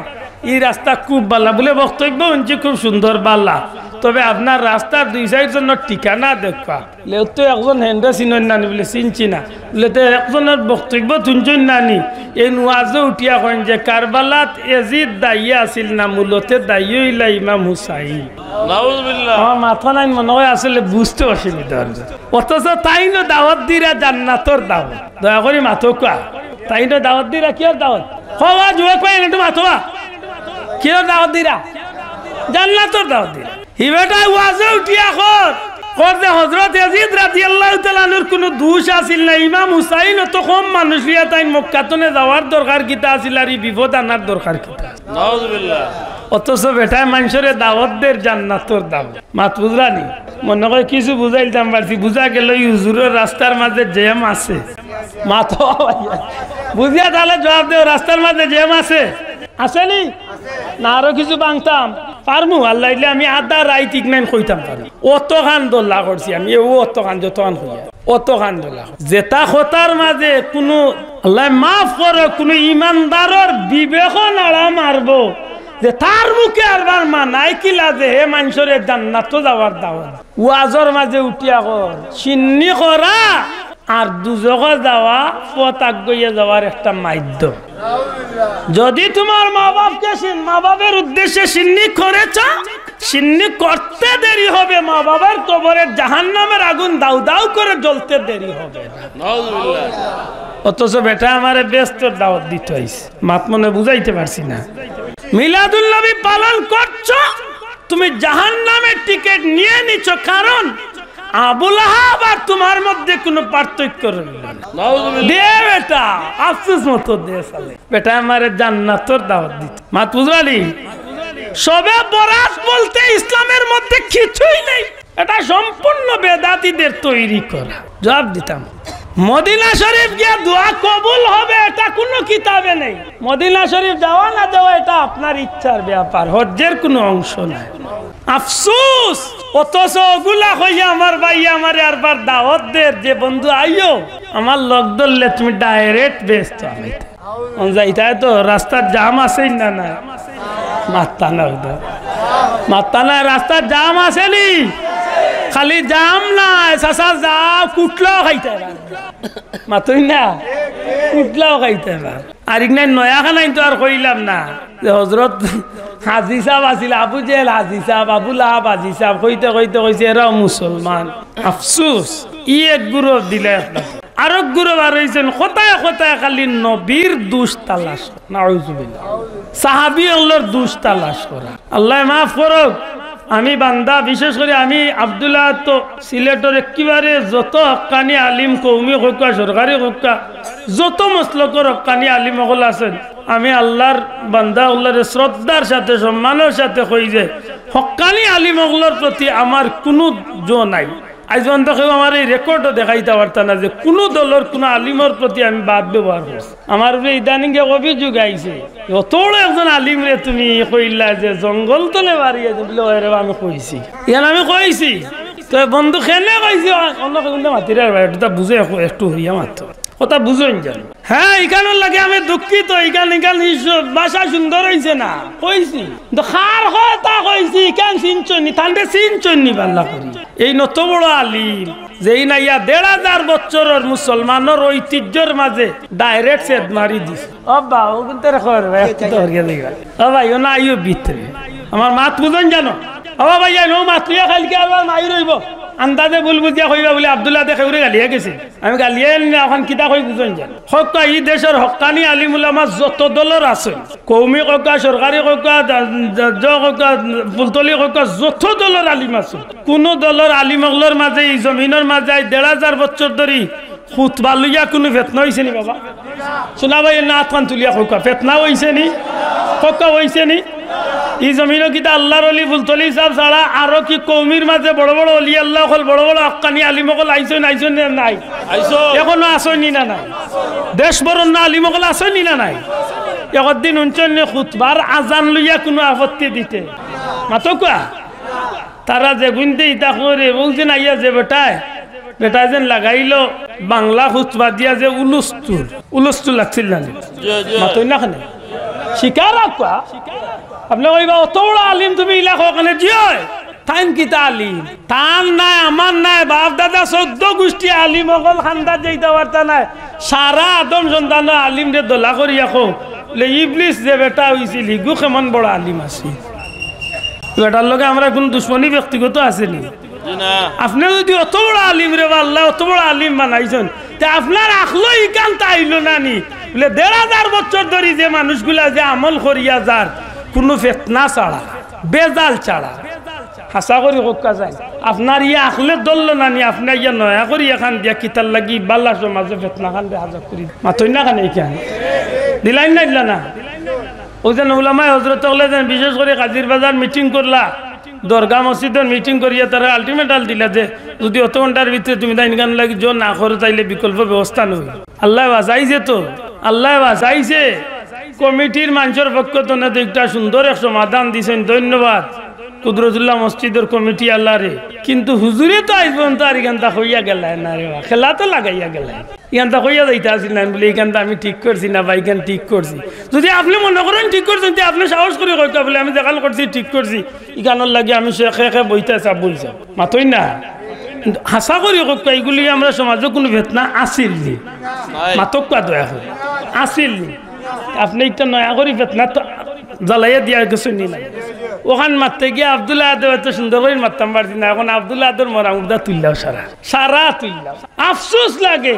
এই রাস্তা খুব ভালো বলে বক্তব্য শুনছি, খুব সুন্দর বালা, তবে আপনার রাস্তার 2 সাইড জন্য ঠিকানা দেখবা লে তো একজন হেন্ডা চিনন নানি বলে চিনছি না বলে তো একজনের বক্তব্য শুনছেন নানি এই নোয়াজে উঠিয়া কইন যে কারবালাত এজিদ দায়ী আছিল না, মূলতে দায়ী হইলা ইমাম হুসাইন। আমার মাথা নাই মনে হয় আসলে বুঝতে অসুবিধা, অথচ তাই না দাওয়াত দিরা জান্নাতর দাওয়াত, দয়া করে মাথো কোয়া তাই না দাওয়াত দিরা কিয় দাওয়াত হওয়া যুবক পাই একটু মাথোয়া কিয় দাওয়াত দিরা জান্নাতর দাওয়াত দিরা। হিবেটা ওয়াজে উঠিয়া যে হযরত ইয়াজিদ রাদিয়াল্লাহু তাআলা আনহুর কোনো দোষ আছিল না, ইমাম হুসাইন তো কম মানুষ রিয়া তাই মক্কাতনে যাওয়ার দরকার কিতা আছিল আর এই বিপদ আনার দরকার কিতা, নাউযুবিল্লাহ। অথচ বেটায় মানুষের দাওয়াত দের জান্নাতর দাওয়াত মাত বুঝলানি মনে করে কিছু বুঝাইতাম পারছি, বুঝা গেল হুজুরের রাস্তার মাঝে জ্যাম আছে, মাথা বুঝিয়া তাহলে জবাব দেও রাস্তার মাঝে জ্যাম আছে আসেনি না, আরো কিছু বাংতাম পারমু আল্লাহ ইলে আমি আধা রাই ঠিক নাই কইতাম পারি, অত খান দোল্লা করছি আমি অত খান যত খান হইয়া অত খান দোল্লা যেটা খতার মাঝে কোনো আল্লাহ মাফ করো কোনো ইমানদারর বিবেক নাড়া মারবো যে তার মুখে আরবার মানাই কিলা যে হে মানুষের জান্নাত যাওয়ার দাওয়াত ওয়াজর মাঝে উঠিয়া কর সিন্নি করা আর দুজকে যাওয়া পথ আগুয়ে যাওয়ার একটা মাধ্যম। যদি তোমার মা বাপকে মা বাপের উদ্দেশ্যে সিন্নি করেছ, সিন্নি করতে দেরি হবে, মা বাবার কবরে জাহান্নামের আগুন দাউ দাউ করে জ্বলতে দেরি হবে না। অথচ বেটা আমারে ব্যস্ত দাওয়াত দিতে হইছে, মাত মনে বুঝাইতে পারছি না। মিলাদুল নবী পালন করছো, তুমি জাহান্নামের টিকিট নিয়ে নিছো, কারণ আবু লাহাব আর তোমার মধ্যে কোনো পার্থক্য রইল না। দে বেটা আফসোস মতো দে সালে বেটা আমারে জান্নাতের দাওয়াত দিত, মাত বুঝলি। সবে বরাত বলতে ইসলামের মধ্যে কিছুই নেই, এটা সম্পূর্ণ বেদাতীদের তৈরি করা। জবাব দিতাম মদিনা শরীফ গিয়ে দোয়া কবুল হবে এটা কোনো কিতাবে নেই, মদিনা শরীফ যাওয়া না যাওয়া এটা আপনার ইচ্ছার ব্যাপার, হজ্জের কোনো অংশ নাই। আফসোস অথচ ওগুলা হইয়া আমার ভাই আমার আরবার দাওয়াত দের যে বন্ধু আইও আমার লগ ধরলে তুমি ডাইরেক্ট ব্যস্ত যাইতা তো রাস্তার জাম আছে না না মাত্তা না মাত্তা না রাস্তার জাম আসেনি, খালি জাম নাই চাচা যাও কুটলাও খাইতে মাতুই না কুটলাও খাইতে আর ইগনাই নয়া খানাই তো আর কইলাম না যে হজরত হাজি সাহেব আছিল আবু জেল হাজি সাহেব আবু লাহাব হাজি সাহেব কইতে কইতে কইছে এরাও মুসলমান। আফসোস ই এক গ্রুপ দিলে আরো গ্রুপ আর হইছেন কোথায় কোথায় খালি নবীর দুষ তালাশ, নাউজুবিল্লাহ সাহাবী আল্লাহর দুষ তালাশ করা। আল্লাহ মাফ করুক, আমি বান্দা বিশেষ করে আমি আব্দুল্লাহ তো সিলেটের একেবারে যত হক্কানি আলিম কৌমি হক্কা সরকারি হক্কা যত মসলকর হক্কানি আলিম হল আছেন, আমি আল্লাহর বান্দা আল্লাহর শ্রদ্ধার সাথে সম্মানের সাথে কই যে হক্কানি আলিম হকলের প্রতি আমার কোনো জো নাই। আজ পর্যন্ত কেউ আমার এই রেকর্ডও দেখাইতে পারত না যে কোনো দলের কোনো আলিমের প্রতি আমি বাদ ব্যবহার করছি। আমার ইদানিং অভিযোগ আইছে অত একজন আলিম রে তুমি কইলা যে জঙ্গল তলে বাড়িয়ে বলে আমি কইছি ইয়ান আমি কইছি তো বন্ধু খেলে কইছি অন্য মাতির বুঝে একটু হইয়া মাত্র কথা বুঝেন জানো হ্যাঁ এখানের লাগে আমি দুঃখিত, এখান ভাষা সুন্দর হয়েছে না কইছি খার হয় তা কইছি কেন চিনচনি তান্ডে চিনচনি বাল্লা করি এই নত বড় আলিম যেই না ইয়া ১,৫০০ বছরের মুসলমানের ঐতিহ্যের মাঝে ডাইরেক্ট সেদ মারি দিস ও বা ও কিন্তু ও ভাই ও না আইও ভিতরে আমার মাত বুঝন জানো ও ভাই জানো মাতৃয়া খালকে আবার মাই রইব আন্দাজে বুলবুজিয়া কইবা বলে আব্দুল্লাহ দেখে উড়ে গালিয়ে গেছে আমি গালিয়ে না এখন কিতা কই বুঝন জানো হক এই দেশের হক্কানি আলিম উলামা যত দলের আছে কওমি কক্কা সরকারি কক্কা কক্কা ফুলতলি কক্কা যত দলের আলিম আছে কোন দলের আলিমগুলোর মাঝে এই জমিনের মাঝে ১,৫০০ বছর ধরে খুতবা লইয়া কোনো ফেতনা হইছে নি বাবা শোনা ভাই না আতখান তুলিয়া কক্কা ফেতনা হইছে নি কক্কা হইছে নি এই জমিনও কিতা আল্লাহর অলি ফুলতলি সাহেব ছাড়া আরো কি কৌমির মাঝে বড় বড় অলি আল্লাহ হল বড় বড় হক্কানি আলিমকল আইসন আইসন নাই এখনো আসনি না নাই দেশ বরণ না আলিমকল আসনি না নাই একদিন উঞ্চন খুতবার আজান লইয়া কোনো আপত্তি দিতে মাতো কোয়া তারা যে গুনতে ইতা করে বলছেন আইয়া যে বেটা যেন লাগাইলো বাংলা খুতবা দিয়া যে উলুস্তু লাগছিল না মাতই না খানে শিকার রাখা আপনি কইবা অত বড় আলিম তুমি ইলাকা ওখানে জিয় টাইম কিতা আলিম টান নাই আমার নাই বাপ দাদা ১৪ গোষ্ঠী আলিম অকল খান্দার যেতে পারতা নাই সারা আদম সন্তান আলিম রে দোলা করি রাখো ইবলিস যে বেটা হয়েছিল হিগু কেমন বড় আলিম আছে বেটার লগে আমরা কোন দুশ্মনী ব্যক্তিগত আসেনি আপনি যদি অত বড় আলিম রে বা আল্লাহ অত বড় আলিম বানাইছেন তা আপনার আখলো ইকান তাইলো না নি বলে ১,৫০০ বছর ধরে যে মানুষগুলা যে আমল করিয়া যার কোনো ফেতনা ছাড়া বেজাল ছাড়া হাসা করি হকা যায় আপনার ইয়া আখলে দললো না নি আপনার ইয়া নয়া করি এখান দিয়া কিতার লাগি বাল্লা সমাজে ফেতনা খান দিয়ে হাজার করি মাতই না খান এইখান দিলাই না দিলা না ওই যেন ওলামায় হজরত হলে যেন বিশেষ করে কাজির বাজার মিটিং করলা দরগা মসজিদের মিটিং করিয়া তারা আলটিমেটাল দিলা যে যদি অত ঘন্টার ভিতরে তুমি তাই গান লাগি জোর না করো তাইলে বিকল্প ব্যবস্থা নই আল্লাহ বাঁচাইছে তো আল্লাহ বাঁচাইছে কমিটির মানুষের পক্ষ তো না একটা সুন্দর এক সমাধান দিয়েছেন ধন্যবাদ কুদরতুল্লাহ মসজিদের কমিটি আল্লাহ রে কিন্তু হুজুরে তো আজ পর্যন্ত আর এখানটা হইয়া গেল না রে খেলা তো লাগাইয়া গেল এখানটা হইয়া যাইতে আসি না বলে এখানটা আমি ঠিক করছি না বা এখান ঠিক করছি যদি আপনি মনে করেন ঠিক করছেন আপনি সাহস করে কইতা বলে আমি দেখাল করছি ঠিক করছি এখানোর লাগে আমি শেখে বইতে চাপ বলছি মাতই না হাসা করি কক্কা এগুলি আমরা সমাজে কোনো ভেতনা আসিল নি মাতক্কা দয়া করে আসিল নি আপনি একটা নয়া করি ফেতনা তো জ্বালাইয়া দিয়া কিছু নি না ওখান মারতে গিয়ে আব্দুল্লাহ আদর এত সুন্দর করে মারতাম পারছি না এখন আব্দুল্লাহ আদর মরা মুর্দা তুললাও সারা তুললাও আফসোস লাগে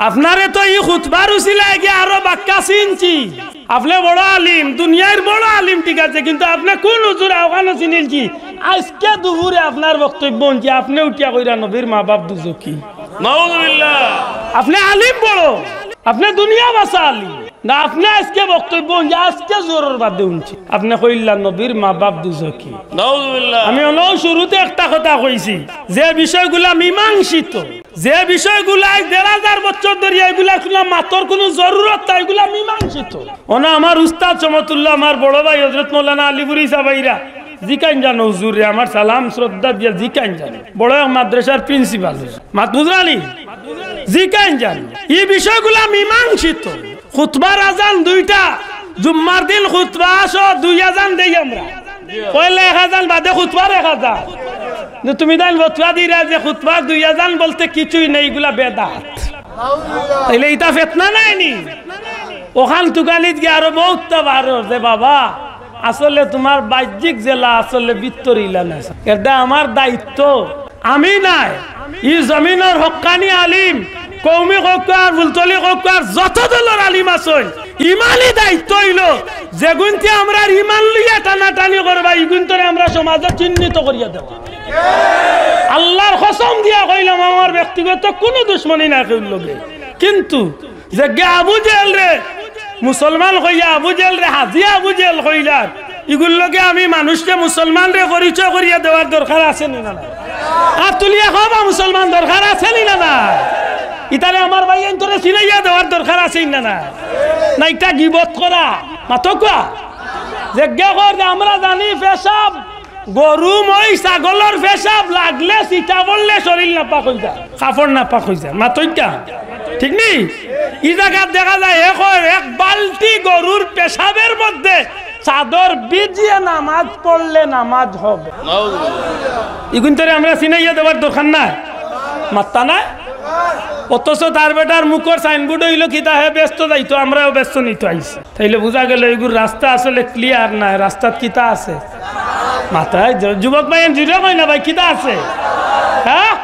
আপনারে তো এই খুতবার উসিলায় গিয়ে আরো বাক্কা চিনছি আপনি বড় আলিম দুনিয়ার বড় আলিম ঠিক আছে কিন্তু আপনি কোন হুজুর ওখানে চিনিলছি আজকে দুপুরে আপনার বক্তব্য যে আপনি উঠিয়া কইরা নবীর মা বাপ দুজকি নাউযুবিল্লাহ আপনি আলিম বড় আপনি দুনিয়া বাসা আলিম না আপনি আজকে বক্তব্য আজকে জোরের বাদে উঠছি আপনি কইলেন নবীর মা বাপ দুজকি নাউযুবিল্লাহ আমি অন শুরুতে একটা কথা কইছি যে বিষয়গুলা মীমাংসিত যে বিষয়গুলা ১,৫০০ বছর ধরে এগুলা শুনলাম মাতর কোনো জরুরত তাই এগুলা মীমাংসিত ওনা আমার উস্তাদ চমতুল্লাহ আমার বড় ভাই হযরত মাওলানা আলীপুরি সাহাবাইরা জিকান জানো হুজুরে আমার সালাম শ্রদ্ধা দিয়া জিকান জানো বড় মাদ্রাসার প্রিন্সিপাল মাত বুঝরানি জিকান জানো এই বিষয়গুলা মীমাংসিত খুতবার আজান দুইটা জুম্মার দিন খুতবা আসো 2 আজান দেই আমরা পয়লা 1 আজান বাদে খুতবার 1 আজান তুমি দান বতরা দিরা যে খুতবা 2 আজান বলতে কিছুই নেই এগুলা বেদাত তাইলে এটা ফিতনা নাই নি ওখান তুগালিত গিয়ে আরো বহুত তাবারো যে বাবা আসলে তোমার বাহ্যিক জেলা আসলে ভিতরি ইলান আছে এটা আমার দায়িত্ব আমি নাই এই জমিনের হক্কানি আলিম কওমি হক্কার ফুলতলি হক্কার যত দলের আলিম আছে ইমানি দায়িত্ব হইলো যে গুনতে আমরা ইমান লইয়া টানাটানি করবা এই গুনতরে আমরা সমাজে চিহ্নিত করিয়া দেব আল্লাহর কসম দিয়া কইলাম আমার ব্যক্তিগত কোনো দুশমনি না কেউ লগে কিন্তু যে আবু জেল রে মুসলমান হইয়া আবু জেল রে হাজিয়া আবু জেল হইলা এগুলোর লগে আমি মানুষকে মুসলমান রে পরিচয় করিয়া দেওয়ার দরকার আছে না আর তুলিয়া খাওয়া মুসলমান দরকার আছে না ইতারে আমার ভাই এন্তরে সিনাইয়া দেওয়ার দরকার আছে না না এটা গিবত করা মাতকা যে আমরা জানি পেশাব গরু মই ছাগলের পেশাব লাগলে চিটা পড়লে শরীর নাপাক হয়ে যায় কাপড় নাপাক হয়ে যায় মাতইটা ঠিক নেই? এই জায়গা দেখা যায় এক বালতি গরুর পেশাবের মধ্যে চাদর বিজিয়ে নামাজ পড়লে নামাজ হবে। এগুন তোরে আমরা চিনাইয়া দেওয়ার দরকার নাই, মাত্তা না। অথচ তার বেটার মুখর সাইনবোর্ড হইল কিতা হে ব্যস্ত যাইতো, আমরাও ব্যস্ত নিতে আইছি। তাইলে বোঝা গেল এইগুলো রাস্তা আসলে ক্লিয়ার নাই, রাস্তাত কিতা আছে মাথায়। যুবক ভাই জুড়ে হয় না ভাই, কিতা আছে? হ্যাঁ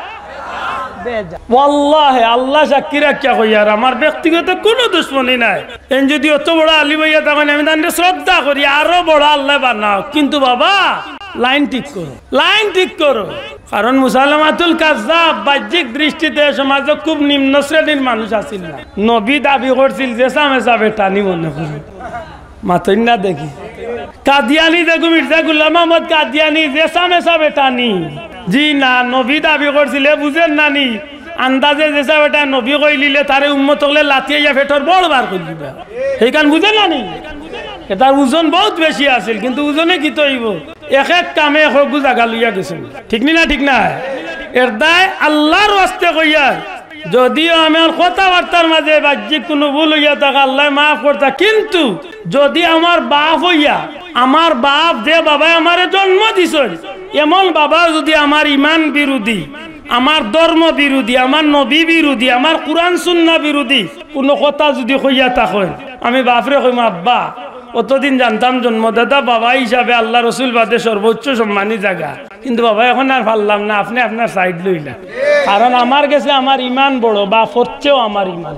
ওয়াল্লাহি আল্লাহ সাক্ষী রাখিয়া কইয়ার আমার ব্যক্তিগত কোনো দুশ্মনী নাই। এন যদি অত বড় আলিম হইয়া তখন আমি তাদের শ্রদ্ধা করি, আরো বড় আল্লাহ বানাও, কিন্তু বাবা লাইন ঠিক করো, লাইন ঠিক করো। কারণ মুসালামাতুল কাজ্জাব বাহ্যিক দৃষ্টিতে সমাজে খুব নিম্ন শ্রেণীর মানুষ আছিল না। নবী দাবি করছিল যে সামেসা বেটানি মনে করি মাতই না দেখি। কাদিয়ানি দেখো মির্জা গুলাম আহমদ কাদিয়ানি যে সামেসা বেটানি, জি না, নবী দাবি করছিলে বুঝেন নানি আন্দাজে যেসা বেটা নবী কইলিলে তারে উম্মত হলে লাথিয়া ফেটর বড় বার করে দিবে, সেইখান বুঝেন নানি। এটার ওজন বহুত বেশি আছিল, কিন্তু ওজনে কি তৈব এক এক কামে হগু জায়গা লইয়া গেছিল। ঠিক নি না? ঠিক না? এর দায় আল্লাহর ওয়াস্তে কইয়া, যদিও আমার কথাবার্তার মাঝে বাহ্যিক কোনো ভুল হইয়া থাকে আল্লাহ মাফ করতা, কিন্তু যদি আমার বাপ হইয়া, আমার বাপ যে বাবা আমারে জন্ম দিছেন, এমন বাবা যদি আমার ইমান বিরোধী, আমার ধর্ম বিরোধী, আমার নবী বিরোধী, আমার কুরআন সুন্নাহ বিরোধী কোনো কথা যদি কইয়া থাকেন, আমি বাপরে কইম আব্বা অতদিন জানতাম জন্মদাতা বাবা হিসাবে আল্লাহ রসুল বাদে সর্বোচ্চ সম্মানী জায়গা, কিন্তু বাবা এখন আর পারলাম না, আপনি আপনার সাইড লইলেন। কারণ আমার কাছে আমার ইমান বড়, বাপ হচ্ছেও আমার ইমান।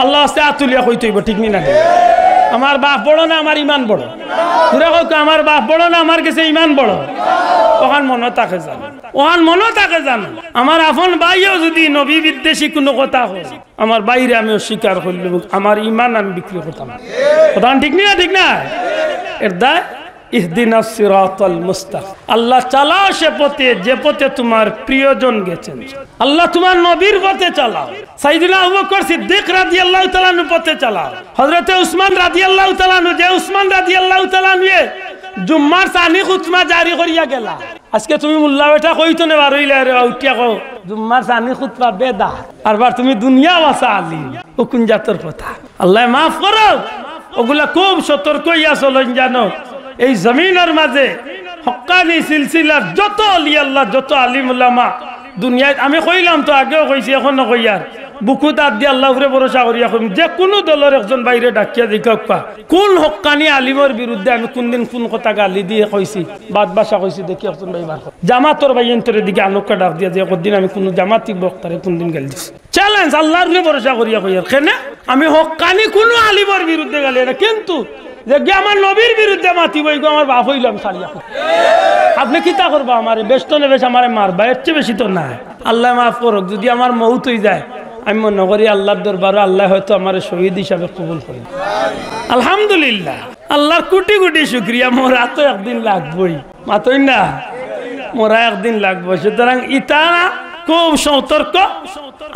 আল্লাহ আস্তে আতুলিয়া কই তৈব, ঠিক নি না? আমার বাপ বড় না আমার ইমান বড়? আমার বাপ বড় না আমার কাছে ইমান বড়? ওখান মনে থাকে জানো, ওখান মনে থাকে জানো। আমার আপন ভাইও যদি নবী বিদ্বেষী কোনো কথা হয়, আমার বাইরে আমি অস্বীকার করলে আমার ইমান আমি বিক্রি করতাম। কথা ঠিক না? ঠিক না? এর দায় ইহদিনাস সিরাতাল মুস্তাকিম। আল্লাহ চালাও সে পথে যে পথে তোমার প্রিয়জন গেছেন। আল্লাহ তোমার নবীর পথে চালাও, সাইয়েদনা আবু বকর সিদ্দিক রাদিয়াল্লাহু তাআলা আনহু পথে চালাও, হযরতে উসমান রাদিয়াল্লাহু তাআলা আনহু, যে উসমান রাদিয়াল্লাহু তাআলা আনহু জুম্মার সানি খুতবা জারি করিয়া গেলা। আজকে তুমি মোল্লা বেটা কইতো না বারইলা রে উঠিয়া কও জুম্মার সানি খুতবা বেদা, আরবার তুমি দুনিয়া ওয়াসা আলী ও কোন জাতের কথা। আল্লাহ মাফ করো, ওগুলা খুব সতর্ক হইয়া চলেন জানো। এই জমিনের মাঝে হক্কানি সিলসিলার যত আলি আল্লাহ, যত আলিম উলামা দুনিয়ায়, আমি কইলাম তো আগেও কইছি এখনো কইয়ার, বুকু তার দিয়ে আল্লাহ উপরে ভরসা করিয়া কইম যে কোনো দলের একজন বাইরে ডাকিয়া দেখা কোন হক্কানি আলিমের বিরুদ্ধে আমি কোনদিন কোন কথা গালি দিয়ে কইছি, বাদ বাসা কইছি, দেখি একজন ভাই বার জামাতর ভাইয়ের দিকে আলোকটা ডাক দিয়া যে একদিন আমি কোনো জামাতি বক্তারে কোনদিন গালি দিছি। চ্যালেঞ্জ আল্লাহর উপরে ভরসা করিয়া কইয়ার, কেন আমি হক্কানি কোনো আলিমের বিরুদ্ধে গালি না, কিন্তু যে আমার নবীর বিরুদ্ধে মাতি বই আমার বাপ হইলাম ছাড়িয়া। আপনি কিতা করবো? আমার ব্যস্ত নেবেশ আমার মারবা, এর চেয়ে বেশি তো নাই। আল্লাহ মাফ করুক, যদি আমার মৌত হয়ে যায় আমি মনে করি আল্লাহর দরবারে আল্লাহ হয়তো আমার শহীদ হিসাবে কবুল করেন। আলহামদুলিল্লাহ, আল্লাহর কোটি কোটি শুক্রিয়া। মোরা তো একদিন লাগবই, মাতই না, মোরা একদিন লাগবো। সুতরাং ইটা খুব সতর্ক।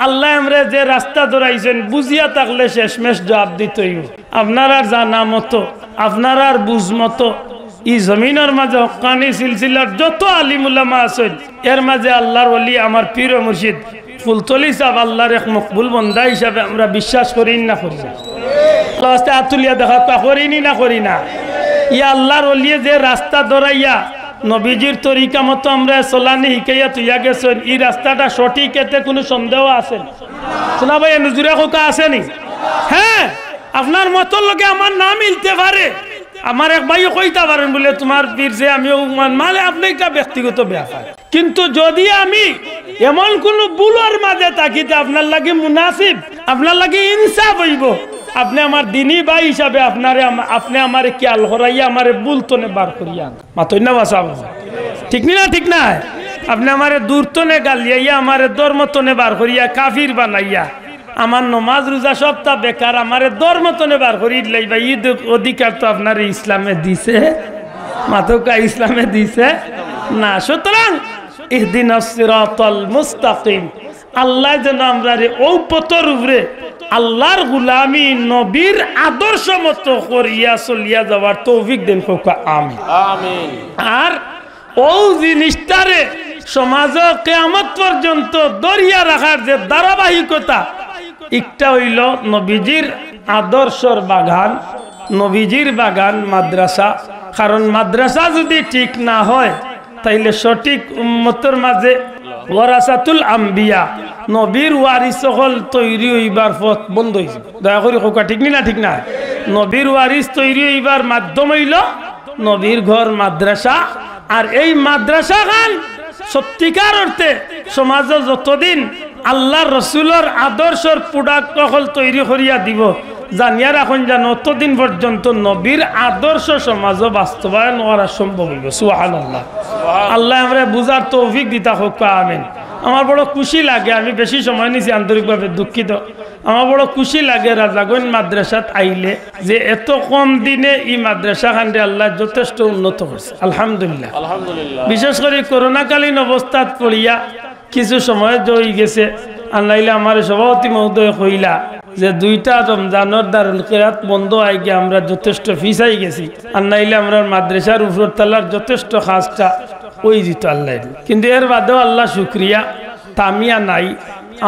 আল্লাহ আমরা যে রাস্তা ধরাইছেন বুঝিয়া থাকলে শেষমেশ জবাব দিতেই। আপনার আর জানা মতো, আপনার আর বুঝ মতো এই জমিনের মাঝে হক্কানি সিলসিলার যত আলিম উলামা আছেন, এর মাঝে আল্লাহর ওলি আমার পীর ও মুর্শিদ ফুলতলি সাহেব আল্লাহর এক মকবুল বান্দা হিসাবে আমরা বিশ্বাস করি না, করি না? আল্লাহ আস্তে আতুলিয়া দেখা করিনি না, করি না? ইয়া আল্লাহর ওলিয়ে যে রাস্তা ধরাইয়া নবীজির তরিকা মতো আমরা চলানি শিখাইয়া তুইয়া গেছেন, এই রাস্তাটা সঠিক, এতে কোনো সন্দেহ আছে? শোনা ভাই নজুরা কোকা আসেনি? হ্যাঁ, আপনার মতোর লগে আমার না মিলতে পারে, আমার এক ভাইও কইতে পারেন বলে তোমার পীর যে আমিও মানে আপনি একটা ব্যক্তিগত ব্যাপার, কিন্তু যদি আমি এমন কোন ভুলের মাঝে থাকিতে আপনার লাগে মুনাসিব, আপনার লাগে ইনসাফ হইব, আপনি আমার দিনী ভাই হিসাবে আপনি আমার খেয়াল করাইয়া আমার ভুল তনে বার করিয়া মাতই না বাসাব, ঠিক না? ঠিক না? আপনি আমার দূর তনে গালিয়াইয়া আমার ধর্ম তনে বার করিয়া কাফির বানাইয়া আমার নমাজ রোজা সবটা বেকার, আমার ধর্ম তনে বার করি লাইবা, ঈদ অধিকার তো আপনার ইসলামে দিছে, মাতকা ইসলামে দিছে না। সুতরাং ইহদিনাস সিরাতাল মুস্তাকিম, আল্লাহ যেন আমরা ও পথের উপরে আল্লাহর গুলামি নবীর আদর্শ মতো করিয়া চলিয়া যাওয়ার তৌফিক দেন, আমিন আমিন। আর ও জিনিসটারে সমাজ কিয়ামত পর্যন্ত দরিয়া রাখার যে ধারাবাহিকতা, একটা হইল নবীজির আদর্শর বাগান, নবীজির বাগান মাদ্রাসা। কারণ মাদ্রাসা যদি ঠিক না হয় তাইলে সঠিক উম্মতের মাঝে ওয়ারাসাতুল আম্বিয়া, নবীর ওয়ারিস সকল তৈরি হইবার পথ বন্ধ হয়েছে। দয়া করে কোকা ঠিক না? ঠিক না? নবীর ওয়ারিস তৈরি হইবার মাধ্যম হইল নবীর ঘর মাদ্রাসা। আর এই মাদ্রাসা খান সত্যিকার অর্থে সমাজে যতদিন আল্লাহ রসুলের আদর্শর প্রোডাক্ট সকল তৈরি করিয়া দিব, জানিয়া রাখুন যেন অতদিন পর্যন্ত নবীর আদর্শ সমাজও বাস্তবায়ন করা সম্ভব হইব। সুবহানাল্লাহ। আল্লাহ আমরা বুঝার তৌফিক দিতা হোক, আমিন। আমার বড় খুশি লাগে, আমি বেশি সময় নিছি, আন্তরিকভাবে দুঃখিত। আমার বড় খুশি লাগে রাজাগঞ্জ মাদ্রাসাত আইলে যে এত কম দিনে এই মাদ্রাসা খানরে আল্লাহ যথেষ্ট উন্নত করছে, আলহামদুলিল্লাহ। বিশেষ করে করোনাকালীন অবস্থাত পড়িয়া কিছু সময় জয় গেছে। আর নাইলে আমার সভাপতি মহোদয় কইলা যে 2টা রমজানের দারুল কিরাত বন্ধ হয়ে গিয়ে আমরা যথেষ্ট ফিসাই গেছি। আর নাইলে আমরা মাদ্রাসার উপর তাল্লার যথেষ্ট খাসটা ওই দিত আল্লাহ। কিন্তু এর বাদেও আল্লাহ শুক্রিয়া, তামিয়া নাই।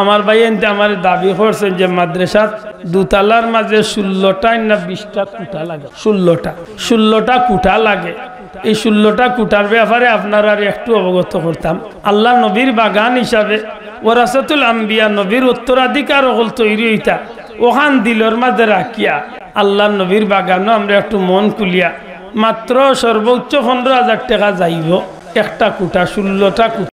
আমার ভাই এনতে আমার দাবি করছেন যে মাদ্রাসাত 2 তলার মাঝে 16টা না 20টা কুটা লাগে। 16টা কুটা লাগে। এই 16টা কুটার ব্যাপারে আপনারা আর একটু অবগত করতাম। আল্লাহ নবীর বাগান হিসাবে ওয়ারাসাতুল আম্বিয়া, নবীর উত্তরাধিকার হল তৈরি হইতা, ওখান দিলর মাঝে রাখিয়া আল্লাহ নবীর বাগানও আমরা একটু মন খুলিয়া মাত্র সর্বোচ্চ 15,000 টাকা যাইব একটা কুটা, 16টা কুটা।